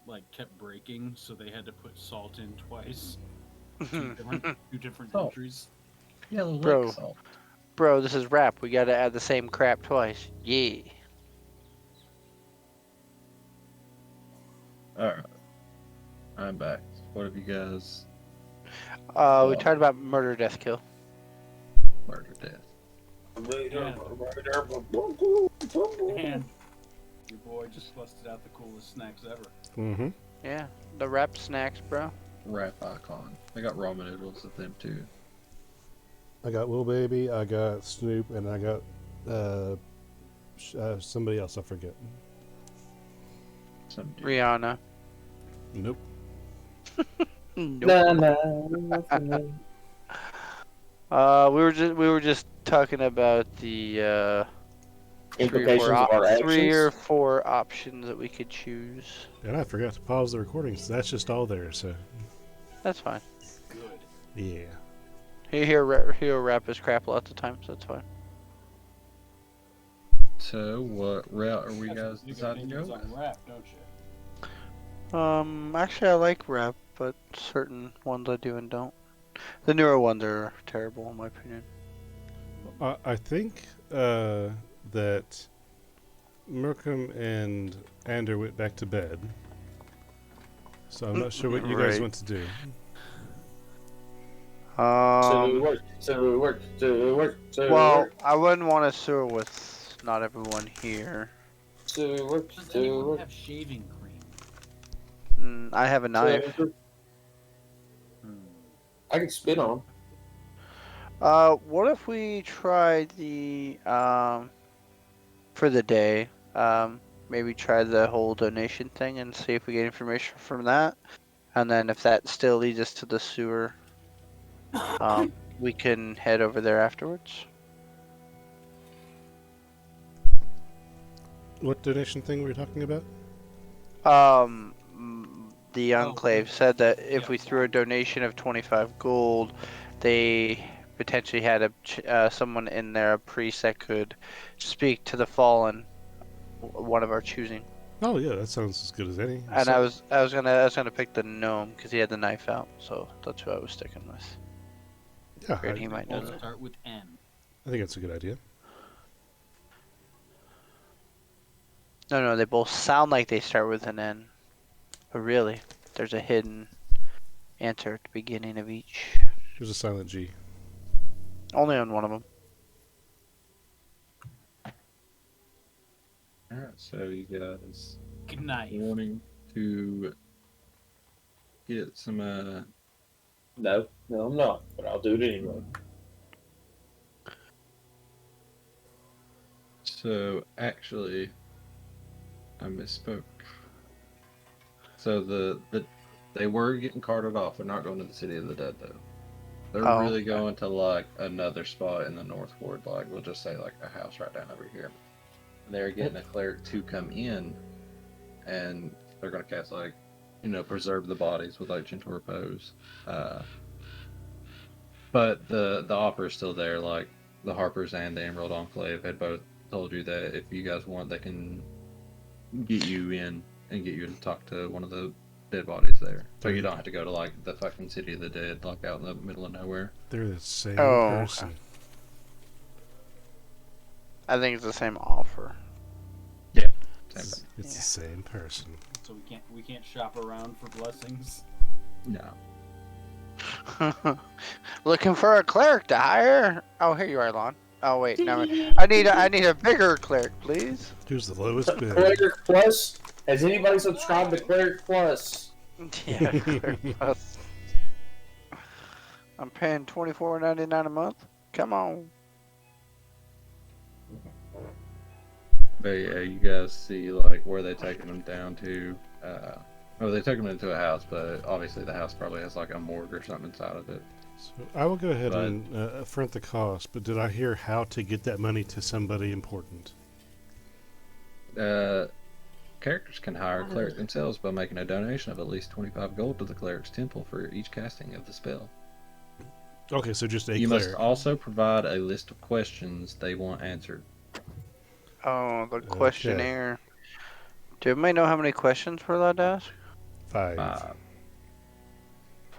like kept breaking, so they had to put salt in twice. two different Oh. entries. Yellow Bro. lake salt. Bro, this is rap. We gotta add the same crap twice. Yeah. Alright. I'm back. What have you guys We talked about murder, death, kill. murder death? And your boy just busted out the coolest snacks ever. Mm-hmm. Yeah, the rap snacks, bro. Rap icon. I got ramen noodles with them too. I got Lil Baby, I got Snoop, and I got somebody else I forget. Some dude. Rihanna. Nope. Nope. We were just talking about the Implications of our actions. 3 or 4 options that we could choose. And I forgot to pause the recording, so that's just all there, so. That's fine. Good. Yeah. He'll rap his crap lots of times. That's fine. So, what route are we You guys got deciding to go opinions with? on rap, don't you? Actually, I like rap, but certain ones I do and don't. The newer ones are terrible, in my opinion. I think that Merkham and Ander went back to bed. So I'm not sure what you guys Right. want to do. Well, I wouldn't want a sewer with not everyone here. Does anyone have shaving cream? I have a knife. I can spit on them. What if we try the for the day? Maybe try the whole donation thing and see if we get information from that, and then if that still leads us to the sewer, we can head over there afterwards. What donation thing were you talking about? The Enclave said that if we threw a donation of 25 gold, they potentially had someone in there, a priest that could speak to the fallen, one of our choosing. Oh yeah, that sounds as good as any. And So- I was gonna pick the gnome because he had the knife out, so that's who I was sticking with. yeah, Figured he They might know both that. start with N. I think that's a good idea. No, they both sound like they start with an N, but really, there's a hidden answer at the beginning of each. Here's a silent G. Only on one of them. Alright, so you guys Knife. wanting to get some No, I'm not, but I'll do it anyway. so actually I misspoke. So they were getting carted off. They're not going to the City of the Dead though. They're Oh, really okay. going to like another spot in the North Ward, like we'll just say like a house right down over here. They're getting a cleric to come in, and they're gonna cast like, preserve the bodies with like gentle repose. But the offer is still there. Like the Harpers and the Emerald Enclave had both told you that if you guys want, they can get you in and get you to talk to one of the dead bodies there. So you don't have to go to like the fucking City of the Dead, like out in the middle of nowhere. They're the same Oh, person. okay. I think it's the same offer. It's the same person. So we can't shop around for blessings. No. Looking for a cleric to hire? Oh, here you are, Lon. Oh wait, no. I need a bigger cleric, please. Who's the lowest bid? Cleric Plus? Has anybody subscribed to Cleric Plus? Yeah, cleric plus. I'm paying $24.99 a month. Come on. But yeah, you guys see like where they taking them down to. Well, they took them into a house, but obviously the house probably has like a morgue or something inside of it. So I will go ahead But- and affront the cost, but did I hear how to get that money to somebody important? Characters can hire a cleric themselves by making a donation of at least 25 gold to the cleric's temple for each casting of the spell. Okay, so just a You cleric. must also provide a list of questions they want answered. Oh, the questionnaire. Do anybody know how many questions we're allowed to ask? 5.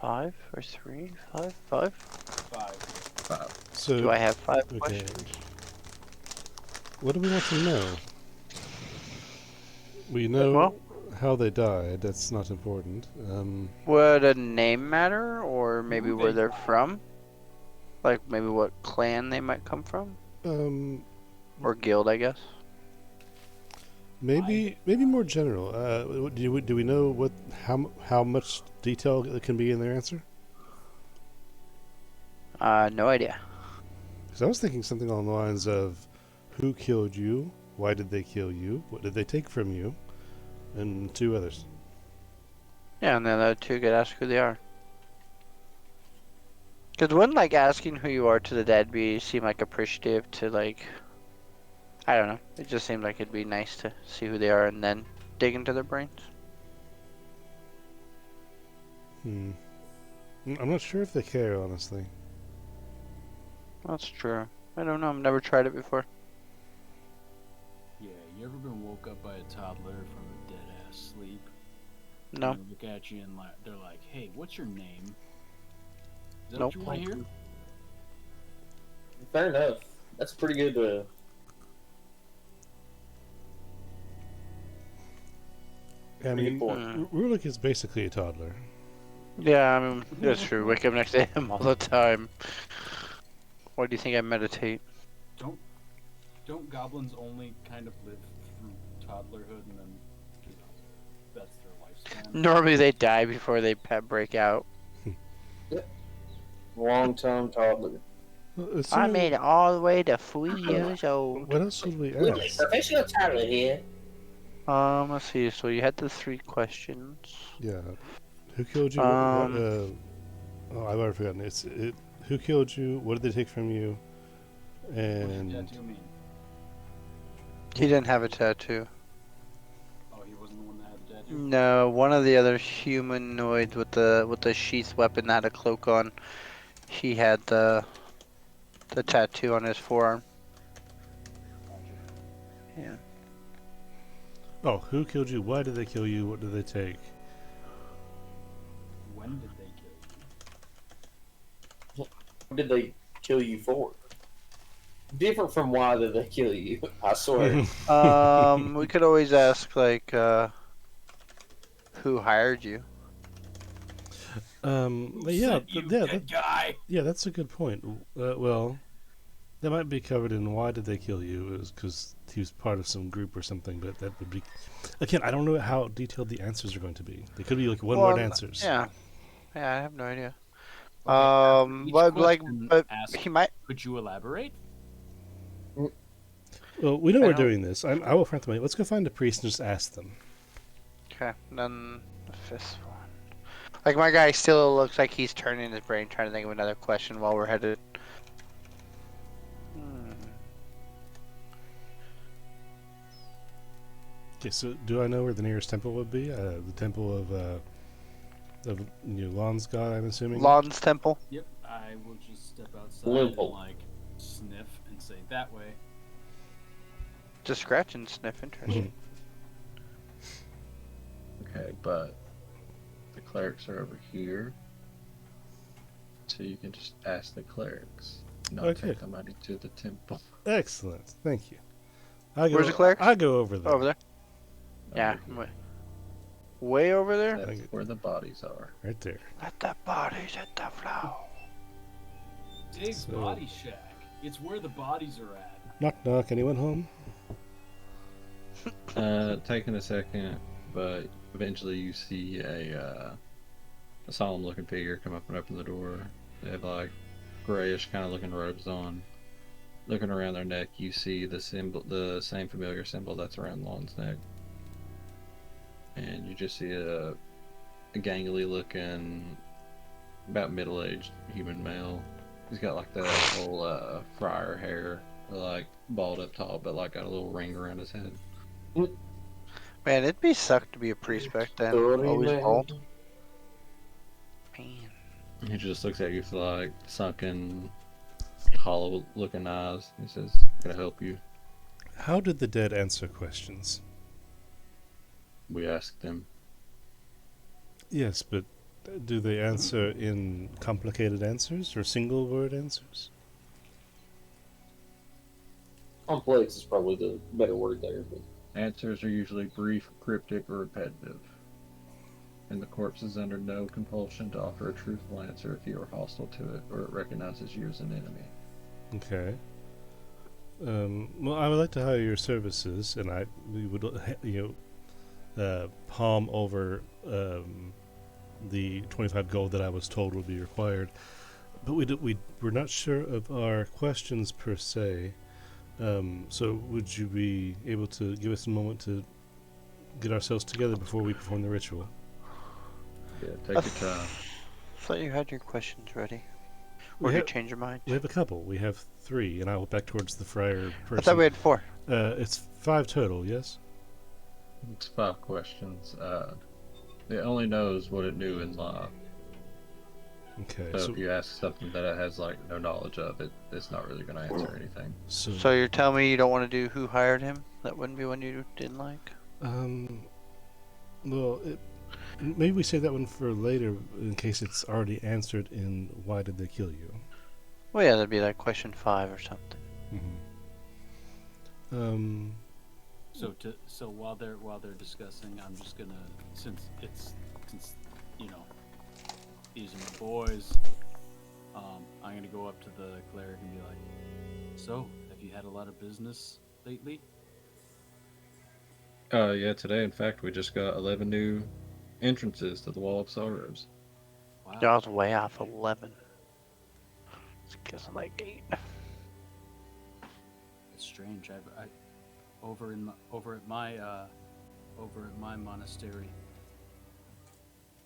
5 or 3? 5? 5. So Do I have 5 okay. questions? What do we want to know? We know Well- how they died. That's not important. Would a name matter, or maybe Who where they they're are. from? Like maybe what clan they might come from, or guild, I guess. Maybe more general. Do we know how much detail can be in their answer? No idea. Because I was thinking something along the lines of, who killed you? Why did they kill you? What did they take from you? And 2 others. Yeah, and then the other 2 could ask who they are. Because wouldn't like asking who you are to the dead seem like appreciative to like, I don't know. It just seemed like it'd be nice to see who they are and then dig into their brains. I'm not sure if they care, honestly. That's true. I don't know. I've never tried it before. Yeah, you ever been woke up by a toddler from a dead ass sleep? No. And they look at you and they're like, "Hey, what's your name?" Is that Nope. what you want to hear? Fair enough. That's pretty good. I mean, point. Rulik is basically a toddler. Yeah, I mean, that's true. Wake up next to him all the time. Why do you think I meditate? Don't goblins only kind of live through toddlerhood and then, that's their lifespan? Normally they die before they break out. Long-term toddler. I made it all the way to 3 years old. What else would we Really, ask? professional toddler here. Let's see. So you had the 3 questions. Yeah. Who killed you? Oh, I've already forgotten. Who killed you? What did they take from you? What does And tattoo mean? He didn't have a tattoo. Oh, he wasn't the one that had the tattoo? No, one of the other humanoids with the sheath weapon that had a cloak on. He had the tattoo on his forearm. Gotcha. Yeah. Oh, who killed you? Why did they kill you? What did they take? When did they kill you? What did they kill you for? Different from why did they kill you? I swear. We could always ask like, who hired you? Who yeah, sent you, good guy? yeah, that's a good point. Well, that might be covered in why did they kill you? It was because he was part of some group or something. But that would be, again, I don't know how detailed the answers are going to be. They could be like one-word answers. Yeah, yeah, I have no idea. Okay, after each But like, question but asked, he might. could you elaborate? Well, we know I we're don't- doing this. I will front the money. Let's go find a priest and just ask them. Okay, then the fifth one. Like my guy still looks like he's turning his brain, trying to think of another question while we're headed. Okay, so do I know where the nearest temple would be? The temple of Lon's god, I'm assuming. Lon's temple. Yep, I will just step outside Limple. and like sniff and say that way. Just scratch and sniff. Interesting. Okay, but the clerics are over here. So you can just ask the clerics. Not Okay. take the money to the temple. Excellent, thank you. I go, Where's the clerics? I go over there. Over there. Yeah, Over here. way over there. That's where the bodies are. Right there. Let the bodies hit the floor. Dig's So- body shack. It's where the bodies are at. Knock knock. Anyone home? Taking a second, but eventually you see a solemn looking figure come up and open the door. They have like grayish kind of looking robes on. Looking around their neck, you see the symbol, the same familiar symbol that's around Lon's neck. And you just see a gangly looking, about middle aged human male. He's got like that whole friar hair, like bald up top, but like got a little ring around his head. Man, it'd be suck to be a priest back then. Dirty Always man. bald. Man. He just looks at you with like sunken, hollow looking eyes. He says, "Can I help you?" How did the dead answer questions? We asked them. Yes, but do they answer in complicated answers or single word answers? Complex is probably the better word there. But Answers are usually brief, cryptic, or repetitive. And the corpse is under no compulsion to offer a truthful answer if you are hostile to it or it recognizes you as an enemy. Okay. Well, I would like to hire your services, and we would, palm over the 25 gold that I was told would be required. But we're not sure of our questions per se. So would you be able to give us a moment to get ourselves together before we perform the ritual? Yeah, take your time. Thought you had your questions ready. We Or did you have- change your mind? We have a couple. We have 3, and I will back towards the friar person. I thought we had 4. It's 5 total, yes? It's 5 questions. It only knows what it knew in life. Okay. So So, if you ask something that it has like no knowledge of, it's not really going to answer anything. So you're telling me you don't want to do who hired him? That wouldn't be one you didn't like? Well, maybe we save that one for later in case it's already answered in why did they kill you? Well, yeah, that'd be like question 5 or something. So while they're discussing, I'm just gonna since these are my boys. I'm gonna go up to the cleric and be like, "So, have you had a lot of business lately?" Yeah, today, in fact, we just got 11 new entrances to the Wall of Sorrows. Wow. I was way off 11. Let's guess I'm like 8. It's strange. I over at my monastery,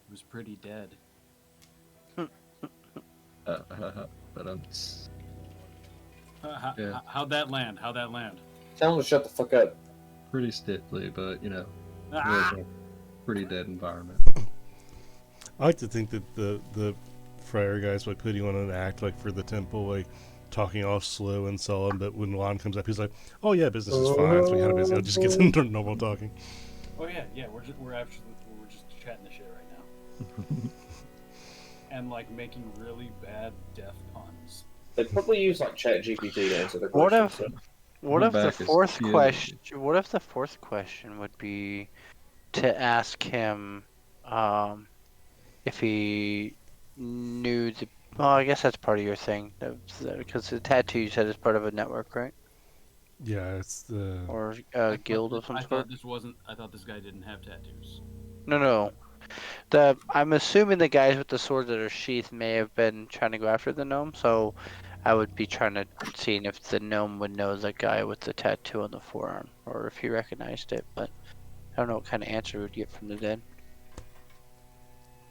it was pretty dead. But Yeah. How'd that land? How'd that land? tell him to shut the fuck up. pretty stiffly, but it Ah! was a pretty dead environment. I like to think that the friar guys like putting on an act like for the temple, like talking all slow and sullen. But when Lon comes up, he's like, "Oh yeah, business is fine." So he kind of just gets into normal talking. Oh yeah, we're just chatting the shit right now. And like making really bad death puns. They probably use like ChatGPT to answer the What question. if So. what My if the back is fourth killing question? me. What if the fourth question would be to ask him if he knew the. Well, I guess that's part of your thing, because the tattoo you said is part of a network, right? Yeah, it's the Or a guild of some I sort. thought this wasn't. I thought this guy didn't have tattoos. No, no. I'm assuming the guys with the swords that are sheathed may have been trying to go after the gnome, so I would be trying to see if the gnome would know the guy with the tattoo on the forearm, or if he recognized it. But I don't know what kind of answer we'd get from the dead.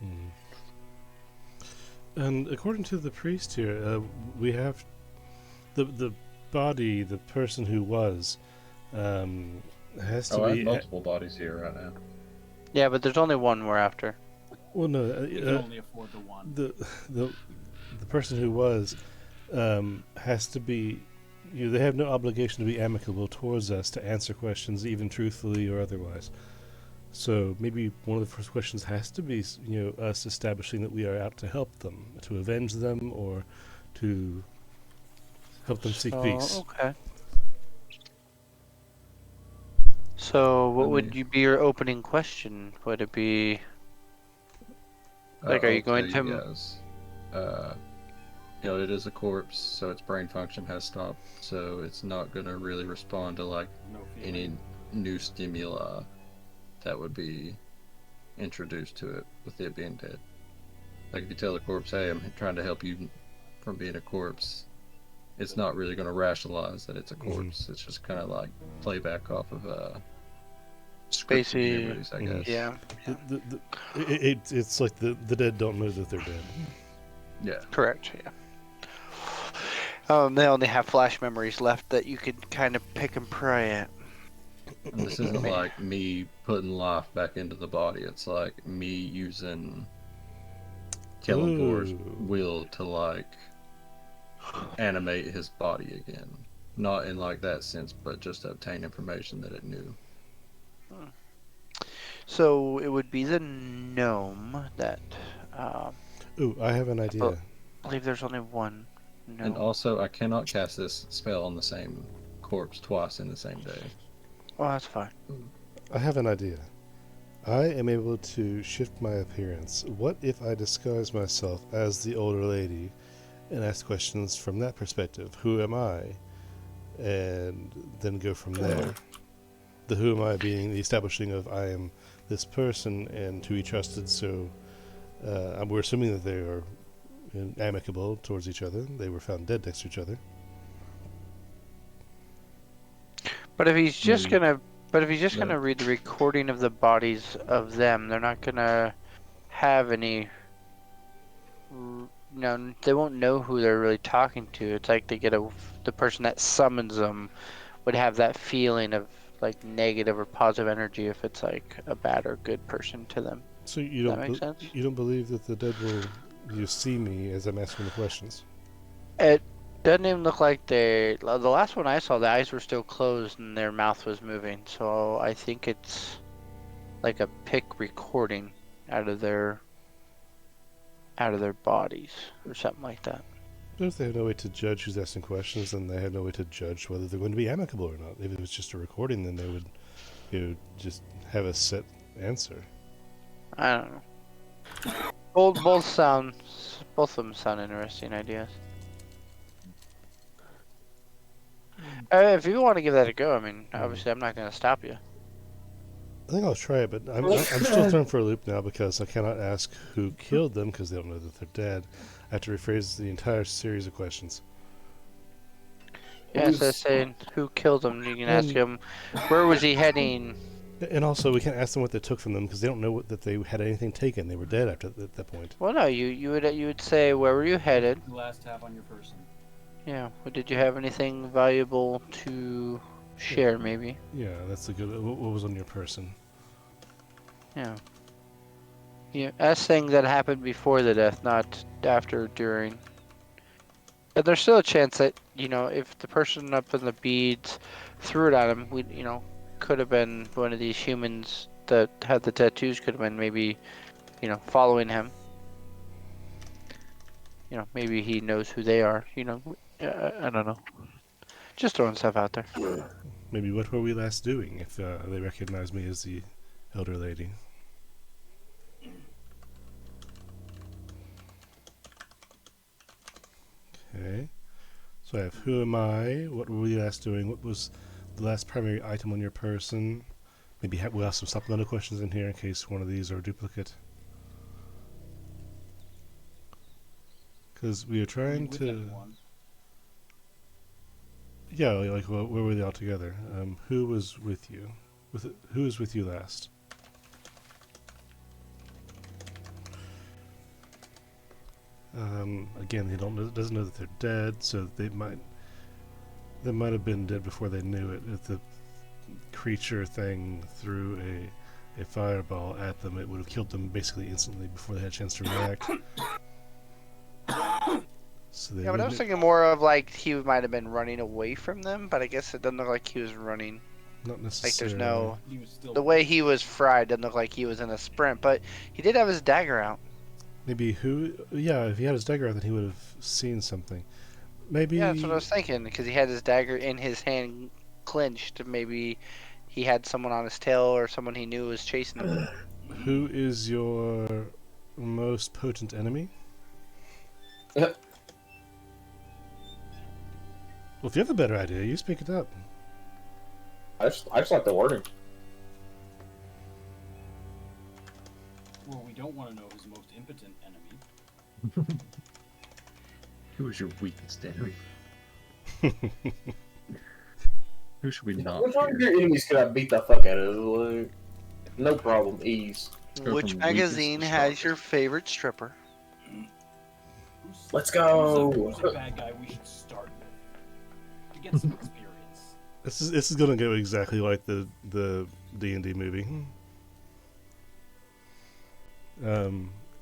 Hmm. And according to the priest here, we have the body, the person who was, has to I have be. multiple bodies here right now. Yeah, but there's only one we're after. Well, no, We can only afford the one. the person who was has to be. They have no obligation to be amicable towards us to answer questions, even truthfully or otherwise. So maybe one of the first questions has to be, us establishing that we are out to help them, to avenge them, or to help them seek peace. Okay. So what would you be your opening question? Would it be like, are you I'll going tell to? you guys. It is a corpse, so its brain function has stopped, so it's not going to really respond to like No any feeling. new stimuli that would be introduced to it with it being dead. Like if you tell the corpse, "Hey, I'm trying to help you from being a corpse," it's not really going to rationalize that it's a corpse. It's just kind of like playback off of scripted Basically, memories, I guess. yeah, It's like the dead don't know that they're dead. Yeah. correct. Yeah. They only have flash memories left that you could kind of pick and pry at. And this isn't like me putting life back into the body. It's like me using Kellenbor's Ooh. will to like animate his body again. Not in like that sense, but just to obtain information that it knew. So it would be the gnome that. Ooh, I have an idea. I believe there's only one. No. And also, I cannot cast this spell on the same corpse twice in the same day. Well, that's fine. I have an idea. I am able to shift my appearance. What if I disguise myself as the older lady and ask questions from that perspective? Who am I? And then go from there. The who am I being the establishing of I am this person and to be trusted, so we're assuming that they are amicable towards each other. They were found dead next to each other. But if he's just Maybe. gonna, No. gonna read the recording of the bodies of them, they're not gonna have any. They won't know who they're really talking to. It's like they get the person that summons them would have that feeling of like negative or positive energy if it's like a bad or good person to them. So you Does don't that make sense? you don't believe that the dead will see me as I'm asking the questions? It doesn't even look like they. The last one I saw, the eyes were still closed and their mouth was moving. So I think it's like a pick recording out of their bodies or something like that. But if they have no way to judge who's asking questions, then they have no way to judge whether they're going to be amicable or not. If it was just a recording, then they would, just have a set answer. I don't know. Both of them sound interesting ideas. If you want to give that a go, I mean, obviously I'm not going to stop you. I think I'll try it, but I'm still thrown for a loop now because I cannot ask who killed them because they don't know that they're dead. I have to rephrase the entire series of questions. Yeah, so saying who killed him, you can ask him, where was he heading? And also, we can't ask them what they took from them because they don't know that they had anything taken. They were dead at that point. Well, no, you would say, where were you headed? The last tap on your person. Yeah. Well, did you have anything valuable to share, maybe? Yeah, that's a good. What was on your person? Yeah. Yeah. Ask things that happened before the death, not after or during. But there's still a chance that, if the person up in the beads threw it at him, could have been one of these humans that had the tattoos, could have been maybe, following him. Maybe he knows who they are. I don't know. Just throwing stuff out there. Maybe what were we last doing if they recognize me as the elder lady? Okay. So I have who am I? What were we last doing? What was the last primary item on your person? Maybe we'll have some supplemental questions in here in case one of these are a duplicate. Because we are trying With to... everyone. Yeah, like where were they all together? Who was with you? Who was with you last? Again, he doesn't know that they're dead, so they might have been dead before they knew it. If the creature thing threw a fireball at them, it would have killed them basically instantly before they had a chance to react. So they Yeah, but I was wouldn't- thinking more of like he might have been running away from them, but I guess it doesn't look like he was running. not Like necessarily. there's no He was still the way he was fried doesn't look like he was in a sprint, but he did have his dagger out. Maybe who? Yeah, if he had his dagger out, then he would have seen something. Maybe. Yeah, that's what I was thinking because he had his dagger in his hand clenched. Maybe he had someone on his tail or someone he knew was chasing him. Who is your most potent enemy? Well, if you have a better idea, you speak it up. I just like the wording. Well, we don't want to know his most impotent enemy. Who is your weakest enemy? Who should we not Which one of fear? your enemies could I beat the fuck out of? Like, no problem, ease. Go Which from magazine weakest to has strongest. your favorite stripper? Let's go. Who's a bad guy we should start with to get some experience? This is gonna go exactly like the D&D movie. What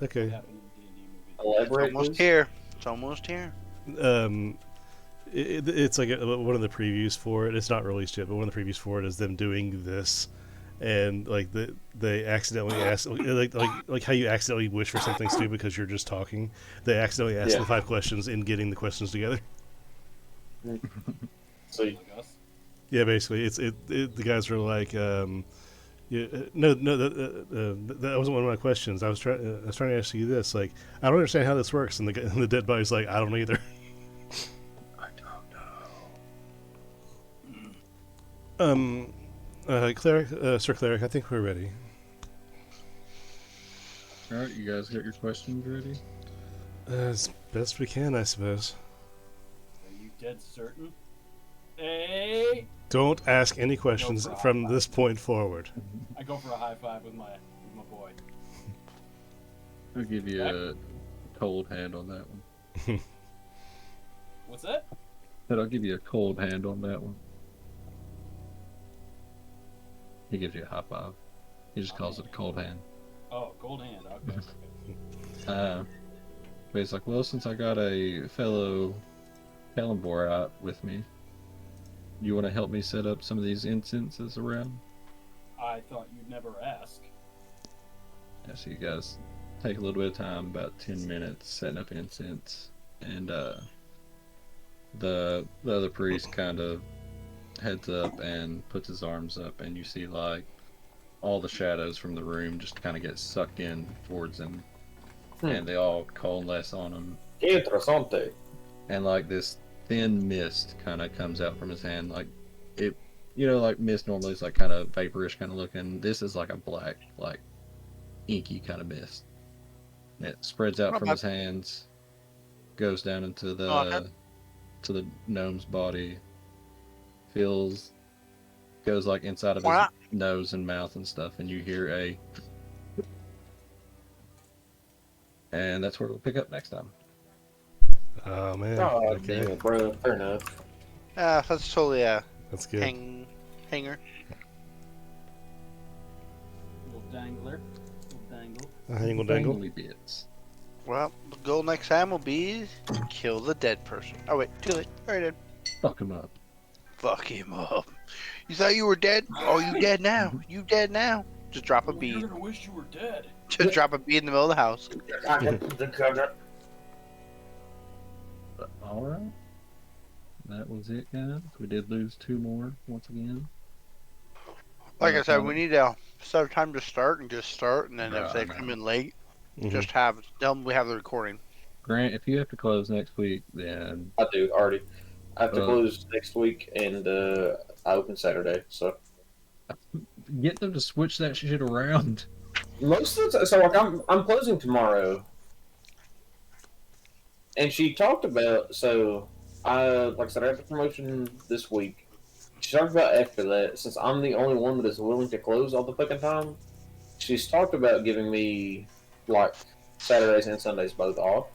Okay. happened in the D&D movie? It's Elaborate, almost please. here. It's almost here. It's like one of the previews for it. It's not released yet, but one of the previews for it is them doing this, and like they accidentally ask like how you accidentally wish for something stupid because you're just talking. They accidentally ask Yeah. the 5 questions in getting the questions together. So Like us? Yeah, basically, the guys were like, yeah, no, that wasn't one of my questions. I was trying to ask you this. Like, I don't understand how this works, and the dead body's like, I don't either. I don't know. Cleric, Sir Cleric, I think we're ready. Alright, you guys got your questions ready? As best we can, I suppose. Are you dead certain? Hey! Don't ask any questions problem. from this point forward. I go for a high five with my boy. I'll give you a cold hand on that one. What's that? But I'll give you a cold hand on that one. He gives you a high five. He just calls it a cold hand. Oh, gold hand. Okay. But he's like, well, since I got a fellow Kalambor out with me, you want to help me set up some of these incenses around? I thought you'd never ask. Yeah, so you guys take a little bit of time, about 10 minutes, setting up incense. And the other priest kind of heads up and puts his arms up, and you see like all the shadows from the room just kind of get sucked in towards him. And they all coalesce on him. Interessante. And like this thin mist kind of comes out from his hand, like it, like mist normally is like kind of vaporish kind of looking. This is like a black, like inky kind of mist. It spreads out from his hands, goes down into the gnome's body, goes like inside of his nose and mouth and stuff, and you hear and that's where we'll pick up next time. Oh man. Oh, Okay. damn it, bro. Fair enough. That's totally a That's good. hanger. Little dangler. Little dangle. A hangle dangle. Dangly bits. Well, the goal next time will be kill the dead person. Oh wait, too late. Already dead. Fuck him up. Fuck him up. You thought you were dead? Oh, you dead now. You dead now. Just drop a Well, bead. you're gonna wish you were dead. Just drop a bead in the middle of the house. But, all right. That was it, guys. We did lose 2 more once again. Like I said, we need to set a time to start and just start, and then Bro, if I they know. come in late, Mhm. just tell them we have the recording. Grant, if you have to close next week, then I do already. I have to Uh, close next week, and I open Saturday. So get them to switch that shit around. most of the time, so like I'm closing tomorrow, and she talked about like I said, I have the promotion this week. She talked about after that, since I'm the only one that is willing to close all the fucking time. She's talked about giving me like Saturdays and Sundays both off.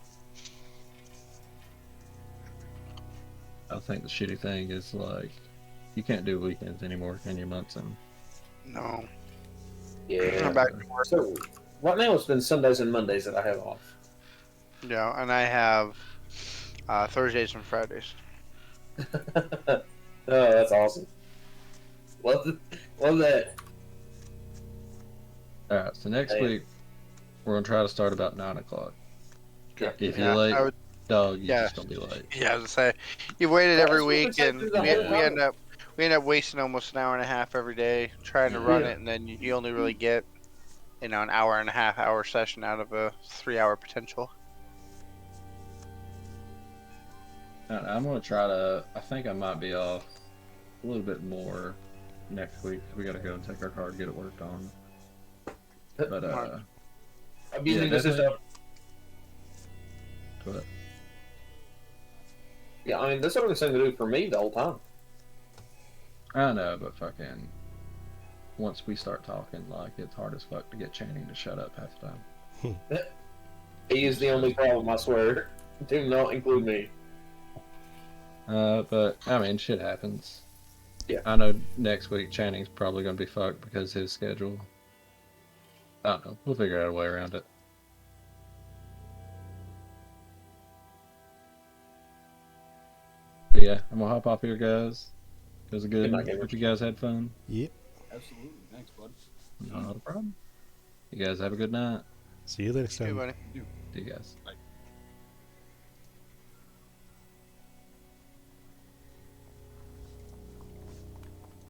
I think the shitty thing is like you can't do weekends anymore, can you, Munson? No. Yeah. I'm back to work. So right now it's been Sundays and Mondays that I have off. Yeah, and I have Thursdays and Fridays. Oh, that's awesome. Love that. All right, so next Hey. week we're gonna try to start about 9 o'clock. Yeah. If Yeah, you're late, I would- dog, you're yeah. just gonna be late. Yeah, I was gonna say you've waited every That's what we week, said and through the we, whole we time. end up wasting almost an hour and a half every day trying to run Yeah. it, and then you only really get an hour and a half hour session out of a 3 hour potential. I'm gonna try to. I think I might be off a little bit more next week. We gotta go and take our car to get it worked on. But I'm using yeah, this as a. but Yeah, I mean that's what I've been saying to do for me the whole time. I know, but fucking once we start talking, like it's hard as fuck to get Channing to shut up half the time. He is the only problem, I swear. Do not include me. But I mean, shit happens. Yeah. I know next week Channing's probably gonna be fucked because his schedule. I don't know. We'll figure out a way around it. But yeah, I'm gonna hop off here, guys. It was a good. Good night, gamer. Hope you guys had fun. Yep. Absolutely. Thanks, bud. Not a problem. You guys have a good night. See you next Hey, time. buddy. See you guys. Bye.